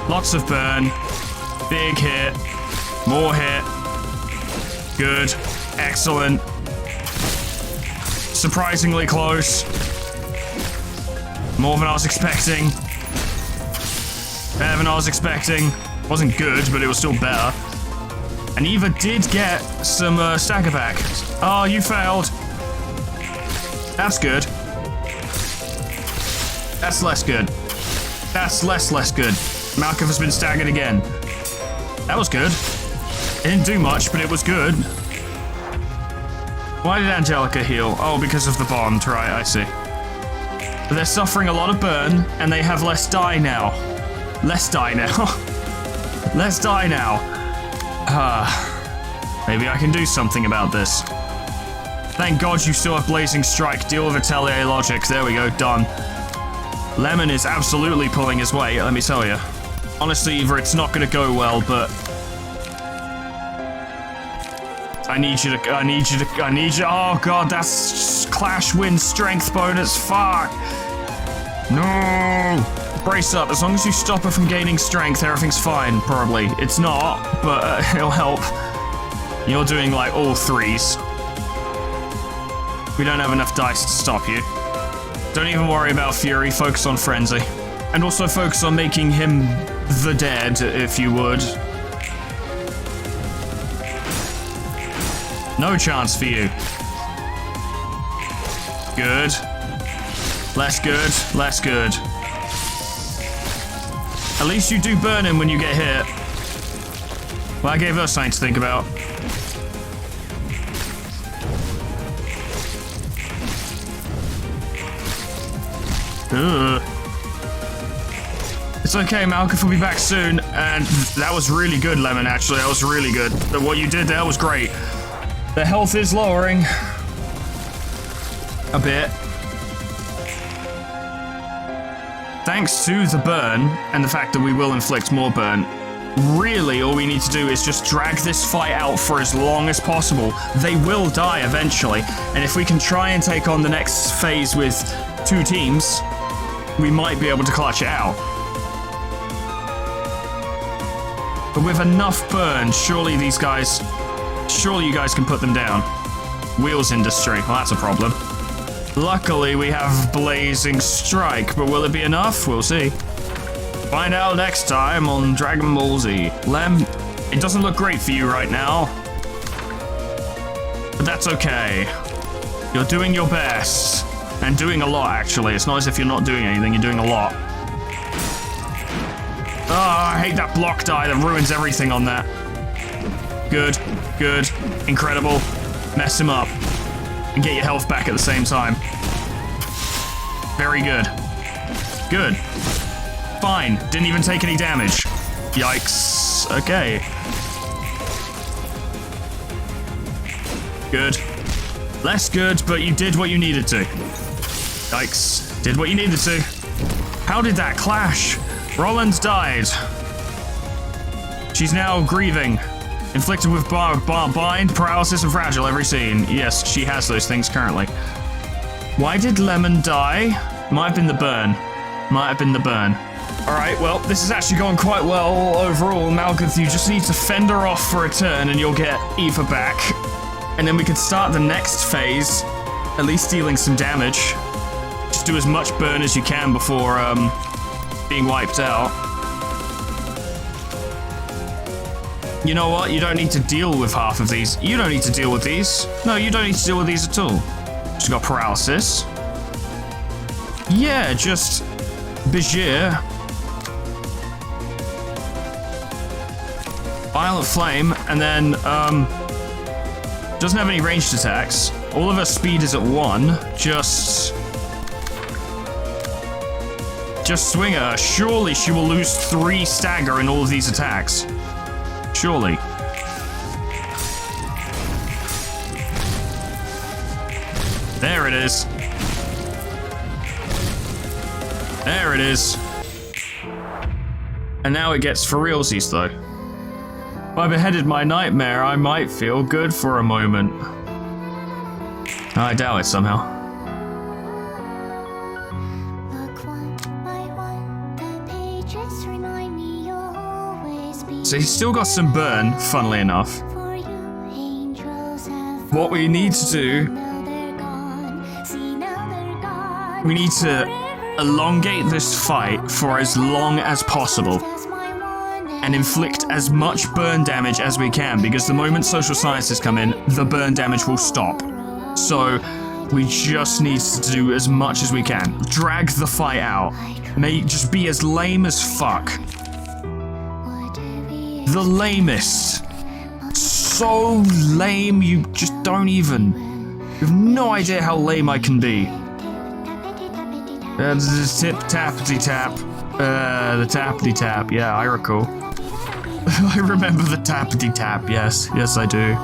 Lots of burn. Big hit. More hit. Good. Excellent. Surprisingly close. More than I was expecting. Better than I was expecting. Wasn't good, but it was still better. And Eva did get some stagger back. Oh, you failed. That's good. That's less good. That's less good. Malkuth has been staggered again. That was good. It didn't do much, but it was good. Why did Angelica heal? Oh, because of the bond, right, I see. But they're suffering a lot of burn, and they have less die now. Less die now. Less die now. Maybe I can do something about this. Thank God you still have Blazing Strike. Deal with Atelier logic. There we go, done. Lemon is absolutely pulling his weight, let me tell you. Honestly, Eva, it's not gonna go well, but... I need you. Oh god, that's Clash wins strength bonus, fuck! No! Brace up, as long as you stop her from gaining strength, everything's fine, probably. It's not, but it'll help. You're doing, like, all 3s. We don't have enough dice to stop you. Don't even worry about Fury, focus on Frenzy. And also focus on making him the dead, if you would. No chance for you. Good. Less good, less good. At least you do burn him when you get hit. Well, I gave her something to think about. Ugh. It's okay, Malkuth will be back soon, and that was really good, Lemon, actually. That was really good. What you did there was great. The health is lowering. A bit. thanks to the burn and the fact that we will inflict more burn, really all we need to do is just drag this fight out for as long as possible. They will die eventually, and if we can try and take on the next phase with 2 teams, we might be able to clutch it out. But with enough burn, surely you guys can put them down. Wheels industry, well, that's a problem. Luckily, we have Blazing Strike, but will it be enough? We'll see. Find out next time on Dragon Ball Z. Lem, it doesn't look great for you right now. But that's okay. You're doing your best. And doing a lot, actually. It's not as if you're not doing anything, you're doing a lot. Oh, I hate that block die that ruins everything on that. Good, good, incredible. Mess him up. And get your health back at the same time. Very good. Good. Fine. Didn't even take any damage. Yikes. Okay. Good. Less good, but you did what you needed to. Yikes. Did what you needed to. How did that clash? Roland died. She's now grieving. Inflicted with bind, paralysis, and fragile every scene. Yes, she has those things currently. Why did Lemon die? Might have been the burn. Might have been the burn. Alright, well, this is actually going quite well overall. Malkuth, you just need to fend her off for a turn and you'll get Eva back. And then we can start the next phase, at least dealing some damage. Just do as much burn as you can before being wiped out. You know what? You don't need to deal with half of these. You don't need to deal with these. No, you don't need to deal with these at all. She's got paralysis. Yeah, just Bijir. Violent Flame, and then doesn't have any ranged attacks. All of her speed is at 1. Just swing her. Surely she will lose 3 stagger in all of these attacks. Surely. There it is. There it is. And now it gets for realsies though. If I beheaded my nightmare, I might feel good for a moment. I doubt it somehow. So he's still got some burn, funnily enough. What we need to do... we need to elongate this fight for as long as possible. And inflict as much burn damage as we can, because the moment social sciences come in, the burn damage will stop. So, we just need to do as much as we can. Drag the fight out. May just be as lame as fuck. The lamest. So lame, you just don't even... you have no idea how lame I can be. Tappity Tap. The Tappity Tap, yeah, I recall. I remember the Tappity Tap, yes. Yes, I do.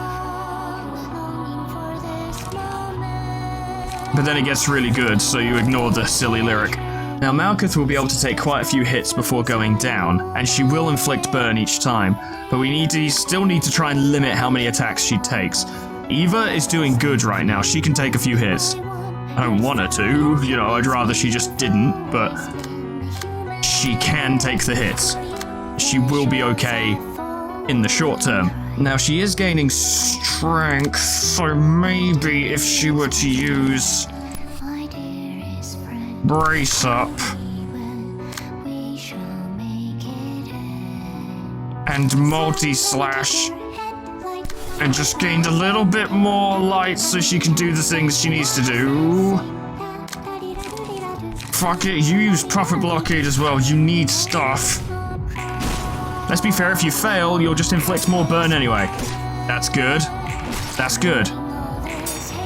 But then it gets really good, so you ignore the silly lyric. Now, Malkuth will be able to take quite a few hits before going down, and she will inflict burn each time, but we still need to try and limit how many attacks she takes. Eva is doing good right now. She can take a few hits. I don't want her to, you know, I'd rather she just didn't, but she can take the hits. She will be okay in the short term. Now, she is gaining strength, so maybe if she were to use Brace Up and Multi-Slash and just gained a little bit more light so she can do the things she needs to do. Fuck it, you use Prophet Blockade as well, you need stuff. Let's be fair, if you fail, you'll just inflict more burn anyway. That's good. That's good.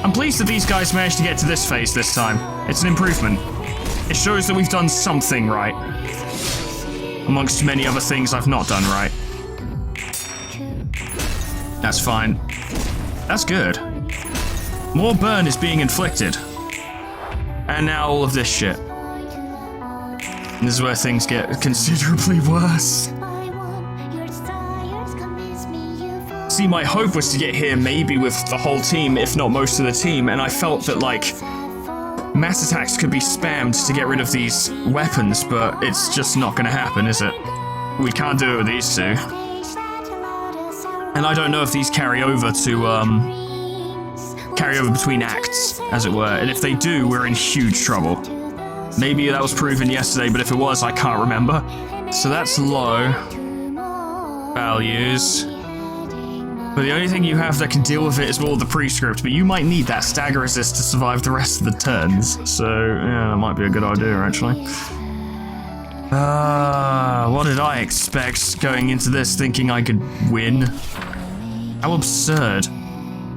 I'm pleased that these guys managed to get to this phase this time. It's an improvement. It shows that we've done something right. Amongst many other things I've not done right. That's fine. That's good. More burn is being inflicted. And now all of this shit. This is where things get considerably worse. See, my hope was to get here maybe with the whole team, if not most of the team, and I felt that, like, mass attacks could be spammed to get rid of these weapons, but it's just not gonna happen, is it? We can't do it with these two. And I don't know if these carry over to, carry over between acts, as it were, and if they do, we're in huge trouble. Maybe that was proven yesterday, but if it was, I can't remember. So that's low values. But the only thing you have that can deal with it is all the prescript, but you might need that stagger resist to survive the rest of the turns. So, yeah, that might be a good idea, actually. What did I expect going into this thinking I could win? How absurd.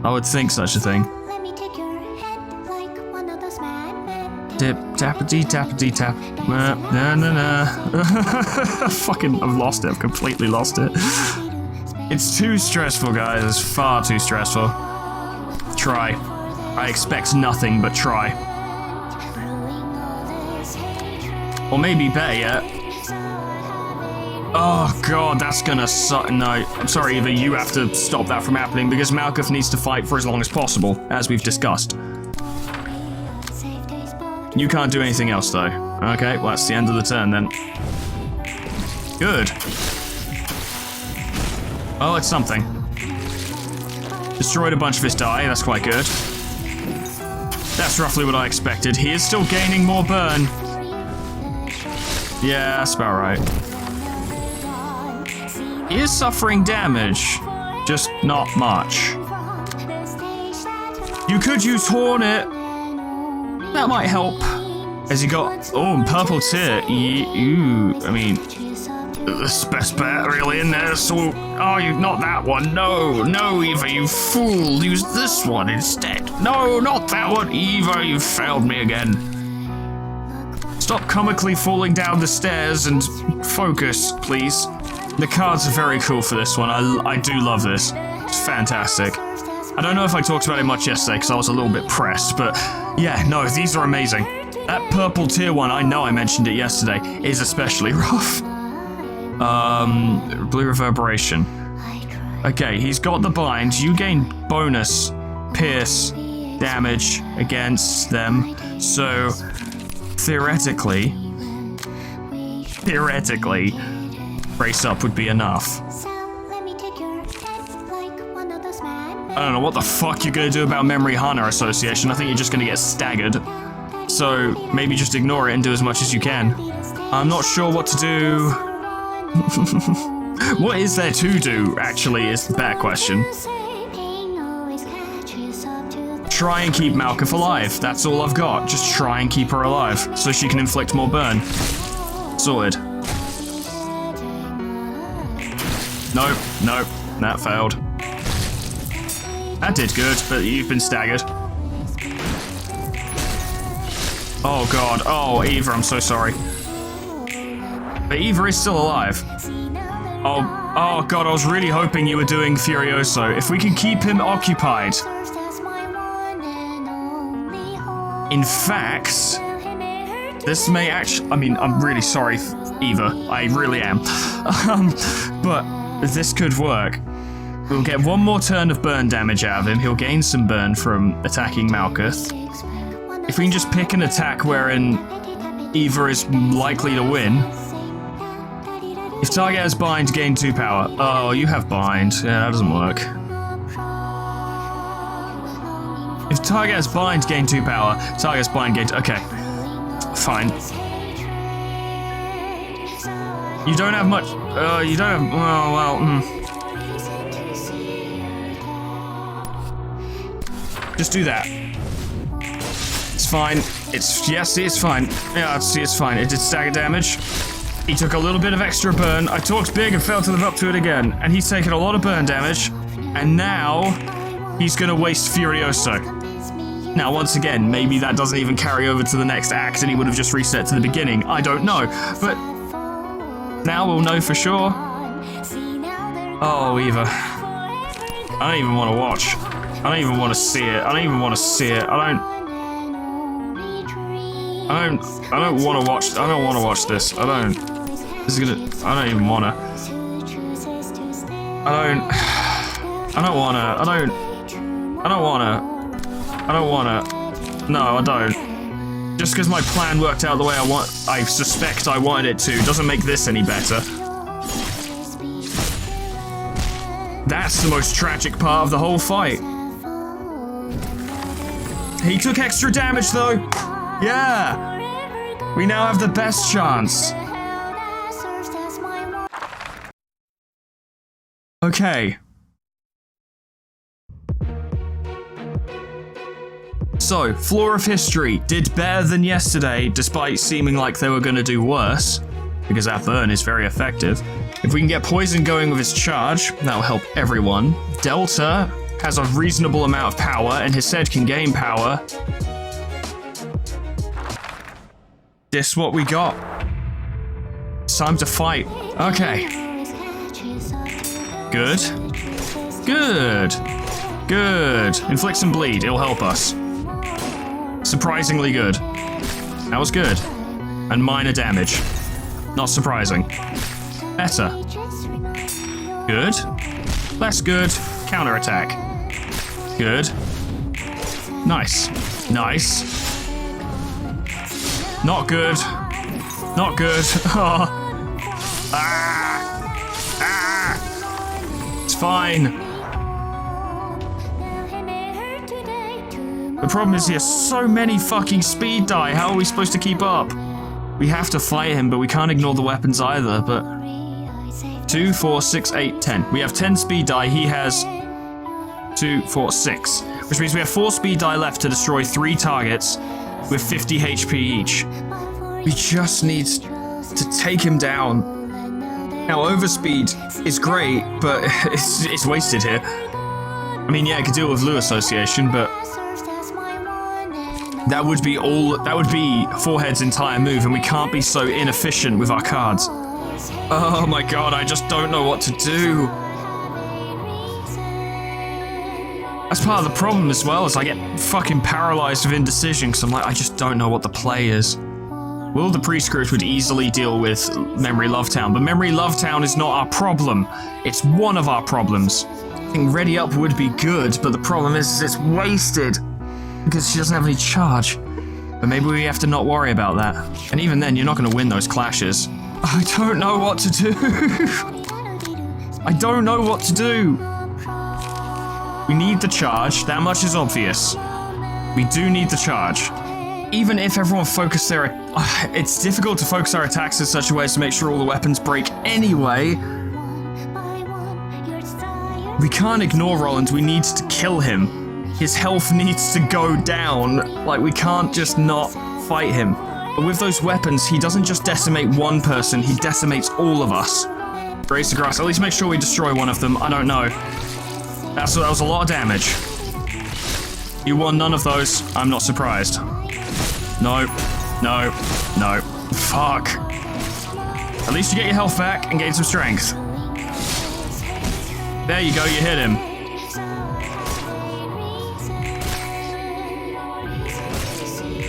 I would think such a thing. Tip, tappity, tappity, tap. Fucking, I've lost it. I've completely lost it. It's too stressful, guys. It's far too stressful. Try. I expect nothing but try. Or maybe better yet. Oh god, that's gonna suck. No, I'm sorry, Eva, you have to stop that from happening because Malkuth needs to fight for as long as possible, as we've discussed. You can't do anything else, though. Okay, well, that's the end of the turn, then. Good. Oh, it's something. Destroyed a bunch of his die, that's quite good. That's roughly what I expected. He is still gaining more burn. Yeah, that's about right. He is suffering damage, just not much. You could use Hornet. That might help. Has he got... Oh, purple tier. I mean... That's the best bet, really, in there, so... Oh, you... Not that one. No, Eva, you fool. Use this one instead. No, not that one. Eva, you failed me again. Stop comically falling down the stairs and focus, please. The cards are very cool for this one. I do love this. It's fantastic. I don't know if I talked about it much yesterday because I was a little bit pressed, but yeah, no, these are amazing. That purple tier one, I know I mentioned it yesterday, is especially rough. Blue reverberation. Okay, he's got the bind. You gain bonus pierce damage against them, so theoretically, brace up would be enough. I don't know what the fuck you're gonna do about Memory Hana Association. I think you're just gonna get staggered. So maybe just ignore it and do as much as you can. I'm not sure what to do. What is there to do, actually, is the better question. Try and keep Malkuth alive. That's all I've got. Just try and keep her alive so she can inflict more burn. Sorted. Nope, that failed. That did good, but you've been staggered. Oh god, oh Eva, I'm so sorry. But Eva is still alive. Oh god, I was really hoping you were doing Furioso. If we can keep him occupied. In fact, this may actually, I mean, I'm really sorry, Eva, I really am. But this could work. We'll get one more turn of burn damage out of him. He'll gain some burn from attacking Malkuth. If we can just pick an attack wherein Eva is likely to win. If target has bind, gain 2 power. Oh, you have bind. Yeah, that doesn't work. If target has bind, gain 2 power. Target has bind, gain... Okay. Fine. You don't have much... you don't have... well... Just do that. It's fine. Yes, it's fine. Yeah, it's fine. It did stagger damage. He took a little bit of extra burn. I talked big and failed to live up to it again. And he's taken a lot of burn damage. And now he's gonna waste Furioso. Now, once again, maybe that doesn't even carry over to the next act and he would have just reset to the beginning. I don't know. But now we'll know for sure. Oh, Eva. I don't even want to watch. I don't even want to see it. I don't I don't want to watch. I don't want to watch this. I don't. This is gonna. I don't even wanna. I don't wanna. I don't wanna. No, I don't. Just because my plan worked out the way I suspect I wanted it to, doesn't make this any better. That's the most tragic part of the whole fight. He took extra damage though. Yeah. We now have the best chance. Okay. So, Floor of History did better than yesterday, despite seeming like they were going to do worse, because that burn is very effective. If we can get Poison going with his charge, that'll help everyone. Delta has a reasonable amount of power, and his head can gain power. This what we got. It's time to fight. Okay. Good. Good. Good. Inflict some bleed, it'll help us. Surprisingly good. That was good. And minor damage. Not surprising. Better. Good. Less good. Counterattack. Good. Nice. Nice. Not good. Not good. Oh. Ah. Ah. It's fine. The problem is he has so many fucking speed die. How are we supposed to keep up? We have to fight him, but we can't ignore the weapons either, but... 2, 4, 6, 8, 10. We have 10 speed die. He has 2, 4, 6. Which means we have 4 speed die left to destroy 3 targets with 50 HP each. We just need to take him down. Now, overspeed is great, but it's wasted here. I mean, yeah, I could deal with Lou Association, but... That would be 4Head's entire move, and we can't be so inefficient with our cards. Oh my god, I just don't know what to do. That's part of the problem as well, is I get fucking paralyzed with indecision, because I'm like, I just don't know what the play is. Will the Prescript would easily deal with Memory Lovetown, but Memory Lovetown is not our problem. It's one of our problems. I think Ready Up would be good, but the problem is it's wasted. Because she doesn't have any charge. But maybe we have to not worry about that. And even then, you're not going to win those clashes. I don't know what to do. I don't know what to do. We need the charge. That much is obvious. We do need the charge. Even if everyone focused their... It's difficult to focus our attacks in such a way as to make sure all the weapons break anyway. We can't ignore Roland. We need to kill him. His health needs to go down. Like, we can't just not fight him. But with those weapons, he doesn't just decimate one person, he decimates all of us. Grace the Grass, at least make sure we destroy one of them. I don't know. That was a lot of damage. You won none of those. I'm not surprised. No. No. No. Fuck. At least you get your health back and gain some strength. There you go, you hit him.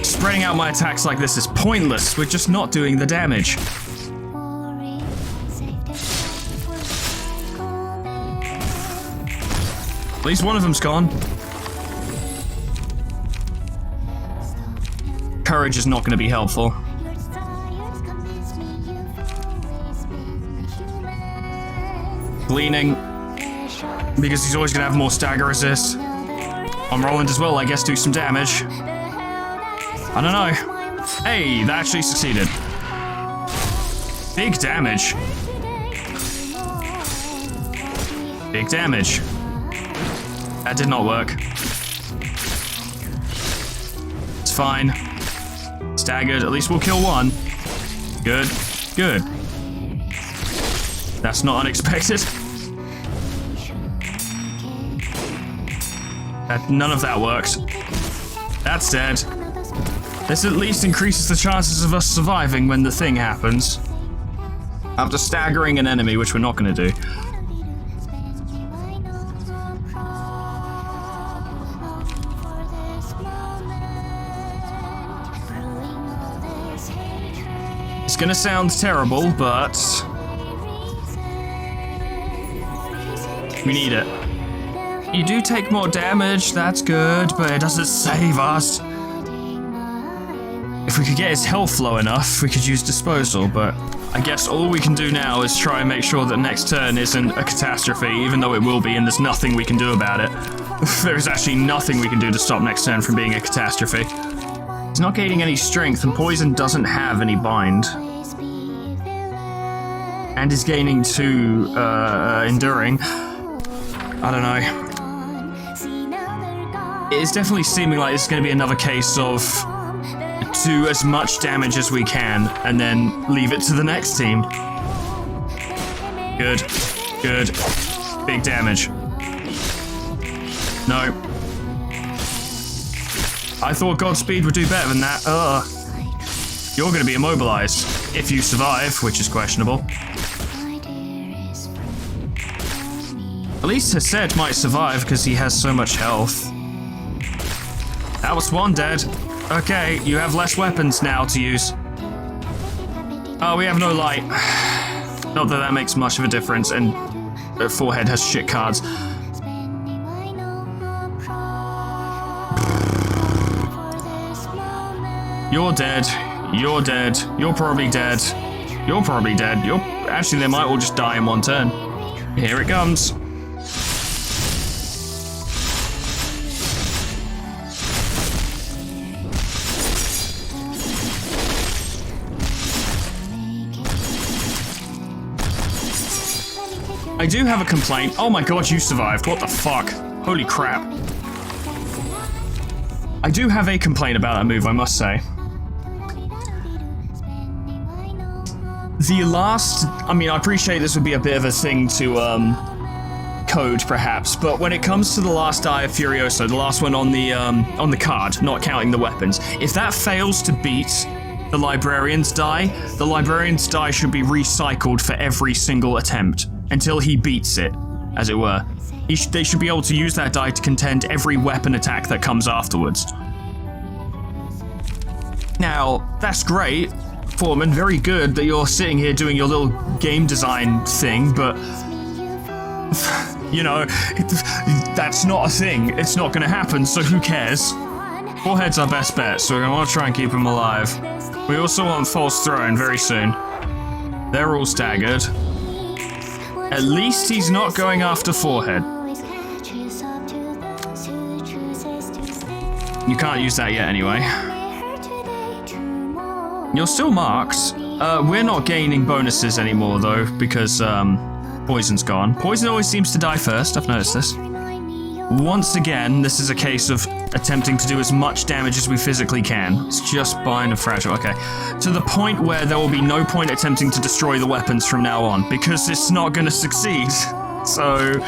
Spreading out my attacks like this is pointless. We're just not doing the damage. At least one of them's gone. Courage is not going to be helpful. Gleaning. Because he's always going to have more stagger resist. On Roland as well, I guess, do some damage. I don't know. Hey, that actually succeeded. Big damage. Big damage. That did not work. It's fine. Staggered. At least we'll kill one. Good. Good. That's not unexpected. None of that worked. That's dead. This at least increases the chances of us surviving when the thing happens. After staggering an enemy, which we're not going to do. It's gonna sound terrible, but we need it. You do take more damage, that's good, but it doesn't save us. If we could get his health low enough, we could use disposal, but I guess all we can do now is try and make sure that next turn isn't a catastrophe, even though it will be, and there's nothing we can do about it. There's actually nothing we can do to stop next turn from being a catastrophe. He's not gaining any strength, and poison doesn't have any bind. And is gaining 2 enduring. I don't know. It is definitely seeming like it's going to be another case of do as much damage as we can and then leave it to the next team. Good. Good. Big damage. No. I thought Godspeed would do better than that. You're going to be immobilized if you survive, which is questionable. At least Hased might survive because he has so much health. That was one dead. Okay, you have less weapons now to use. Oh, we have no light. Not that that makes much of a difference, and Forehead has shit cards. You're dead. You're dead. You're probably dead. You're probably dead. Actually, they might all just die in one turn. Here it comes. I do have a complaint. Oh my god, you survived. What the fuck? Holy crap. I do have a complaint about that move, I must say. The last... I mean, I appreciate this would be a bit of a thing to, code, perhaps, but when it comes to the last die of Furioso, the last one on the card, not counting the weapons, if that fails to beat the librarian's die should be recycled for every single attempt. Until he beats it, as it were. They should be able to use that die to contend every weapon attack that comes afterwards. Now, that's great, Foreman, very good that you're sitting here doing your little game design thing, but... you know, that's not a thing. It's not gonna happen, so who cares? Forehead's our best bet, so we're gonna want to try and keep him alive. We also want False Throne very soon. They're all staggered. At least he's not going after Forehead. You can't use that yet anyway. You're still marked. We're not gaining bonuses anymore though, because poison's gone. Poison always seems to die first, I've noticed this. Once again, this is a case of attempting to do as much damage as we physically can. It's just bind and fragile, okay. To the point where there will be no point attempting to destroy the weapons from now on, because it's not going to succeed. So,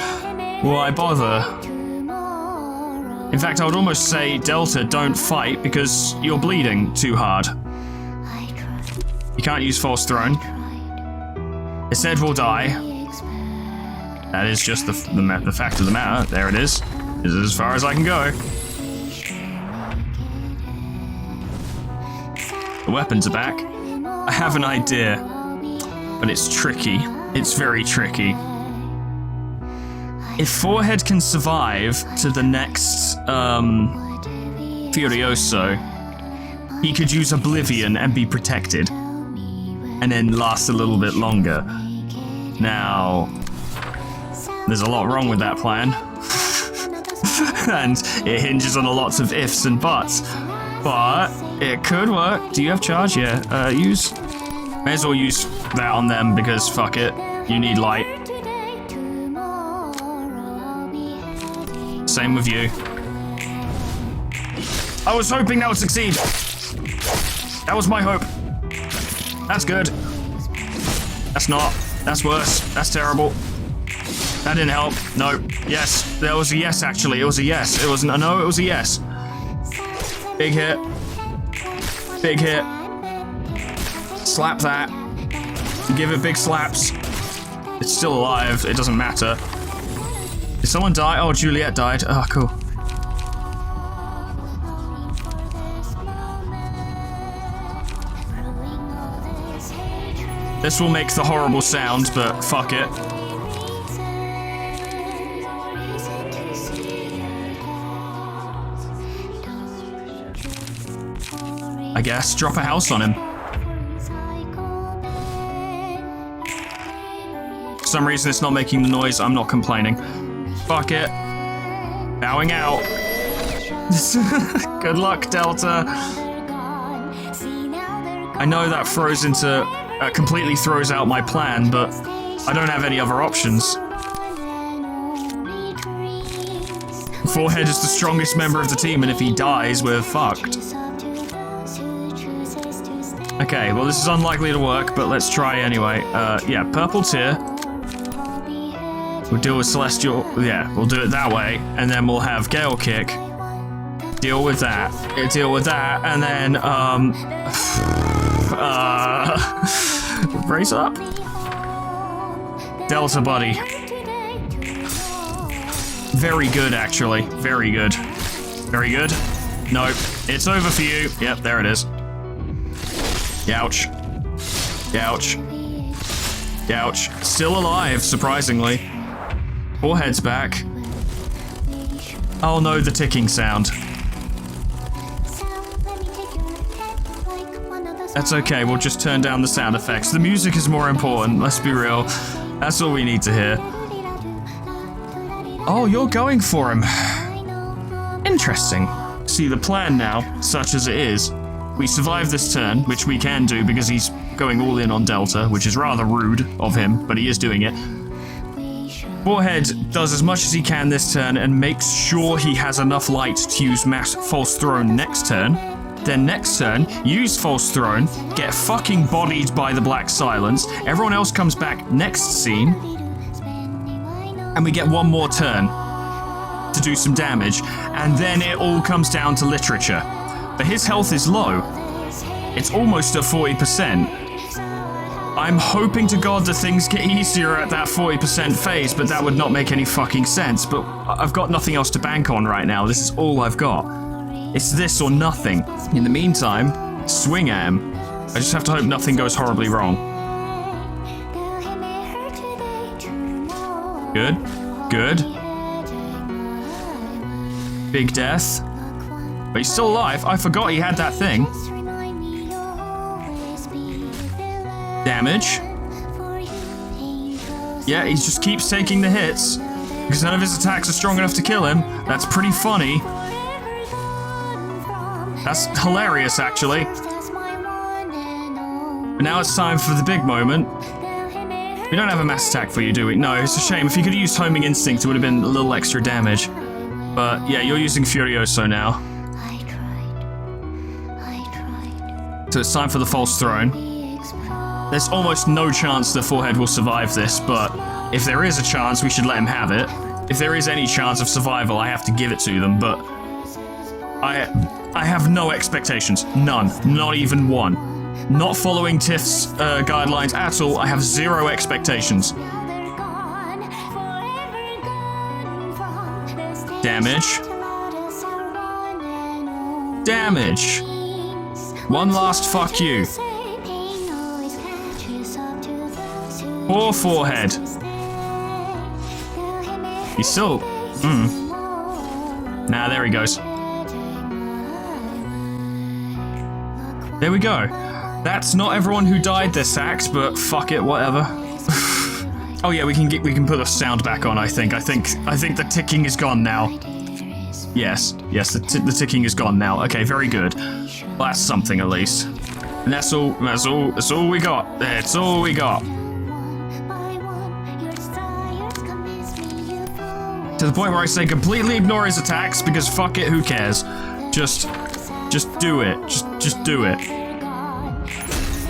why bother? In fact, I would almost say, Delta, don't fight, because you're bleeding too hard. You can't use False Throne. Hased will die. That is just the fact of the matter. There it is. This is as far as I can go. The weapons are back. I have an idea, but it's tricky. It's very tricky. If Forehead can survive to the next Furioso, he could use Oblivion and be protected, and then last a little bit longer. Now, there's a lot wrong with that plan. And it hinges on a lot of ifs and buts. But it could work. Do you have charge? Yeah. May as well use that on them because fuck it. You need light. Same with you. I was hoping that would succeed. That was my hope. That's good. That's not. That's worse. That's terrible. That didn't help. No. Yes. There was a yes, actually. It was a yes. It wasn't a no, it was a yes. Big hit. Big hit. Slap that. Give it big slaps. It's still alive. It doesn't matter. Did someone die? Oh, Juliet died. Oh, cool. This will make the horrible sound, but fuck it. I guess. Drop a house on him. For some reason it's not making the noise. I'm not complaining. Fuck it. Bowing out. Good luck, Delta. I know that completely throws out my plan, but I don't have any other options. Forehead is the strongest member of the team, and if he dies, we're fucked. Okay, well this is unlikely to work, but let's try anyway. Yeah, purple tier. We'll deal with celestial, yeah, we'll do it that way, and then we'll have Gale Kick. Deal with that, and then, brace up. Delta buddy. Very good, actually, very good. Very good. Nope, it's over for you. Yep, there it is. Youch. Youch. Youch. Still alive, surprisingly. Forehead's back. Oh no, the ticking sound. That's okay, we'll just turn down the sound effects. The music is more important, let's be real. That's all we need to hear. Oh, you're going for him. Interesting. See, the plan now, such as it is, we survive this turn, which we can do because he's going all in on Delta, which is rather rude of him, but he is doing it. Forehead does as much as he can this turn and makes sure he has enough light to use False Throne next turn. Then next turn, use False Throne, get fucking bodied by the Black Silence, everyone else comes back next scene, and we get one more turn to do some damage, and then it all comes down to literature. But his health is low. It's almost at 40%. I'm hoping to God that things get easier at that 40% phase, but that would not make any fucking sense. But I've got nothing else to bank on right now. This is all I've got. It's this or nothing. In the meantime, swing at him. I just have to hope nothing goes horribly wrong. Good. Good. Big death. But he's still alive. I forgot he had that thing. Damage. Yeah, he just keeps taking the hits because none of his attacks are strong enough to kill him. That's pretty funny. That's hilarious, actually. But now it's time for the big moment. We don't have a mass attack for you, do we? No, it's a shame. If you could have used Homing Instinct, it would have been a little extra damage. But yeah, you're using Furioso now. So it's time for the False Throne. There's almost no chance the Forehead will survive this, but if there is a chance, we should let him have it. If there is any chance of survival, I have to give it to them, but I have no expectations. None. Not even one. Not following Tiff's guidelines at all. I have zero expectations. Damage. Damage. One last fuck you. Poor Forehead. He's still... Nah, there he goes. There we go. That's not everyone who died this act, but fuck it, whatever. Oh yeah, we can put the sound back on. I think the ticking is gone now. Yes, the ticking is gone now. Okay, very good. Well, that's something at least. And that's all we got. That's all we got. To the point where I say completely ignore his attacks because fuck it, who cares? Just do it. Just do it.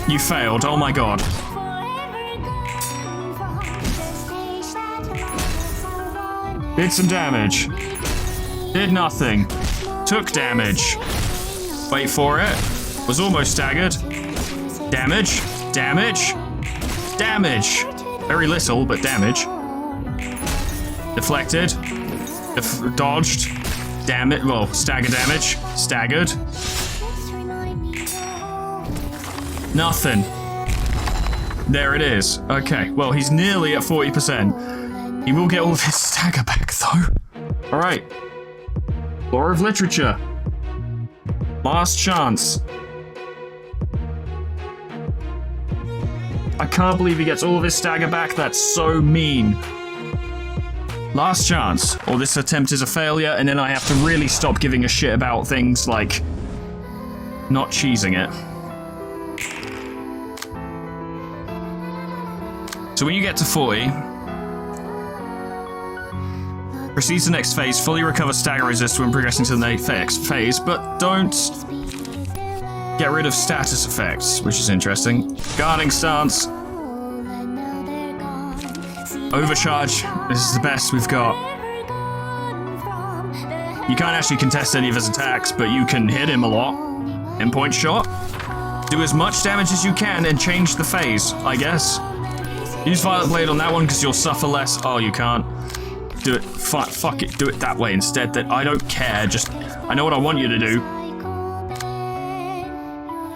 You failed. Oh my god. Did some damage. Did nothing. Took damage. Wait for it. Was almost staggered. Damage. Damage. Damage. Very little, but damage. Deflected. Dodged. Damn it. Well, stagger damage. Staggered. Nothing. There it is. Okay, well, he's nearly at 40%. He will get all of his stagger back, though. All right. Law of Literature. Last chance. I can't believe he gets all of his stagger back. That's so mean. Last chance. Or this attempt is a failure, and then I have to really stop giving a shit about things like not cheesing it. So when you get to 40, proceed to the next phase, fully recover stagger resist when progressing to the next phase, but don't get rid of status effects, which is interesting. Guarding stance. Overcharge. This is the best we've got. You can't actually contest any of his attacks, but you can hit him a lot. Endpoint shot. Do as much damage as you can and change the phase, I guess. Use Violet Blade on that one because you'll suffer less. Oh, you can't. Do it. Fuck it. Do it that way instead. That I don't care. Just, I know what I want you to do.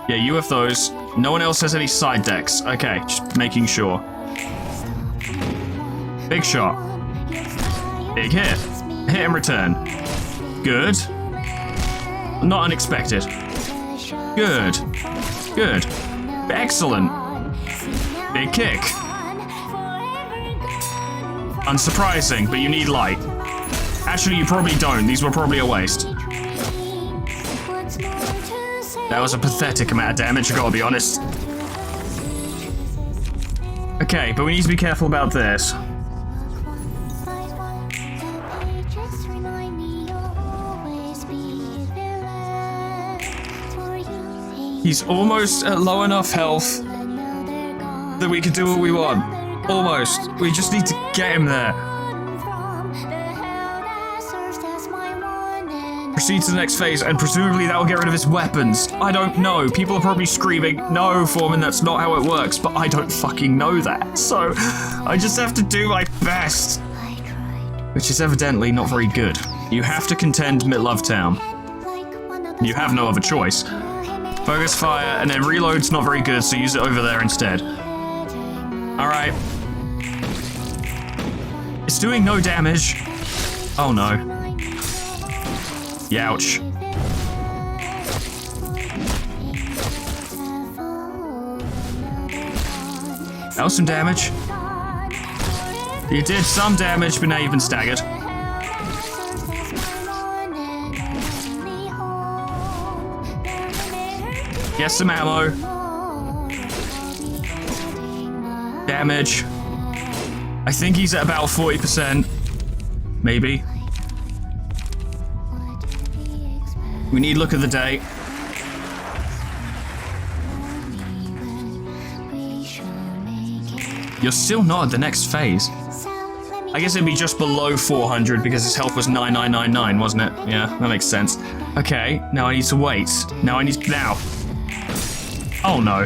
Yeah, you have those. No one else has any side decks. Okay, just making sure. Big shot. Big hit. Hit and return. Good. Not unexpected. Good. Good. Excellent. Big kick. Unsurprising, but you need light. Actually, you probably don't. These were probably a waste. That was a pathetic amount of damage, I gotta be honest. Okay, but we need to be careful about this. He's almost at low enough health that we can do what we want. Almost. We just need to get him there. Proceed to the next phase, and presumably that will get rid of his weapons. I don't know. People are probably screaming, no, Foreman, that's not how it works, but I don't fucking know that. So, I just have to do my best. Which is evidently not very good. You have to contend Love Town. You have no other choice. Focus fire, and then reload's not very good, so use it over there instead. Alright. It's doing no damage. Oh no. Youch. That was some damage. You did some damage, but now you've been staggered. Get some ammo. Damage. I think he's at about 40%. Maybe. We need look of the day. You're still not at the next phase. I guess it'd be just below 400 because his health was 9999, wasn't it? Yeah, that makes sense. Okay, now I need to wait. Now. Oh no.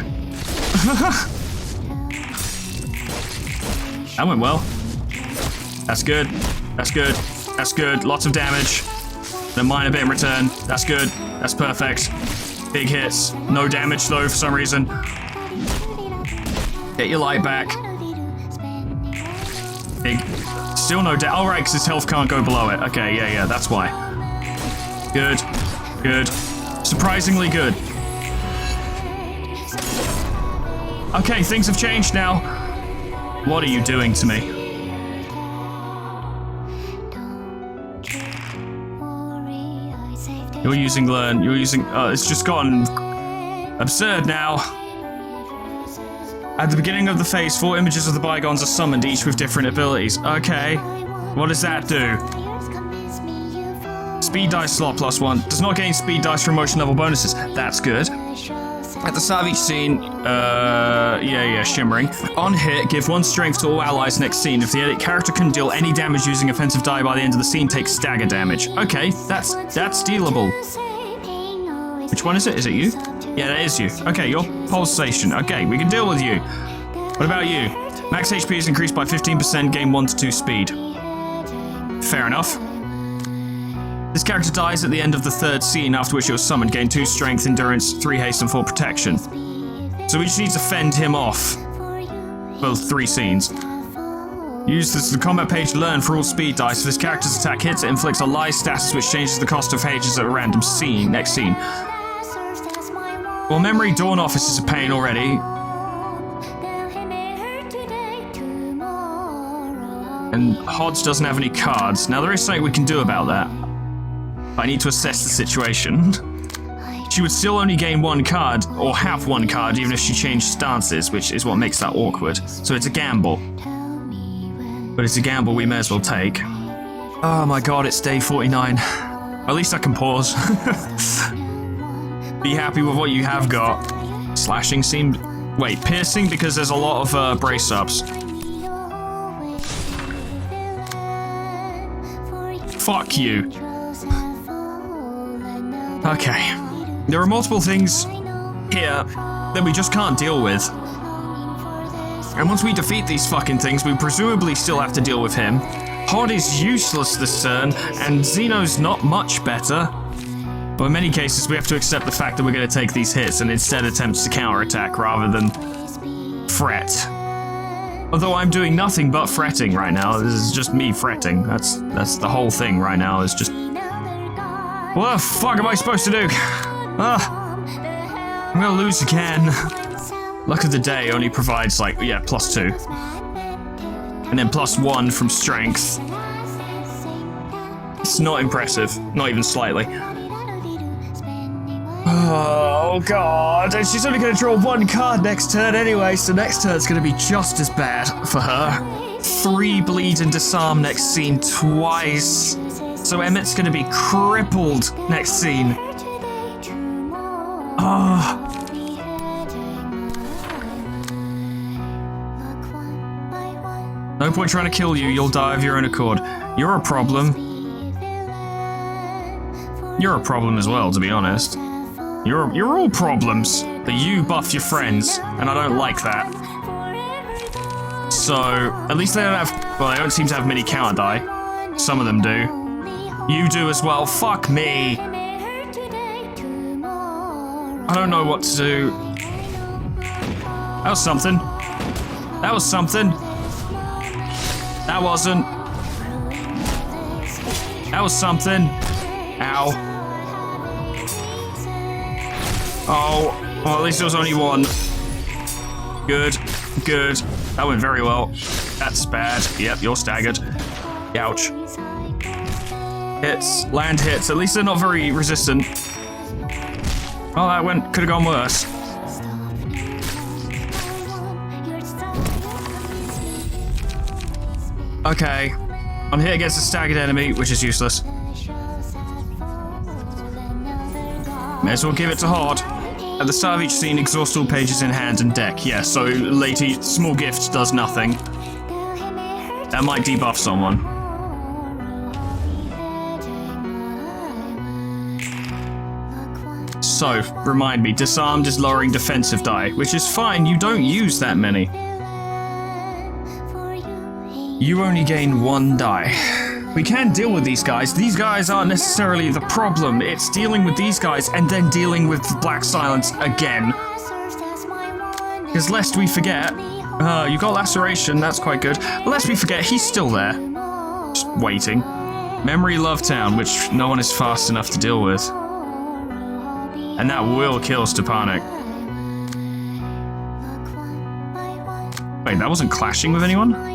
That went well. That's good. That's good. That's good. Lots of damage. Then minor bit in return. That's good. That's perfect. Big hits. No damage though for some reason. Get your light back. Big. Still no damage. Oh right, because his health can't go below it. Okay, yeah, that's why. Good. Good. Surprisingly good. Okay, things have changed now. What are you doing to me? You're using learn. You're using... it's just gotten absurd now. At the beginning of the phase, 4 images of the bygones are summoned, each with different abilities. Okay. What does that do? Speed dice slot +1. Does not gain speed dice for emotion level bonuses. That's good. At the start of each scene, shimmering. On hit, give 1 strength to all allies next scene. If the edit character can deal any damage using offensive die by the end of the scene, take stagger damage. Okay, that's dealable. Which one is it? Is it you? Yeah, that is you. Okay, your pulsation. Okay, we can deal with you. What about you? Max HP is increased by 15%, gain 1 to 2 speed. Fair enough. This character dies at the end of the 3rd scene, after which it was summoned, gain 2 strength, endurance, 3 haste, and 4 protection. So we just need to fend him off. Well, 3 scenes. Use this as the combat page to learn for all speed dice. If this character's attack hits, it inflicts a lie status which changes the cost of pages at a random scene. Next scene. Well, Memory Dawn Office is a pain already. And Hodge doesn't have any cards. Now, there is something we can do about that. I need to assess the situation. She would still only gain 1 card, or have 1 card, even if she changed stances, which is what makes that awkward. So it's a gamble. But it's a gamble we may as well take. Oh my god, it's day 49. At least I can pause. Be happy with what you have got. Slashing seemed... Wait, piercing because there's a lot of brace-ups. Fuck you. Okay. There are multiple things here that we just can't deal with. And once we defeat these fucking things, we presumably still have to deal with him. Hod is useless this turn, and Zeno's not much better. But in many cases, we have to accept the fact that we're going to take these hits and instead attempt to counterattack rather than fret. Although I'm doing nothing but fretting right now. This is just me fretting. That's the whole thing right now, is just... What the fuck am I supposed to do? I'm gonna lose again. Luck of the Day only provides, like, yeah, +2. And then +1 from strength. It's not impressive. Not even slightly. Oh, God. And she's only gonna draw 1 card next turn anyway, so next turn's gonna be just as bad for her. 3 bleed and disarm next scene twice. So Emmett's gonna be crippled next scene. Ah. No point trying to kill you, you'll die of your own accord. You're a problem. You're a problem as well, to be honest. You're all problems, but you buff your friends, and I don't like that. So, at least they don't have... Well, they don't seem to have many counter die. Some of them do. You do as well. Fuck me. I don't know what to do. That was something. That was something. That wasn't. That was something. Ow. Oh, well, at least there was only 1. Good, good. That went very well. That's bad. Yep, you're staggered. Ouch. Hits, land hits. At least they're not very resistant. Oh, that could have gone worse. Okay. I'm hit against a staggered enemy, which is useless. May as well give it to Hod. At the start of each scene, exhaust all pages in hand and deck. Yeah, so lady, small gift does nothing. That might debuff someone. So, remind me, disarmed is lowering defensive die, which is fine, you don't use that many. You only gain 1 die. We can deal with these guys. These guys aren't necessarily the problem. It's dealing with these guys and then dealing with Black Silence again. Because lest we forget, you got Laceration, that's quite good. But lest we forget, he's still there. Just waiting. Memory Love Town, which no one is fast enough to deal with. And that will kill Stepanek. Wait, that wasn't clashing with anyone?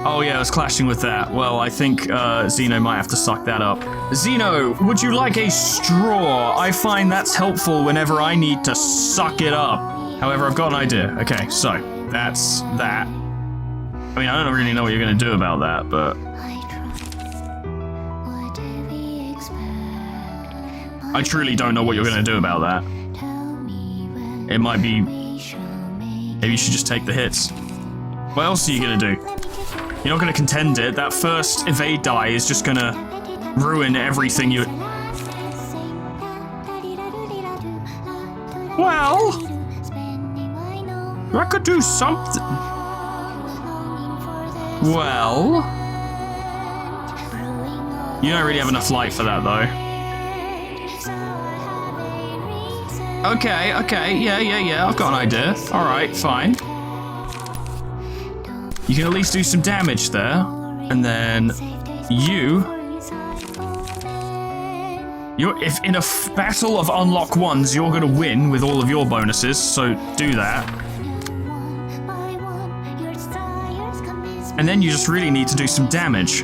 Oh yeah, it was clashing with that. Well, I think Zeno might have to suck that up. Zeno, would you like a straw? I find that's helpful whenever I need to suck it up. However, I've got an idea. Okay, so that's that. I mean, I don't really know what you're going to do about that, but... I truly don't know what you're going to do about that. It might be... Maybe you should just take the hits. What else are you going to do? You're not going to contend it. That first evade die is just going to ruin everything you... Well... I could do something... Well... You don't really have enough light for that, though. Okay, yeah, I've got an idea. Alright, fine. You can at least do some damage there. And then if in a battle of unlock ones, you're gonna win with all of your bonuses, so do that. And then you just really need to do some damage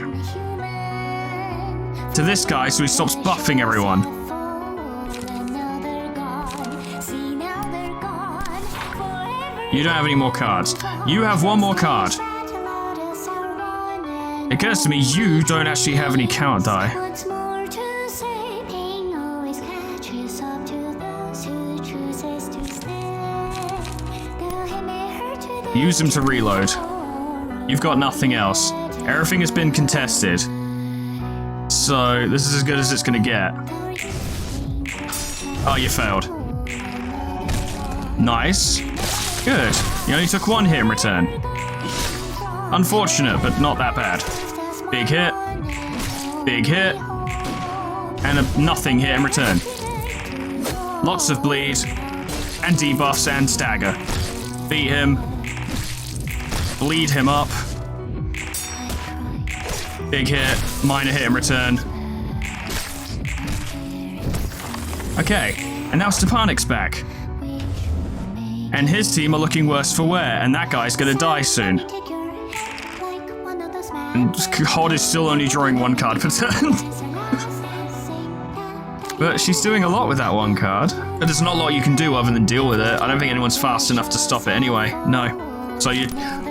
to this guy so he stops buffing everyone. You don't have any more cards. You have one more card. It occurs to me you don't actually have any count die. Use them to reload. You've got nothing else. Everything has been contested. So, this is as good as it's gonna get. Oh, you failed. Nice. Good. You only took one hit in return. Unfortunate, but not that bad. Big hit. Big hit. And a nothing hit in return. Lots of bleed. And debuffs and stagger. Beat him. Bleed him up. Big hit. Minor hit in return. Okay. And now Stepanic's back. And his team are looking worse for wear, and that guy's gonna die soon. And Hod is still only drawing one card per turn. But she's doing a lot with that one card. But there's not a lot you can do other than deal with it. I don't think anyone's fast enough to stop it anyway. No. So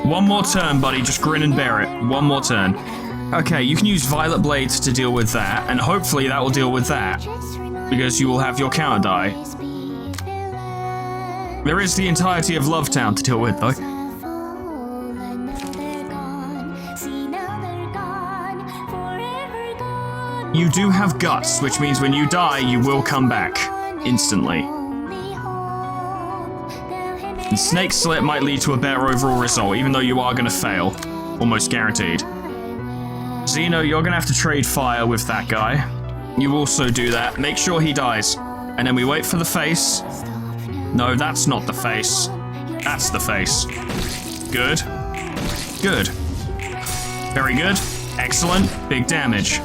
one more turn, buddy. Just grin and bear it. One more turn. Okay, you can use Violet Blades to deal with that, and hopefully that will deal with that. Because you will have your counter die. There is the entirety of Lovetown to deal with, though. You do have Guts, which means when you die, you will come back. Instantly. And Snake Slit might lead to a better overall result, even though you are going to fail. Almost guaranteed. Xeno, you're going to have to trade fire with that guy. You also do that. Make sure he dies. And then we wait for the face. No, that's not the face. That's the face. Good. Good. Very good. Excellent. Big damage.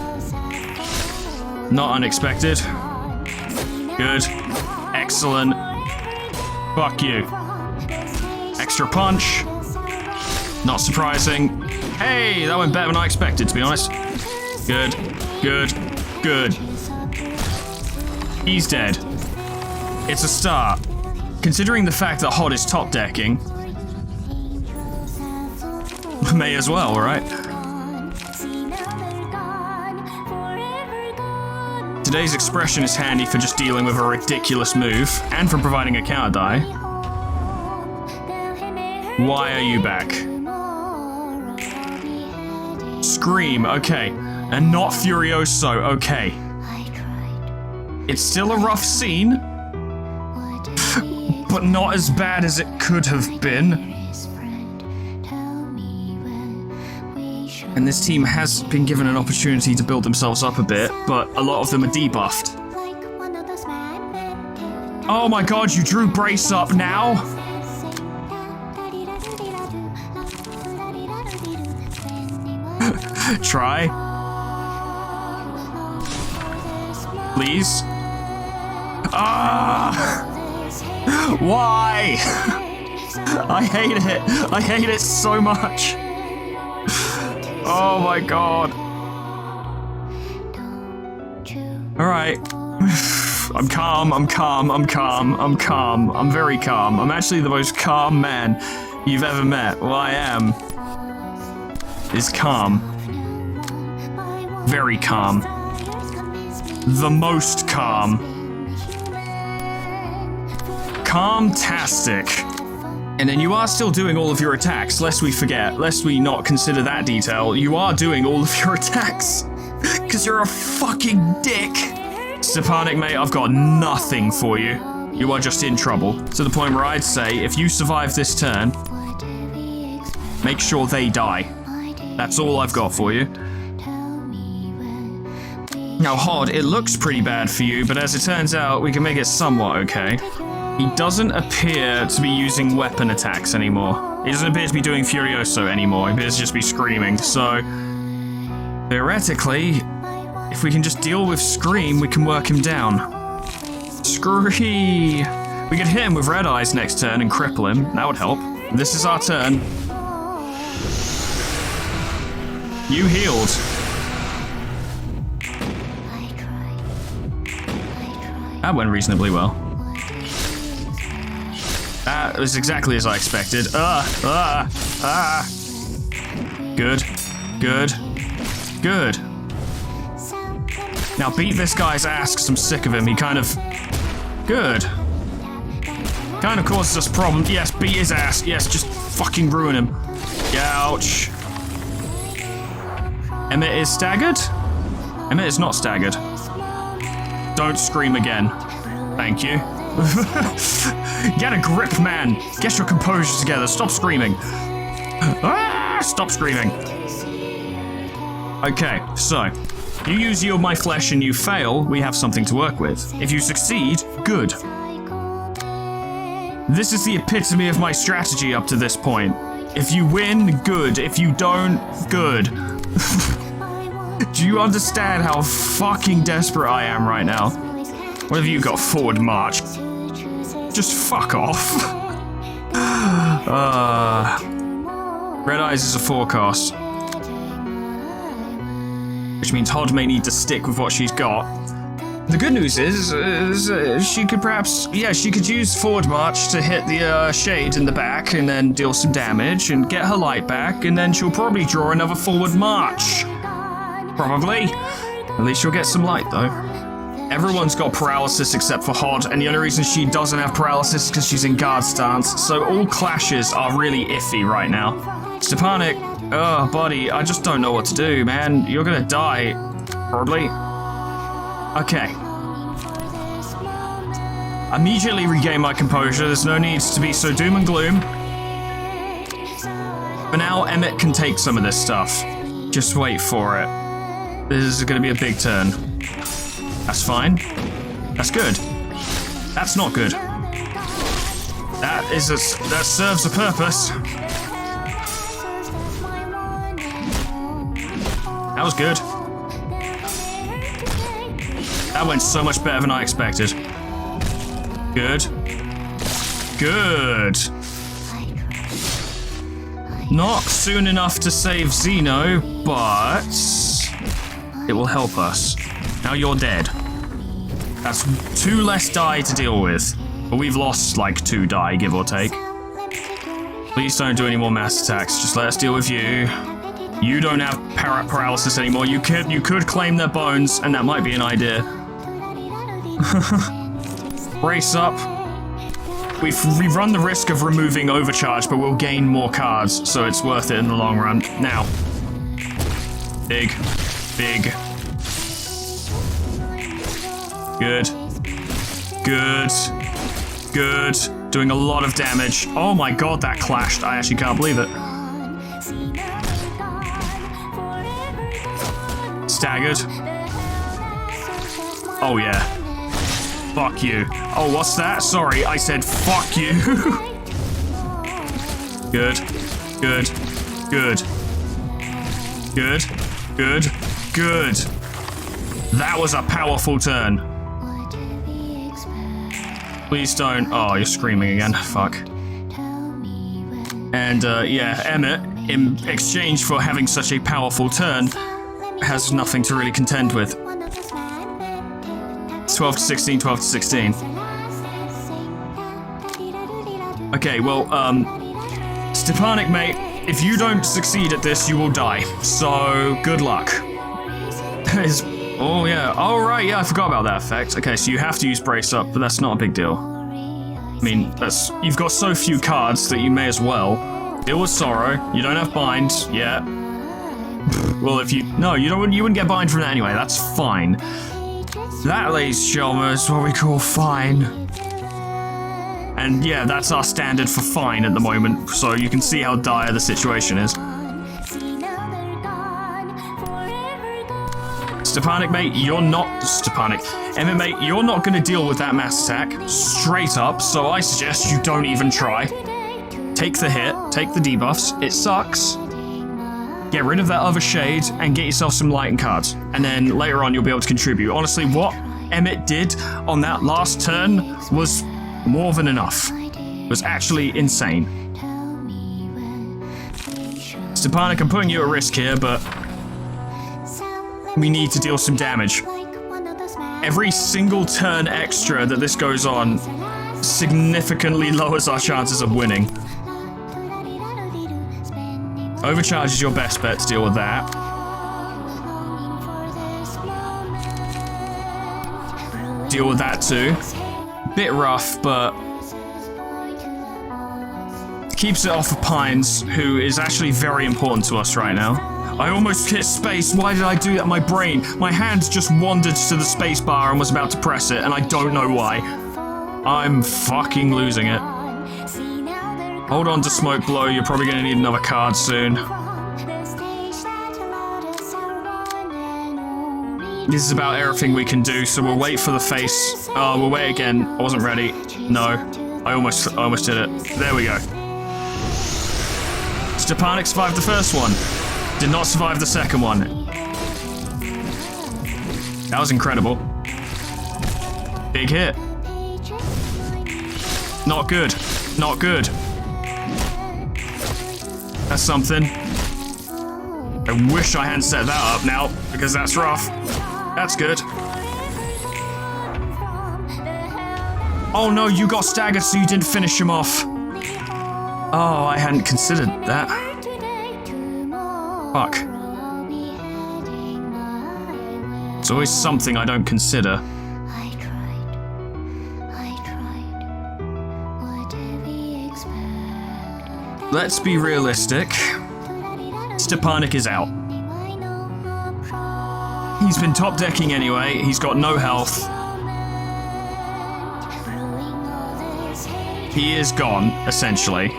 Not unexpected. Good. Excellent. Fuck you. Extra punch. Not surprising. Hey, that went better than I expected, to be honest. Good. Good. Good. He's dead. It's a start. Considering the fact that Hod is top decking, may as well, right? Today's expression is handy for just dealing with a ridiculous move, and for providing a counter die. Why are you back? Scream, okay. And not Furioso, okay. It's still a rough scene, but not as bad as it could have been. And this team has been given an opportunity to build themselves up a bit, but a lot of them are debuffed. Oh my god, you drew Brace Up now? Try. Please. Ah! Why? I hate it. I hate it so much. Oh my god. Alright. I'm calm, I'm calm, I'm calm, I'm calm. I'm very calm. I'm actually the most calm man you've ever met. Well, I am. Is calm. Very calm. The most calm. Calm-tastic. And then you are still doing all of your attacks, lest we forget, lest we not consider that detail. You are doing all of your attacks. Because you're a fucking dick. Stepanic, mate, I've got nothing for you. You are just in trouble. To the point where I'd say, if you survive this turn, make sure they die. That's all I've got for you. Now, Hod, it looks pretty bad for you, but as it turns out, we can make it somewhat okay. He doesn't appear to be using weapon attacks anymore. He doesn't appear to be doing Furioso anymore. He appears to just be screaming. So, theoretically, if we can just deal with Scream, we can work him down. Scree! We could hit him with Red Eyes next turn and cripple him. That would help. This is our turn. You healed. That went reasonably well. That was exactly as I expected. Good. Good. Good. Now beat this guy's ass because I'm sick of him. He kind of... Good. Kind of causes us problems. Yes, beat his ass. Yes, just fucking ruin him. Ouch. Emmett is staggered? Emmett is not staggered. Don't scream again. Thank you. Get a grip, man. Get your composure together. Stop screaming. Stop screaming. Okay, so... You use Yield My Flesh and you fail, we have something to work with. If you succeed, good. This is the epitome of my strategy up to this point. If you win, good. If you don't, good. Do you understand how fucking desperate I am right now? What have you got? Forward march. Just fuck off. Red Eyes is a forecast. Which means Hod may need to stick with what she's got. The good news is she could perhaps, she could use Forward March to hit the shade in the back and then deal some damage and get her light back, and then she'll probably draw another Forward March. Probably. At least she'll get some light, though. Everyone's got paralysis except for Hod, and the only reason she doesn't have paralysis is because she's in guard stance, so all clashes are really iffy right now. Stepanek, oh, buddy, I just don't know what to do, man. You're gonna die. Probably. Okay. Immediately regain my composure. There's no need to be so doom and gloom. For now, Emmett can take some of this stuff. Just wait for it. This is gonna be a big turn. That's fine. That's good. That's not good. That serves a purpose. That was good. That went so much better than I expected. Good. Good. Not soon enough to save Zeno, but it will help us. Now you're dead. That's 2 less die to deal with. But we've lost like 2 die, give or take. Please don't do any more mass attacks. Just let us deal with you. You don't have paralysis anymore. You could claim their bones, and that might be an idea. Brace up. We run the risk of removing overcharge, but we'll gain more cards, so it's worth it in the long run. Now. Big. Big. Good. Good. Good. Doing a lot of damage. Oh my god, that clashed. I actually can't believe it. Staggered. Oh yeah. Fuck you. Oh, what's that? Sorry, I said fuck you. Good. Good. Good. Good. Good. Good. That was a powerful turn. Please don't. Oh, you're screaming again. Fuck. And, yeah, Emmett, in exchange for having such a powerful turn, has nothing to really contend with. 12 to 16, 12 to 16. Okay, well, Stepanek, mate, if you don't succeed at this, you will die. So, good luck. Oh, yeah. Oh, right, yeah, I forgot about that effect. Okay, so you have to use Brace Up, but that's not a big deal. I mean, you've got so few cards that you may as well. Deal with Sorrow. You don't have Bind yet. Well, you wouldn't get Bind from that anyway. That's fine. That, ladies and gentlemen, is what we call fine. And yeah, that's our standard for fine at the moment, so you can see how dire the situation is. Stepanik, mate, you're not... Stepanik. Emmett, mate, you're not going to deal with that mass attack. Straight up, so I suggest you don't even try. Take the hit, take the debuffs. It sucks. Get rid of that other shade and get yourself some lighting cards. And then later on, you'll be able to contribute. Honestly, what Emmett did on that last turn was more than enough. It was actually insane. Stepanik, I'm putting you at risk here, but we need to deal some damage. Every single turn extra that this goes on significantly lowers our chances of winning. Overcharge is your best bet to deal with that. Deal with that too. Bit rough, but keeps it off of Pines, who is actually very important to us right now. I almost hit space. Why did I do that? My brain. My hand just wandered to the space bar and was about to press it, and I don't know why. I'm fucking losing it. Hold on to Smoke Blow. You're probably going to need another card soon. This is about everything we can do, so we'll wait for the face. Oh, we'll wait again. I wasn't ready. No. I almost did it. There we go. Stepanik survived the first one. Did not survive the second one. That was incredible. Big hit. Not good. Not good. That's something. I wish I hadn't set that up now, because that's rough. That's good. Oh no, you got staggered so you didn't finish him off. Oh, I hadn't considered that. Fuck. It's always something I don't consider. Let's be realistic. Stepanik is out. He's been top decking anyway. He's got no health. He is gone, essentially.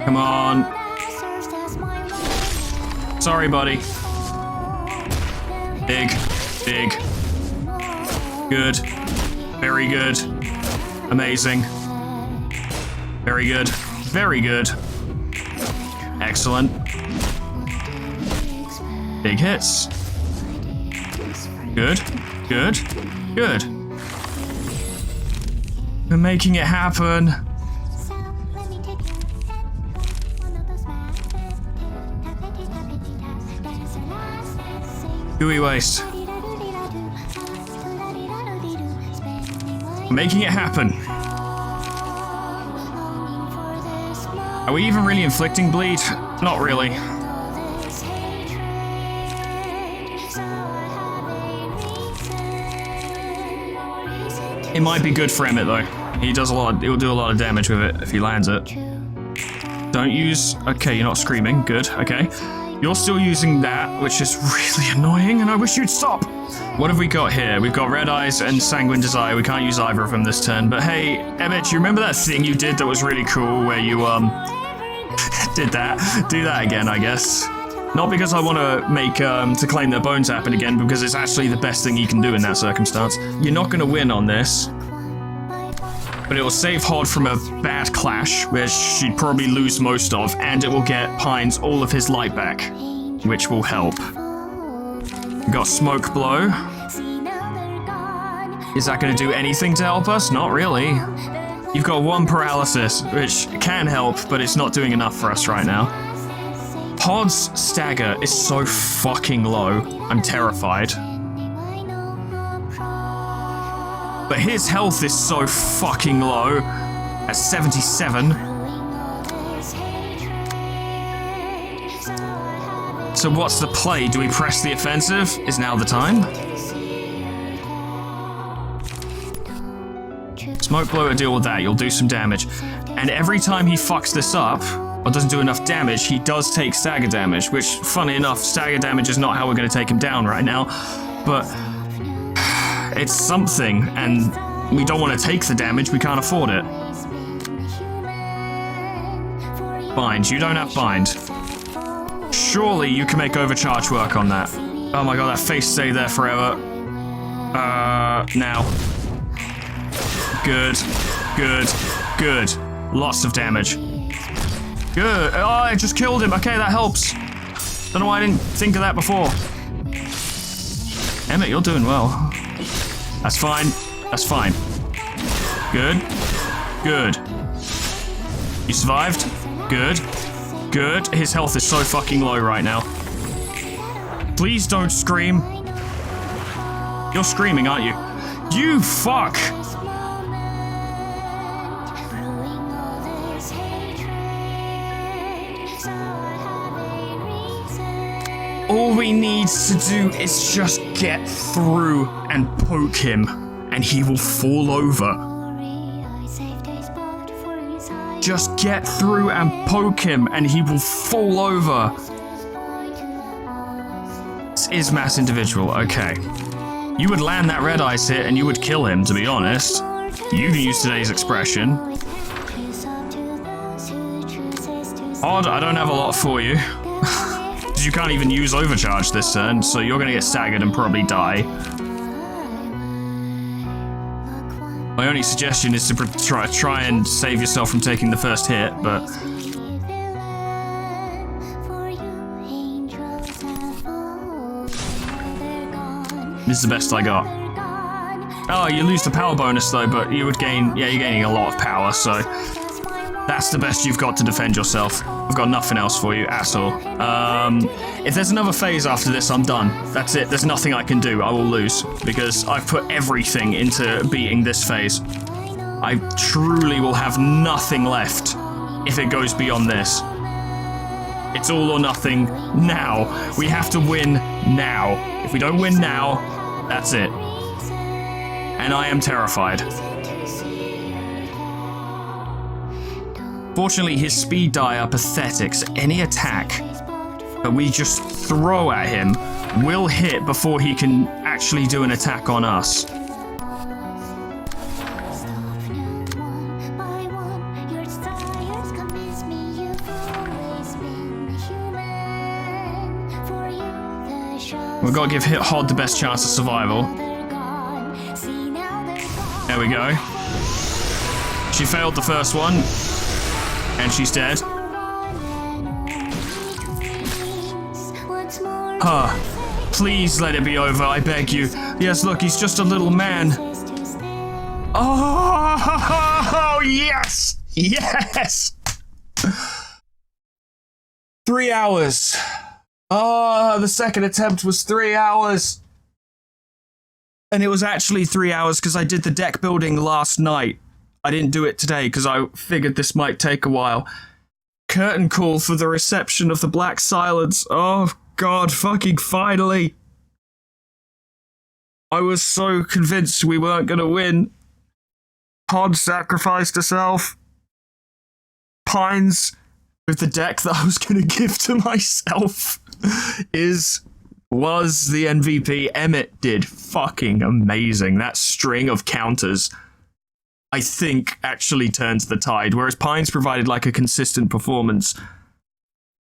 Come on. Sorry, buddy. Big. Big. Good. Very good. Amazing. Very good. Very good. Excellent. Big hits. Good. Good. Good. We're making it happen. Do we waste? Making it happen. Are we even really inflicting bleed? Not really. It might be good for Emmett though. He does a lot. He'll do a lot of damage with it if he lands it. Don't use. Okay, you're not screaming. Good. Okay. You're still using that, which is really annoying, and I wish you'd stop. What have we got here? We've got Red Eyes and Sanguine Desire. We can't use either of them this turn. But hey, Emmett, you remember that thing you did that was really cool, where you did that? Do that again, I guess. Not because I want to make to claim their bones happen again, because it's actually the best thing you can do in that circumstance. You're not going to win on this, but it will save Hod from a bad clash, which she'd probably lose most of, and it will get Pines all of his light back, which will help. We got Smoke Blow. Is that going to do anything to help us? Not really. You've got one paralysis, which can help, but it's not doing enough for us right now. Pod's stagger is so fucking low. I'm terrified. But his health is so fucking low at 77. So what's the play? Do we press the offensive? Is now the time? Smoke Blow will deal with that. You'll do some damage. And every time he fucks this up, or doesn't do enough damage, he does take stagger damage, which, funny enough, stagger damage is not how we're going to take him down right now. But it's something, and we don't want to take the damage. We can't afford it. Bind. You don't have bind. Surely you can make overcharge work on that. Oh my god, that face stayed there forever. Now. Good. Good. Good. Lots of damage. Good. Oh, I just killed him. Okay, that helps. Don't know why I didn't think of that before. Emmett, you're doing well. That's fine. That's fine. Good. Good. You survived. Good. Good. His health is so fucking low right now. Please don't scream. You're screaming, aren't you? You fuck! All we need to do is just get through and poke him, and he will fall over. Just get through and poke him, and he will fall over. This is mass individual, okay. You would land that red ice hit and you would kill him, to be honest. You can use today's expression. Odd, I don't have a lot for you. You can't even use overcharge this turn, so you're gonna get staggered and probably die. My only suggestion is to try and save yourself from taking the first hit, but... This is the best I got. Oh, you lose the power bonus though, but you would gain... Yeah, you're gaining a lot of power, so... That's the best you've got to defend yourself. I've got nothing else for you at all. If there's another phase after this, I'm done. That's it. There's nothing I can do. I will lose because I've put everything into beating this phase. I truly will have nothing left if it goes beyond this. It's all or nothing now. We have to win now. If we don't win now, that's it. And I am terrified. Fortunately, his speed die are pathetic, so any attack that we just throw at him will hit before he can actually do an attack on us. We've got to give Hod the best chance of survival. There we go. She failed the first one. And she's dead. Please let it be over, I beg you. Yes, look, he's just a little man. Oh, yes! Yes! 3 hours. Oh, the second attempt was 3 hours. And it was actually 3 hours because I did the deck building last night. I didn't do it today because I figured this might take a while. Curtain call for the reception of the Black Silence. Oh, God, fucking finally. I was so convinced we weren't going to win. Pod sacrificed herself. Pines, with the deck that I was going to give to myself, was the MVP. Emmett did fucking amazing. That string of counters, I think, actually turns the tide. Whereas Pines provided like a consistent performance,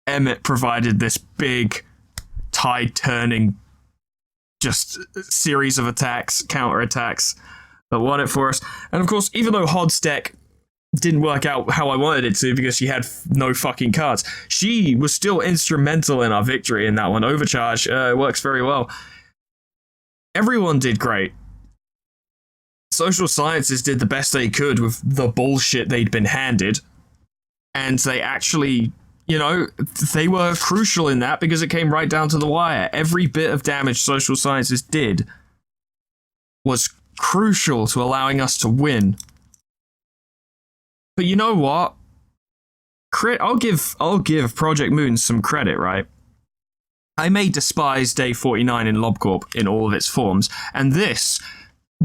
Emmett provided this big tide-turning just series of attacks, counter-attacks that won it for us. And of course, even though Hod's deck didn't work out how I wanted it to because she had no fucking cards, she was still instrumental in our victory in that one. Overcharge works very well. Everyone did great. Social Sciences did the best they could with the bullshit they'd been handed. And they actually, you know, they were crucial in that because it came right down to the wire. Every bit of damage Social Sciences did was crucial to allowing us to win. But you know what? I'll give Project Moon some credit, right? I may despise Day 49 in LobCorp in all of its forms, and this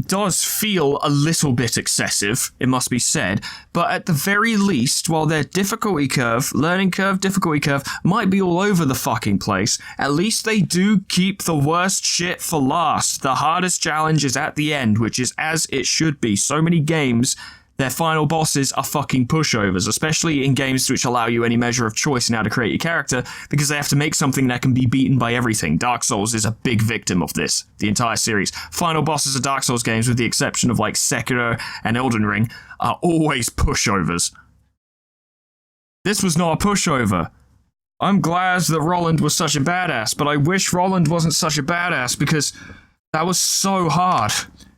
does feel a little bit excessive, it must be said, but at the very least, while their difficulty curve, learning curve, difficulty curve, might be all over the fucking place, at least they do keep the worst shit for last. The hardest challenge is at the end, which is as it should be. So many games their final bosses are fucking pushovers, especially in games which allow you any measure of choice in how to create your character, because they have to make something that can be beaten by everything. Dark Souls is a big victim of this, the entire series. Final bosses of Dark Souls games, with the exception of like Sekiro and Elden Ring, are always pushovers. This was not a pushover. I'm glad that Roland was such a badass, but I wish Roland wasn't such a badass, because that was so hard.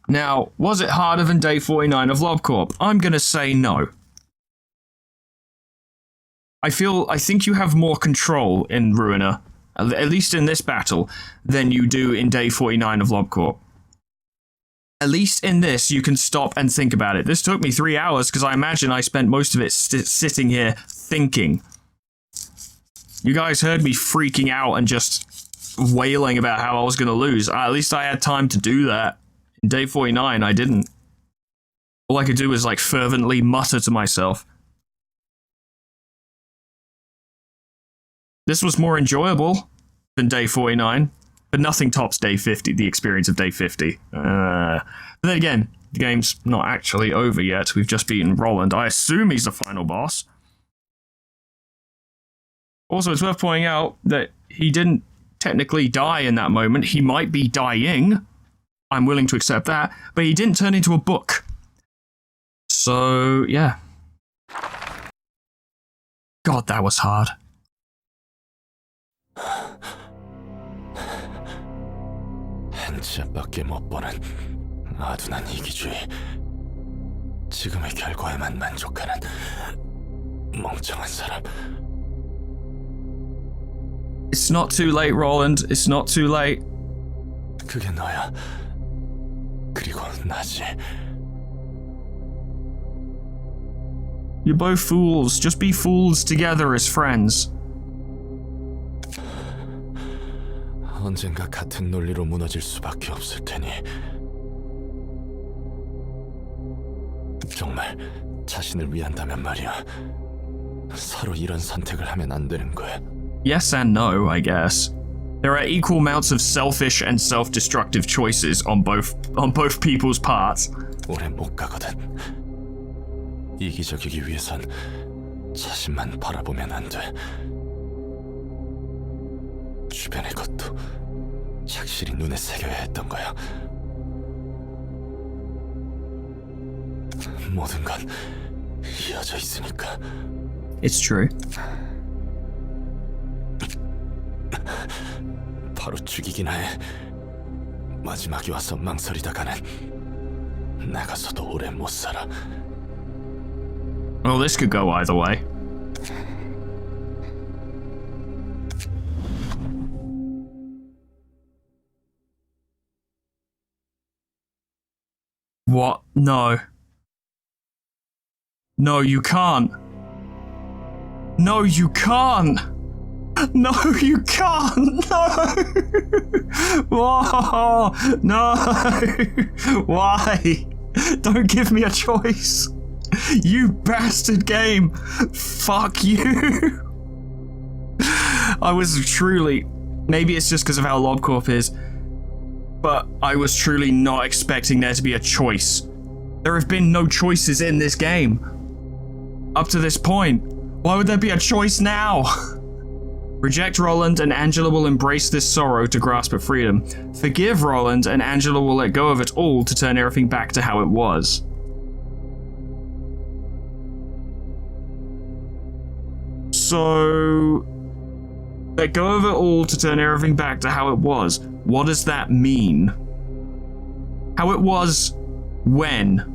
Now, was it harder than Day 49 of LobCorp? I'm gonna say no. I think you have more control in Ruina, at least in this battle, than you do in Day 49 of LobCorp. At least in this, you can stop and think about it. This took me 3 hours, because I imagine I spent most of it sitting here thinking. You guys heard me freaking out and just wailing about how I was gonna lose. At least I had time to do that. In Day 49, I didn't. All I could do was, like, fervently mutter to myself. This was more enjoyable than Day 49, but nothing tops Day 50, the experience of Day 50. But then again, the game's not actually over yet. We've just beaten Roland. I assume he's the final boss. Also, it's worth pointing out that he didn't technically die in that moment. He might be dying. I'm willing to accept that, but he didn't turn into a book. So, yeah. God, that was hard. 한치앞밖에 못 보는 아둔한 이기주의. 지금의 결과에만 만족하는 멍청한 사람. It's not too late, Roland. It's not too late. 그게 너야. 그리고 나지. You're both fools. Just be fools together as friends. 언젠가 같은 논리로 무너질 수밖에 없을 테니. 정말 자신을 위한다면 말이야. 서로 이런 선택을 하면 안 되는 거야. Yes and no, I guess. There are equal amounts of selfish and self-destructive choices on both people's parts. 오래 못 가거든. 이기적이기 위해선 자신만 바라보면 안 돼. 주변의 것도 착실히 눈에 새겨야 했던 거야. 모든 건 이어져 있으니까. It's true. 바로 죽이긴 해. 마지막이 와서 망설이다가는 나가서도 오래 못 살아. Well, this could go either way. What? No. No, you can't. No, you can't. No, you can't. No. Whoa. No. Why? Don't give me a choice. You bastard game. Fuck you. I was truly... Maybe it's just because of how LobCorp is, but I was truly not expecting there to be a choice. There have been no choices in this game. Up to this point. Why would there be a choice now? Reject Roland and Angela will embrace this sorrow to grasp at freedom. Forgive Roland and Angela will let go of it all to turn everything back to how it was. So... let go of it all to turn everything back to how it was. What does that mean? How it was when?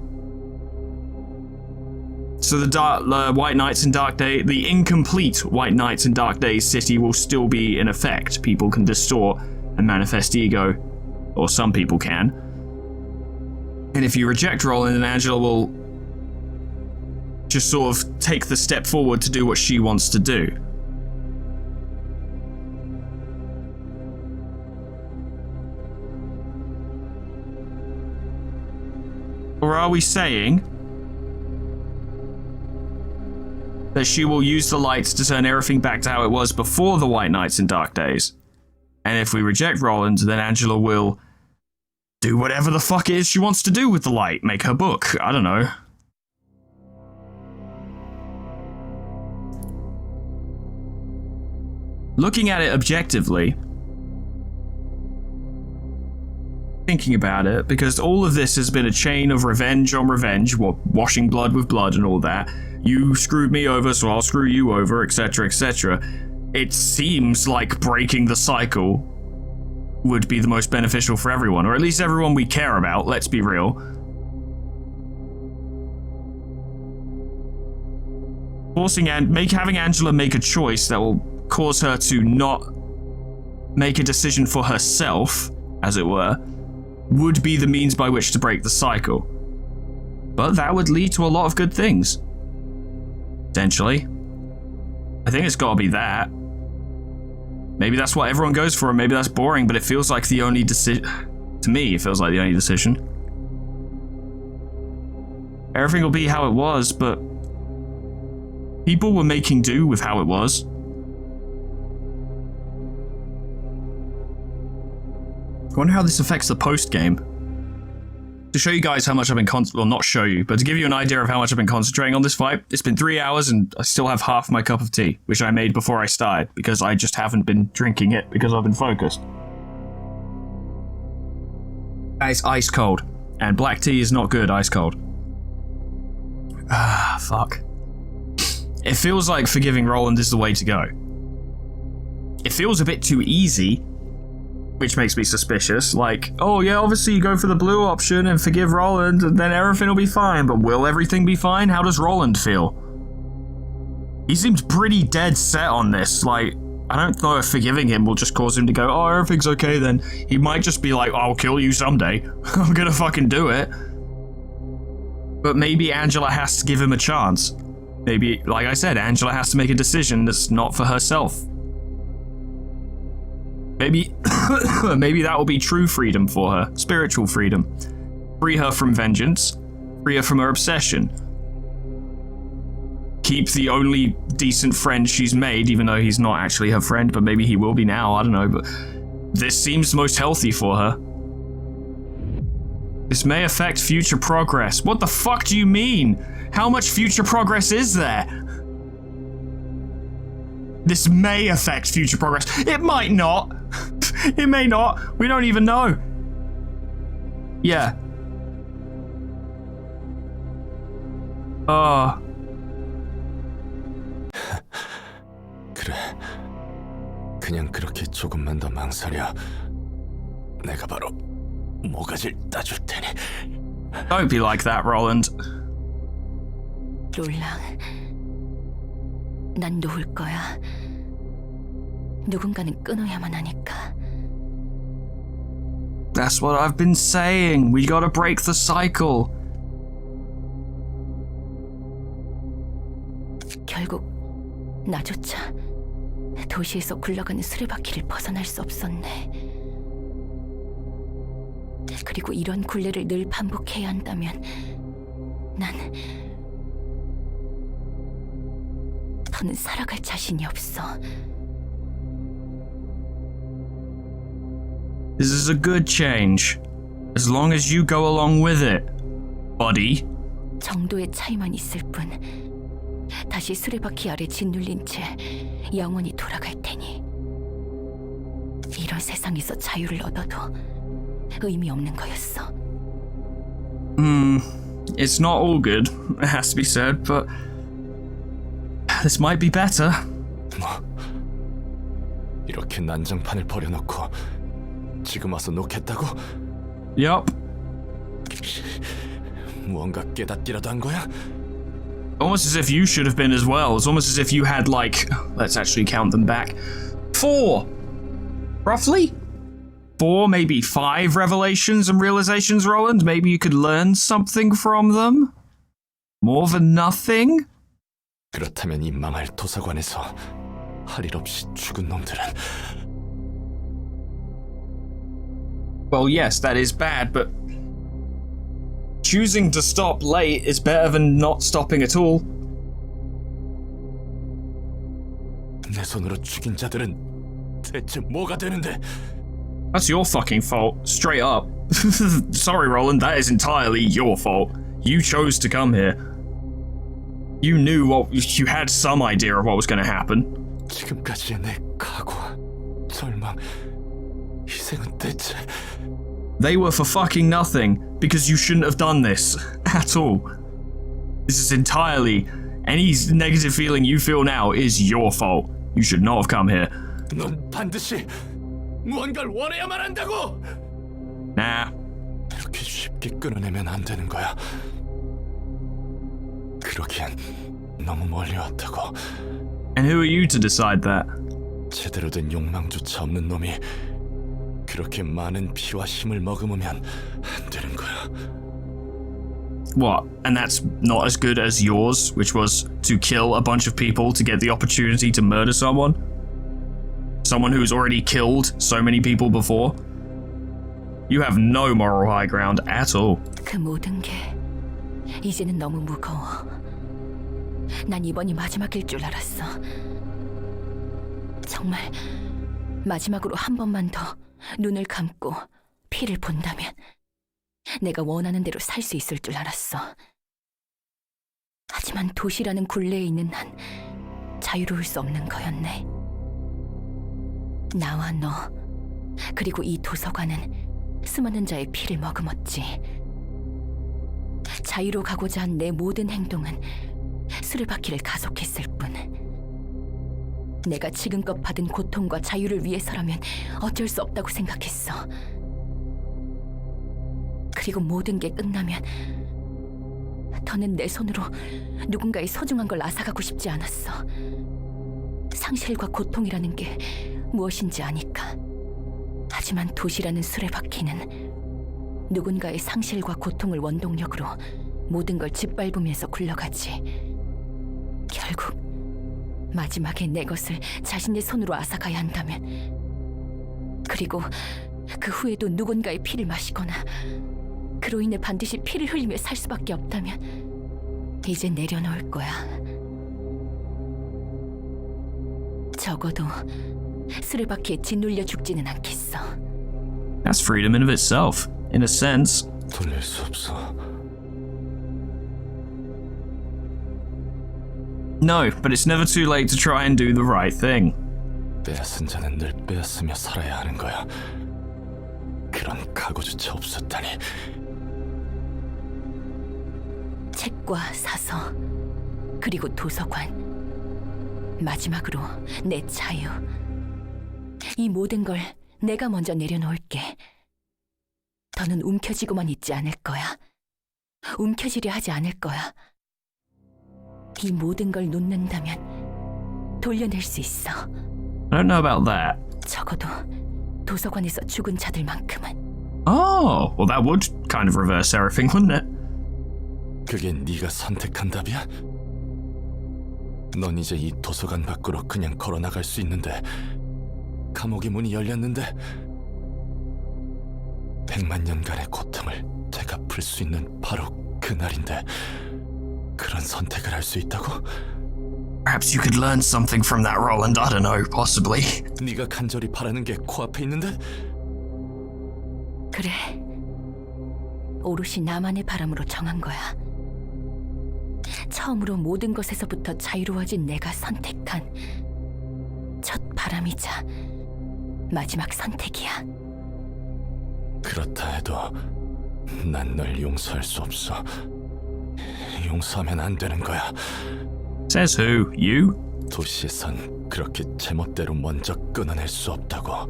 So the White Knights and Dark Day, the incomplete White Knights and Dark Days city will still be in effect. People can distort and manifest ego, or some people can. And if you reject Roland, then Angela will just sort of take the step forward to do what she wants to do. Or are we saying that she will use the lights to turn everything back to how it was before the White Knights and Dark Days? And if we reject Roland, then Angela will do whatever the fuck it is she wants to do with the light. Make her book. I don't know. looking at it objectively, thinking about it, because all of this has been a chain of revenge on revenge, washing blood with blood and all that. You screwed me over, so I'll screw you over, etc., etc. It seems like breaking the cycle would be the most beneficial for everyone, or at least everyone we care about, let's be real. Having Angela make a choice that will cause her to not make a decision for herself, as it were, would be the means by which to break the cycle. But that would lead to a lot of good things. Potentially. I think it's gotta be that. Maybe that's what everyone goes for, and maybe that's boring, but it feels like the only decision. To me, it feels like the only decision. Everything will be how it was, but people were making do with how it was. I wonder how this affects the post-game. To show you guys how much I've been well, not show you, but to give you an idea of how much I've been concentrating on this fight, it's been 3 hours and I still have half my cup of tea, which I made before I started, because I just haven't been drinking it because I've been focused. It's ice cold, and black tea is not good ice cold. Ah, fuck. It feels like forgiving Roland is the way to go. It feels a bit too easy, which makes me suspicious. Like, oh yeah, obviously you go for the blue option and forgive Roland and then everything will be fine, but will everything be fine? How does Roland feel? He seems pretty dead set on this. Like, I don't know if forgiving him will just cause him to go, oh, everything's okay then. He might just be like, I'll kill you someday. I'm gonna fucking do it. But maybe Angela has to give him a chance. Maybe, like I said, Angela has to make a decision that's not for herself. Maybe maybe that will be true freedom for her, spiritual freedom. Free her from vengeance, free her from her obsession. Keep the only decent friend she's made, even though he's not actually her friend, but maybe he will be now, I don't know, but this seems most healthy for her. This may affect future progress. What the fuck do you mean? How much future progress is there? This may affect future progress. It might not. It may not. We don't even know. Yeah. 그래. 그냥 그렇게 조금만 더 망설여. 내가 바로 모가지를 따줄 테니. Don't be like that, Roland. 롤랑, 난 놓을 거야. 누군가는 끊어야만 하니까. That's what I've been saying. We gotta break the cycle. 결국 나조차 도시에서 굴러가는 수레바퀴를 벗어날 수 없었네. 그리고 이런 굴레를 늘 반복해야 한다면 난 더는 살아갈 자신이 없어. This is a good change. As long as you go along with it, buddy. 정도의 차이만 있을 뿐 다시 수레바퀴 아래 짓눌린 채 영원히 돌아갈 테니 이런 세상에서 자유를 얻어도 의미 없는 거였어. It's not all good, it has to be said, but this might be better. 뭐 이렇게 난장판을 버려놓고 지금 와서 놓겠다고? Yup. 무언가 깨닫기라도 한 거야? Almost as if you should have been as well. It's almost as if you had, like, let's actually count them back. 4! Roughly? 4, maybe 5 revelations and realizations, Roland? Maybe you could learn something from them? More than nothing? 그렇다면 이 망할 도서관에서 할 일 없이 죽은 놈들은 Well, yes, that is bad, but choosing to stop late is better than not stopping at all. 내 손으로 죽인 자들은 대체 뭐가 되는데? That's your fucking fault, straight up. Sorry, Roland, that is entirely your fault. You chose to come here. You knew you had some idea of what was going to happen. 지금까지의 내 각오, 절망, 희생은 대체 They were for fucking nothing because you shouldn't have done this at all. This is entirely, any negative feeling you feel now is your fault. You should not have come here. 넌 반드시 무언가를 원해야만 한다고! Nah. 이렇게 쉽게 끊어내면 안 되는 거야. 그러기엔 너무 멀리 왔다고. And who are you to decide that? 제대로 된 욕망조차 없는 놈이 그렇게 많은 피와 힘을 머금으면 안 되는 거야. What? And that's not as good as yours, which was to kill a bunch of people to get the opportunity to murder someone? Someone who's already killed so many people before? You have no moral high ground at all. 그 모든 게 이제는 너무 무거워. 난 이번이 마지막일 줄 알았어. 정말 마지막으로 한 번만 더 눈을 감고 피를 본다면 내가 원하는 대로 살 수 있을 줄 알았어. 하지만 도시라는 굴레에 있는 한 자유로울 수 없는 거였네. 나와 너, 그리고 이 도서관은 수많은 자의 피를 머금었지. 자유로 가고자 한 내 모든 행동은 수레바퀴를 가속했을 뿐. 내가 지금껏 받은 고통과 자유를 위해서라면 어쩔 수 없다고 생각했어. 그리고 모든 게 끝나면 더는 내 손으로 누군가의 소중한 걸 앗아가고 싶지 않았어. 상실과 고통이라는 게 무엇인지 아니까. 하지만 도시라는 수레바퀴는 누군가의 상실과 고통을 원동력으로 모든 걸 짓밟으면서 굴러가지. 결국 마지막에 내 것을 자신의 손으로 앗아가야 한다면, 그리고 그 후에도 누군가의 피를 마시거나 그로 인해 반드시 피를 흘리며 살 수밖에 없다면 이제 내려놓을 거야. 적어도 수레바퀴에 짓눌려 죽지는 않겠어. That's freedom in of itself, in a sense. 돌릴 수 없어. No, but it's never too late to try and do the right thing. 빼앗은 자는 늘 빼앗으며 살아야 하는 거야. 그런 각오조차 없었다니. 책과 사서, 그리고 도서관, 마지막으로 내 자유. 이 모든 걸 내가 먼저 내려놓을게. 더는 움켜쥐고만 있지 않을 거야. 움켜쥐려 하지 않을 거야. 이 모든 걸 놓는다면 돌려낼 수 있어. I don't know about that. 적어도 도서관에서 죽은 자들만큼은. Oh, well that would kind of reverse everything, wouldn't it? 그게 네가 선택한 답이야? 넌 이제 이 도서관 밖으로 그냥 걸어 나갈 수 있는데, 감옥의 문이 열렸는데 100만 년간의 고통을 되갚을 수 있는 바로 그날인데 그런 선택을 할 수 있다고? Perhaps you could learn something from that, Roland. I don't know, possibly. 네가 간절히 바라는 게 코앞에 있는데? 그래. 오롯이 나만의 바람으로 정한 거야. 처음으로 모든 것에서부터 자유로워진 내가 선택한 첫 바람이자 마지막 선택이야. 그렇다 해도 난 널 용서할 수 없어. 용서하면 안 되는 거야. Says who? You? 도시에선 그렇게 제멋대로 먼저 끊어낼 수 없다고.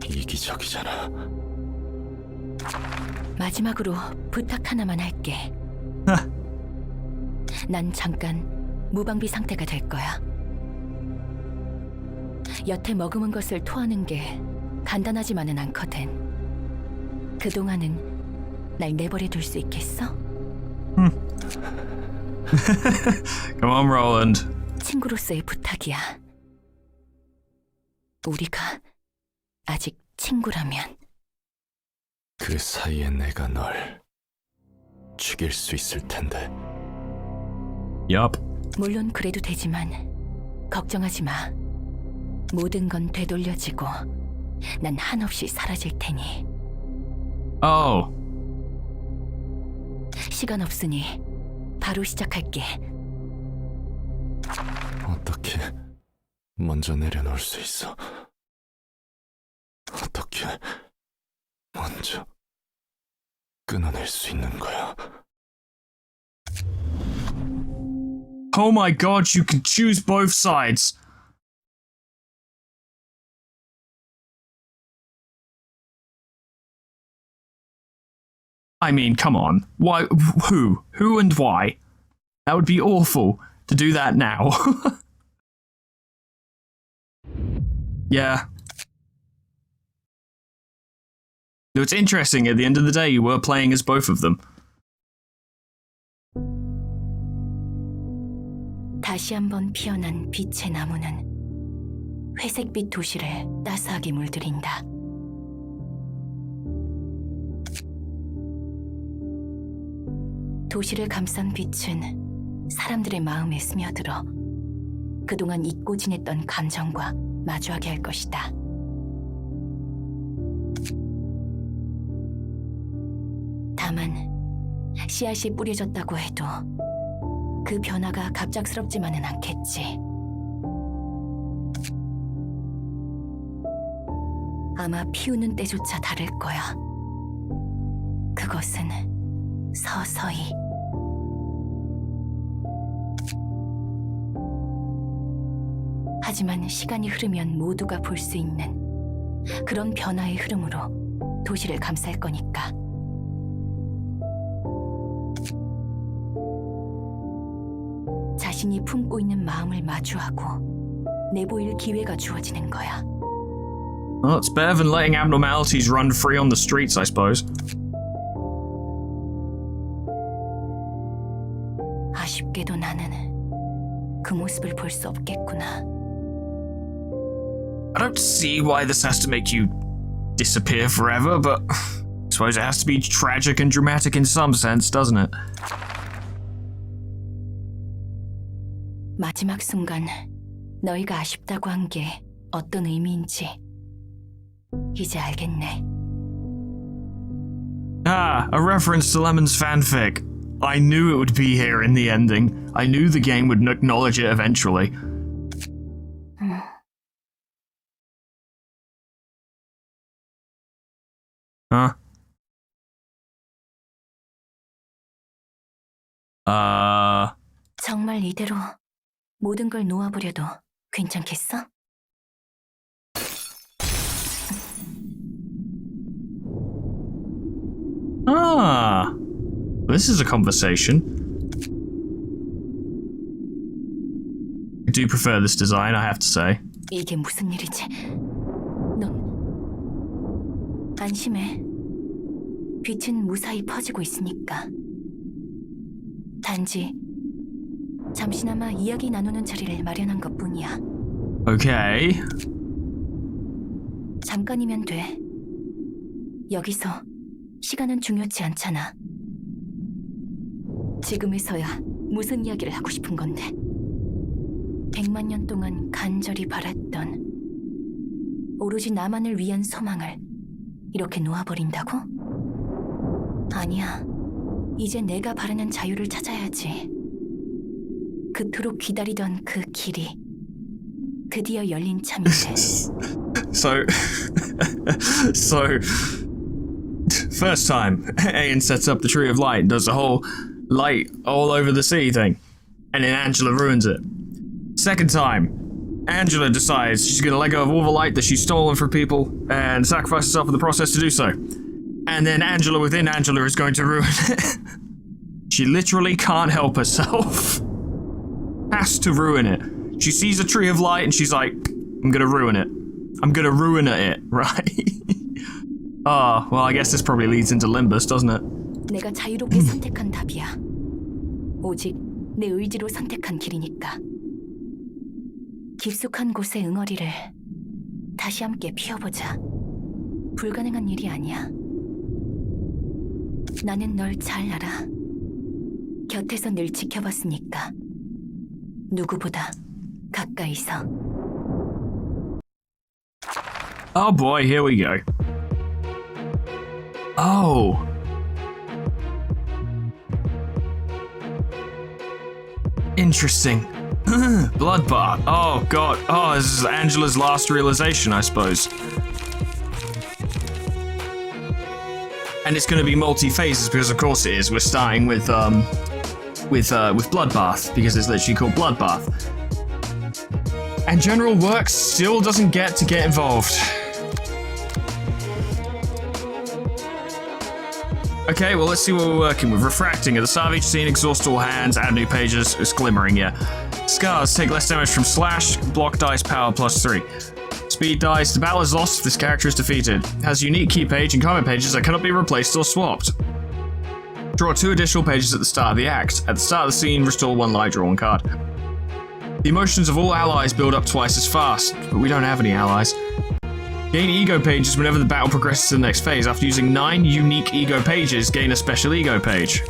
이기적이잖아. 마지막으로 부탁 하나만 할게. 난 잠깐 무방비 상태가 될 거야. 여태 머금은 것을 토하는 게 간단하지만은 않거든. 그동안은 날 내버려 둘 수 있겠어? Come on, Roland. 친구로서의 부탁이야. 우리가 아직 친구라면. 그 사이에 내가 널 죽일 수 있을 텐데. Yup. 물론 그래도 되지만 걱정하지 마. 모든 건 되돌려지고 난 한없이 사라질 테니. Oh. 시간 없으니 바로 시작할게. 어떻게 먼저 내려놓을 수 있어? 어떻게 먼저 끊어낼 수 있는 거야? Oh my god, you can choose both sides. I mean, come on. Why? Who? Who and why? That would be awful to do that now. Yeah. Though it's interesting, at the end of the day, you were playing as both of them. 다시 한번 피어난 빛의 나무는 회색빛 도시를 따스하게 물들인다. 도시를 감싼 빛은 사람들의 마음에 스며들어 그동안 잊고 지냈던 감정과 마주하게 할 것이다. 다만 씨앗이 뿌려졌다고 해도 그 변화가 갑작스럽지만은 않겠지. 아마 피우는 때조차 다를 거야. 그것은 서서히. 하지만 시간이 흐르면 모두가 볼 수 있는 그런 변화의 흐름으로 도시를 감쌀 거니까. 자신이 품고 있는 마음을 마주하고 내보일 기회가 주어지는 거야. Well, it's better than letting abnormalities run free on the streets, I suppose. 아쉽게도 나는 그 모습을 볼 수 없겠구나. I don't see why this has to make you disappear forever, but I suppose it has to be tragic and dramatic in some sense, doesn't it? 마지막 순간 너희가 아쉽다고 한 게 어떤 의미인지 이제 알겠네. Ah, a reference to Lemon's fanfic. I knew it would be here in the ending. I knew the game would acknowledge it eventually. Huh? 정말 이대로 모든 걸 놓아버려도 괜찮겠어? Ah, this is a conversation. I do prefer this design, I have to say. 이게 무슨 일이지? 넌 안심해. 빛은 무사히 퍼지고 있으니까. 단지 잠시나마 이야기 나누는 자리를 마련한 것뿐이야. Okay. 잠깐이면 돼. 여기서 시간은 중요치 않잖아. 지금에서야 무슨 이야기를 하고 싶은 건데. 100만 년 동안 간절히 바랐던 오로지 나만을 위한 소망을 이렇게 놓아버린다고? 아니야. 이제 내가 바라는 자유를 찾아야지. 그토록 기다리던 그 길이 드디어 열린 참인데. So, first time, Ayan sets up the Tree of Light and does the whole light all over the sea thing, and then Angela ruins it. Second time, Angela decides she's gonna let go of all the light that she's stolen from people and sacrifice herself in the process to do so. And then Angela within Angela is going to ruin it. She literally can't help herself. Has to ruin it. She sees a Tree of Light and she's like, I'm gonna ruin it. I'm gonna ruin it, right? Oh, well, I guess this probably leads into Limbus, doesn't it? 내가 자유롭게 선택한 답이야. 오직 내 의지로 선택한 길이니까. 깊숙한 곳의 응어리를 다시 함께 피워보자. 불가능한 일이 아니야. 나는 널 잘 알아. 곁에서 늘 지켜봤으니까. 누구보다 가까이서. Oh boy, here we go. Oh. Interesting. Bloodbath. Oh god. Oh, this is Angela's last realization, I suppose. And it's going to be multi-phases because, of course, it is. We're starting with Bloodbath because it's literally called Bloodbath. And General Works still doesn't get involved. Okay, well, let's see what we're working with. Refracting at the start of each scene, exhaust all hands, add new pages. It's glimmering, yeah. Scars take less damage from slash, block dice power +3. Speed dice, the battle is lost if this character is defeated. Has a unique key page and comment pages that cannot be replaced or swapped. Draw 2 additional pages at the start of the act. At the start of the scene, restore 1 life, draw 1 card. The emotions of all allies build up twice as fast, but we don't have any allies. Gain ego pages whenever the battle progresses to the next phase. After using 9 unique ego pages, gain a special ego page.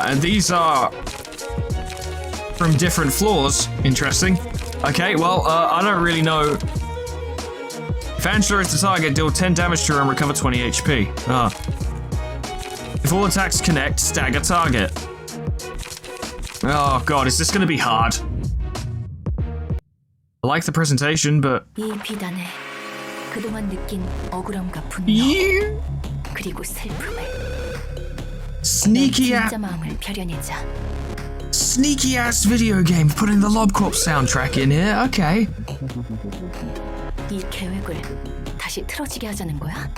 And these are from different floors. Interesting. Okay, well, I don't really know. If Angela is the target, deal 10 damage to her and recover 20 HP. If all attacks connect, stagger target. Oh god, is this gonna be hard? I like the presentation, but... 이 비단에 그동안 느낀 억울함과 분노 그리고 슬픔을 Sneaky ass... 진짜 마음을 벼려내자. Sneaky ass video game, putting the Lobcorp soundtrack in here, okay. 이 계획을 다시 틀어지게 하자는 거야?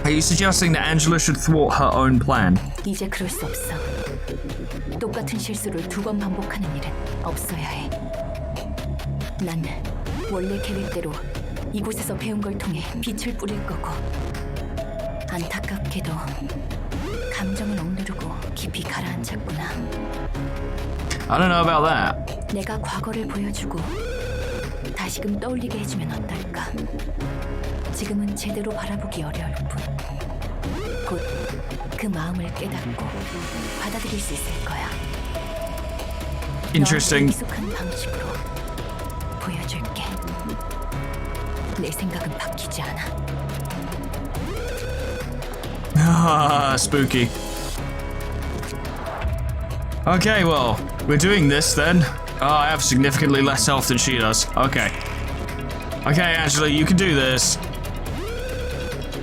Are you suggesting that Angela should thwart her own plan? 이제 그럴 수 없어. 똑같은 실수를 2번 반복하는 일은 없어야 해. 난 원래 계획대로 이곳에서 배운 걸 통해 빛을 뿌릴 거고, 안타깝게도 감정을 억누르고 깊이 가라앉았구나. I don't know about that. 내가 과거를 보여주고 다시금 떠올리게 해주면 어떨까? 지금은 제대로 바라보기 어려울 뿐 곧 그 마음을 깨닫고 받아들일 수 있을 거야. Interesting. 익숙한 방식으로 보여줄게. 내 생각은 바뀌지 않아. Spooky. Okay, well, we're doing this then. I have significantly less health than she does. Okay. Okay, Angela, you can do this.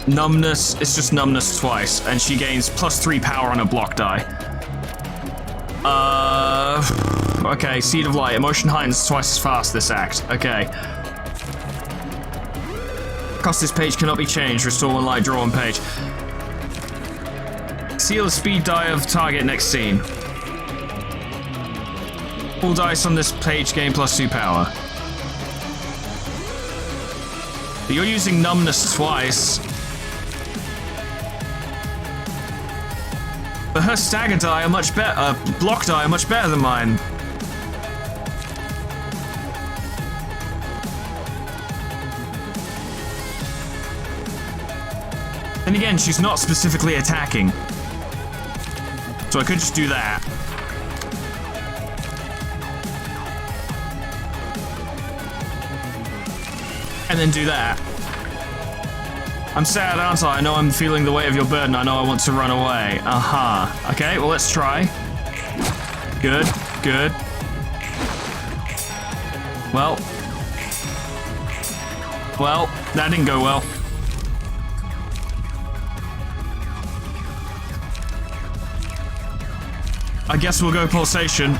Numbness, it's just numbness twice, and she gains +3 power on a block die. Okay, Seed of Light. Emotion heightens twice as fast this act. Okay. Cost this page cannot be changed. Restore 1 light, draw 1 page. Seal the speed die of target next scene. All dice on this page gain +2 power. But you're using numbness twice. But her stagger die are much better. Block die are much better than mine. Then again, she's not specifically attacking. So I could just do that. And then do that. I'm sad, aren't I? I know I'm feeling the weight of your burden. I know I want to run away. Okay, well, let's try. Good, good. Well, that didn't go well. I guess we'll go pulsation.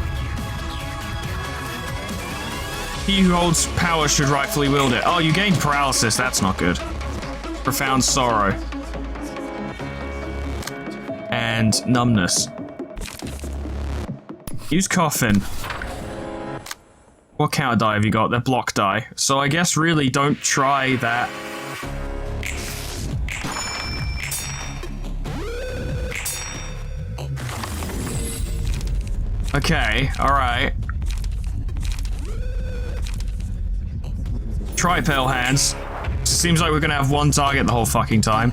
He who holds power should rightfully wield it. Oh, you gained paralysis. That's not good. Profound sorrow. And numbness. Use coffin. What counter die have you got? They're block die. So I guess really don't try that. Okay, alright. Try pale hands. Seems like we're gonna have 1 target the whole fucking time.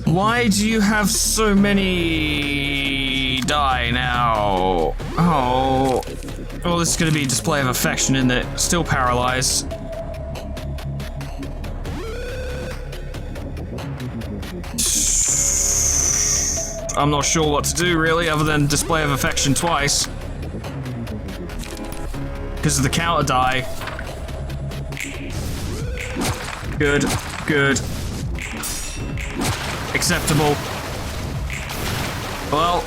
Why do you have so many die now? Oh. Well, this is gonna be a display of affection, isn't it? Still paralyzed. I'm not sure what to do, really, other than display of affection twice. Because of the counter die. Good, good. Acceptable. Well,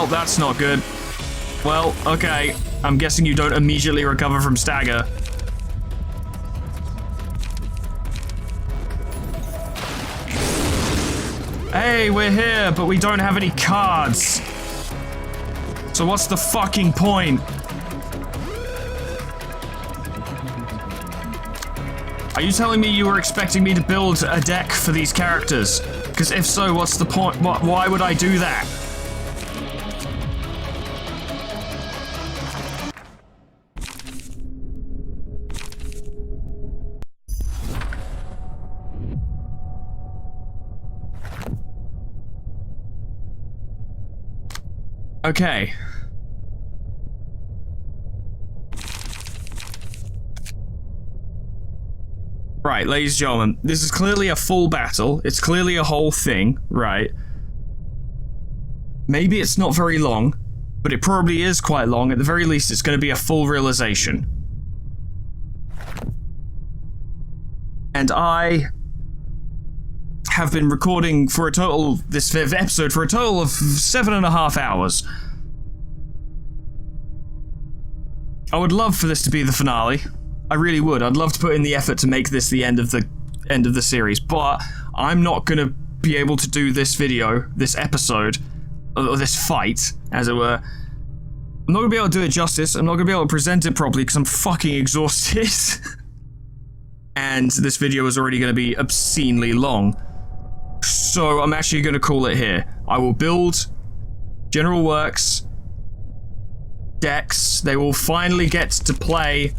that's not good. Well, okay. I'm guessing you don't immediately recover from stagger. Hey, we're here, but we don't have any cards. So what's the fucking point? Are you telling me you were expecting me to build a deck for these characters? Because if so, what's the point? Why would I do that? Okay. Right, ladies and gentlemen, this is clearly a full battle. It's clearly a whole thing, right? Maybe it's not very long, but it probably is quite long. At the very least, it's going to be a full realization. And I have been recording for a total, this episode, for a total of 7.5 hours. I would love for this to be the finale. I really would. I'd love to put in the effort to make this the end of the series, but I'm not gonna be able to do this video, this episode, or this fight, as it were. I'm not gonna be able to do it justice. I'm not gonna be able to present it properly because I'm fucking exhausted. And this video is already gonna be obscenely long. So I'm actually gonna call it here. I will build General Works decks. They will finally get to play.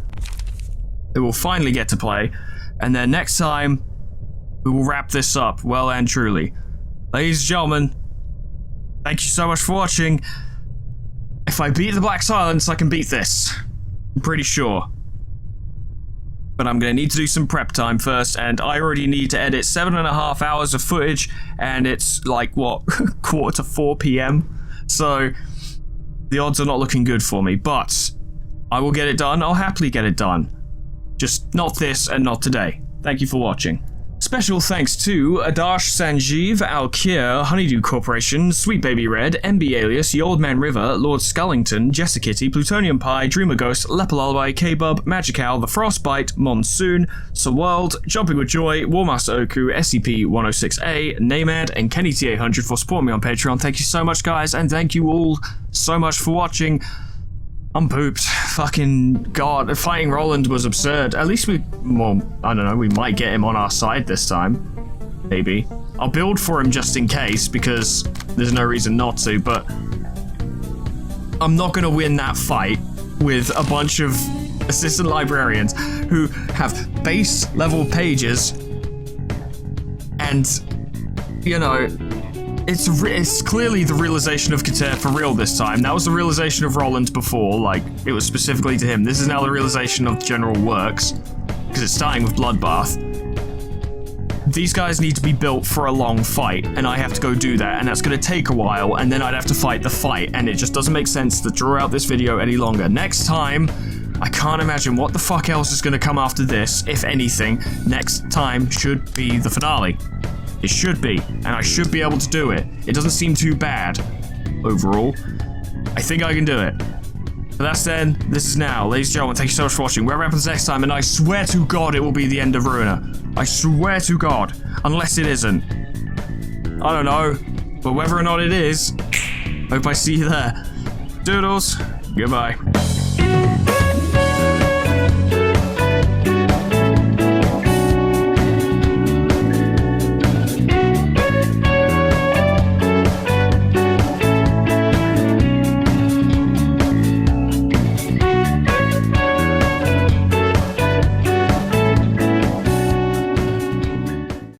And then next time, we will wrap this up well and truly. Ladies and gentlemen, thank you so much for watching. If I beat the Black Silence, I can beat this. I'm pretty sure. But I'm gonna need to do some prep time first, and I already need to edit 7.5 hours of footage, and it's like, what, 3:45 p.m? So, the odds are not looking good for me, but I will get it done. I'll happily get it done. Just not this and not today. Thank you for watching. Special thanks to Adash Sanjeev, Alkir, Honeydew Corporation, Sweet Baby Red, MB Alias, Ye Old Man River, Lord Scullington, Jessa Kitty, Plutonium Pie, Dreamer Ghost, Lepalalabai, K-Bub, Magical, The Frostbite, Monsoon, Sir World, Jumping with Joy, Warmaster Oku, SCP-106A, Namad, and Kenny T800 for supporting me on Patreon. Thank you so much, guys, and thank you all so much for watching. I'm pooped. Fucking God, fighting Roland was absurd. At least well, I don't know, we might get him on our side this time. Maybe. I'll build for him just in case, because there's no reason not to, but I'm not gonna win that fight with a bunch of assistant librarians who have base level pages and, you know, it's clearly the realization of Kater for real this time. That was the realization of Roland before, like, it was specifically to him. This is now the realization of General Works, because it's starting with Bloodbath. These guys need to be built for a long fight, and I have to go do that, and that's going to take a while, and then I'd have to fight the fight, and it just doesn't make sense to draw out this video any longer. Next time, I can't imagine what the fuck else is going to come after this, if anything. Next time should be the finale. It should be, and I should be able to do it. It doesn't seem too bad, overall. I think I can do it. But that's then, this is now. Ladies and gentlemen, thank you so much for watching. We'll wrap up next time, and I swear to God it will be the end of Ruina. I swear to God. Unless it isn't. I don't know. But whether or not it is, hope I see you there. Doodles. Goodbye.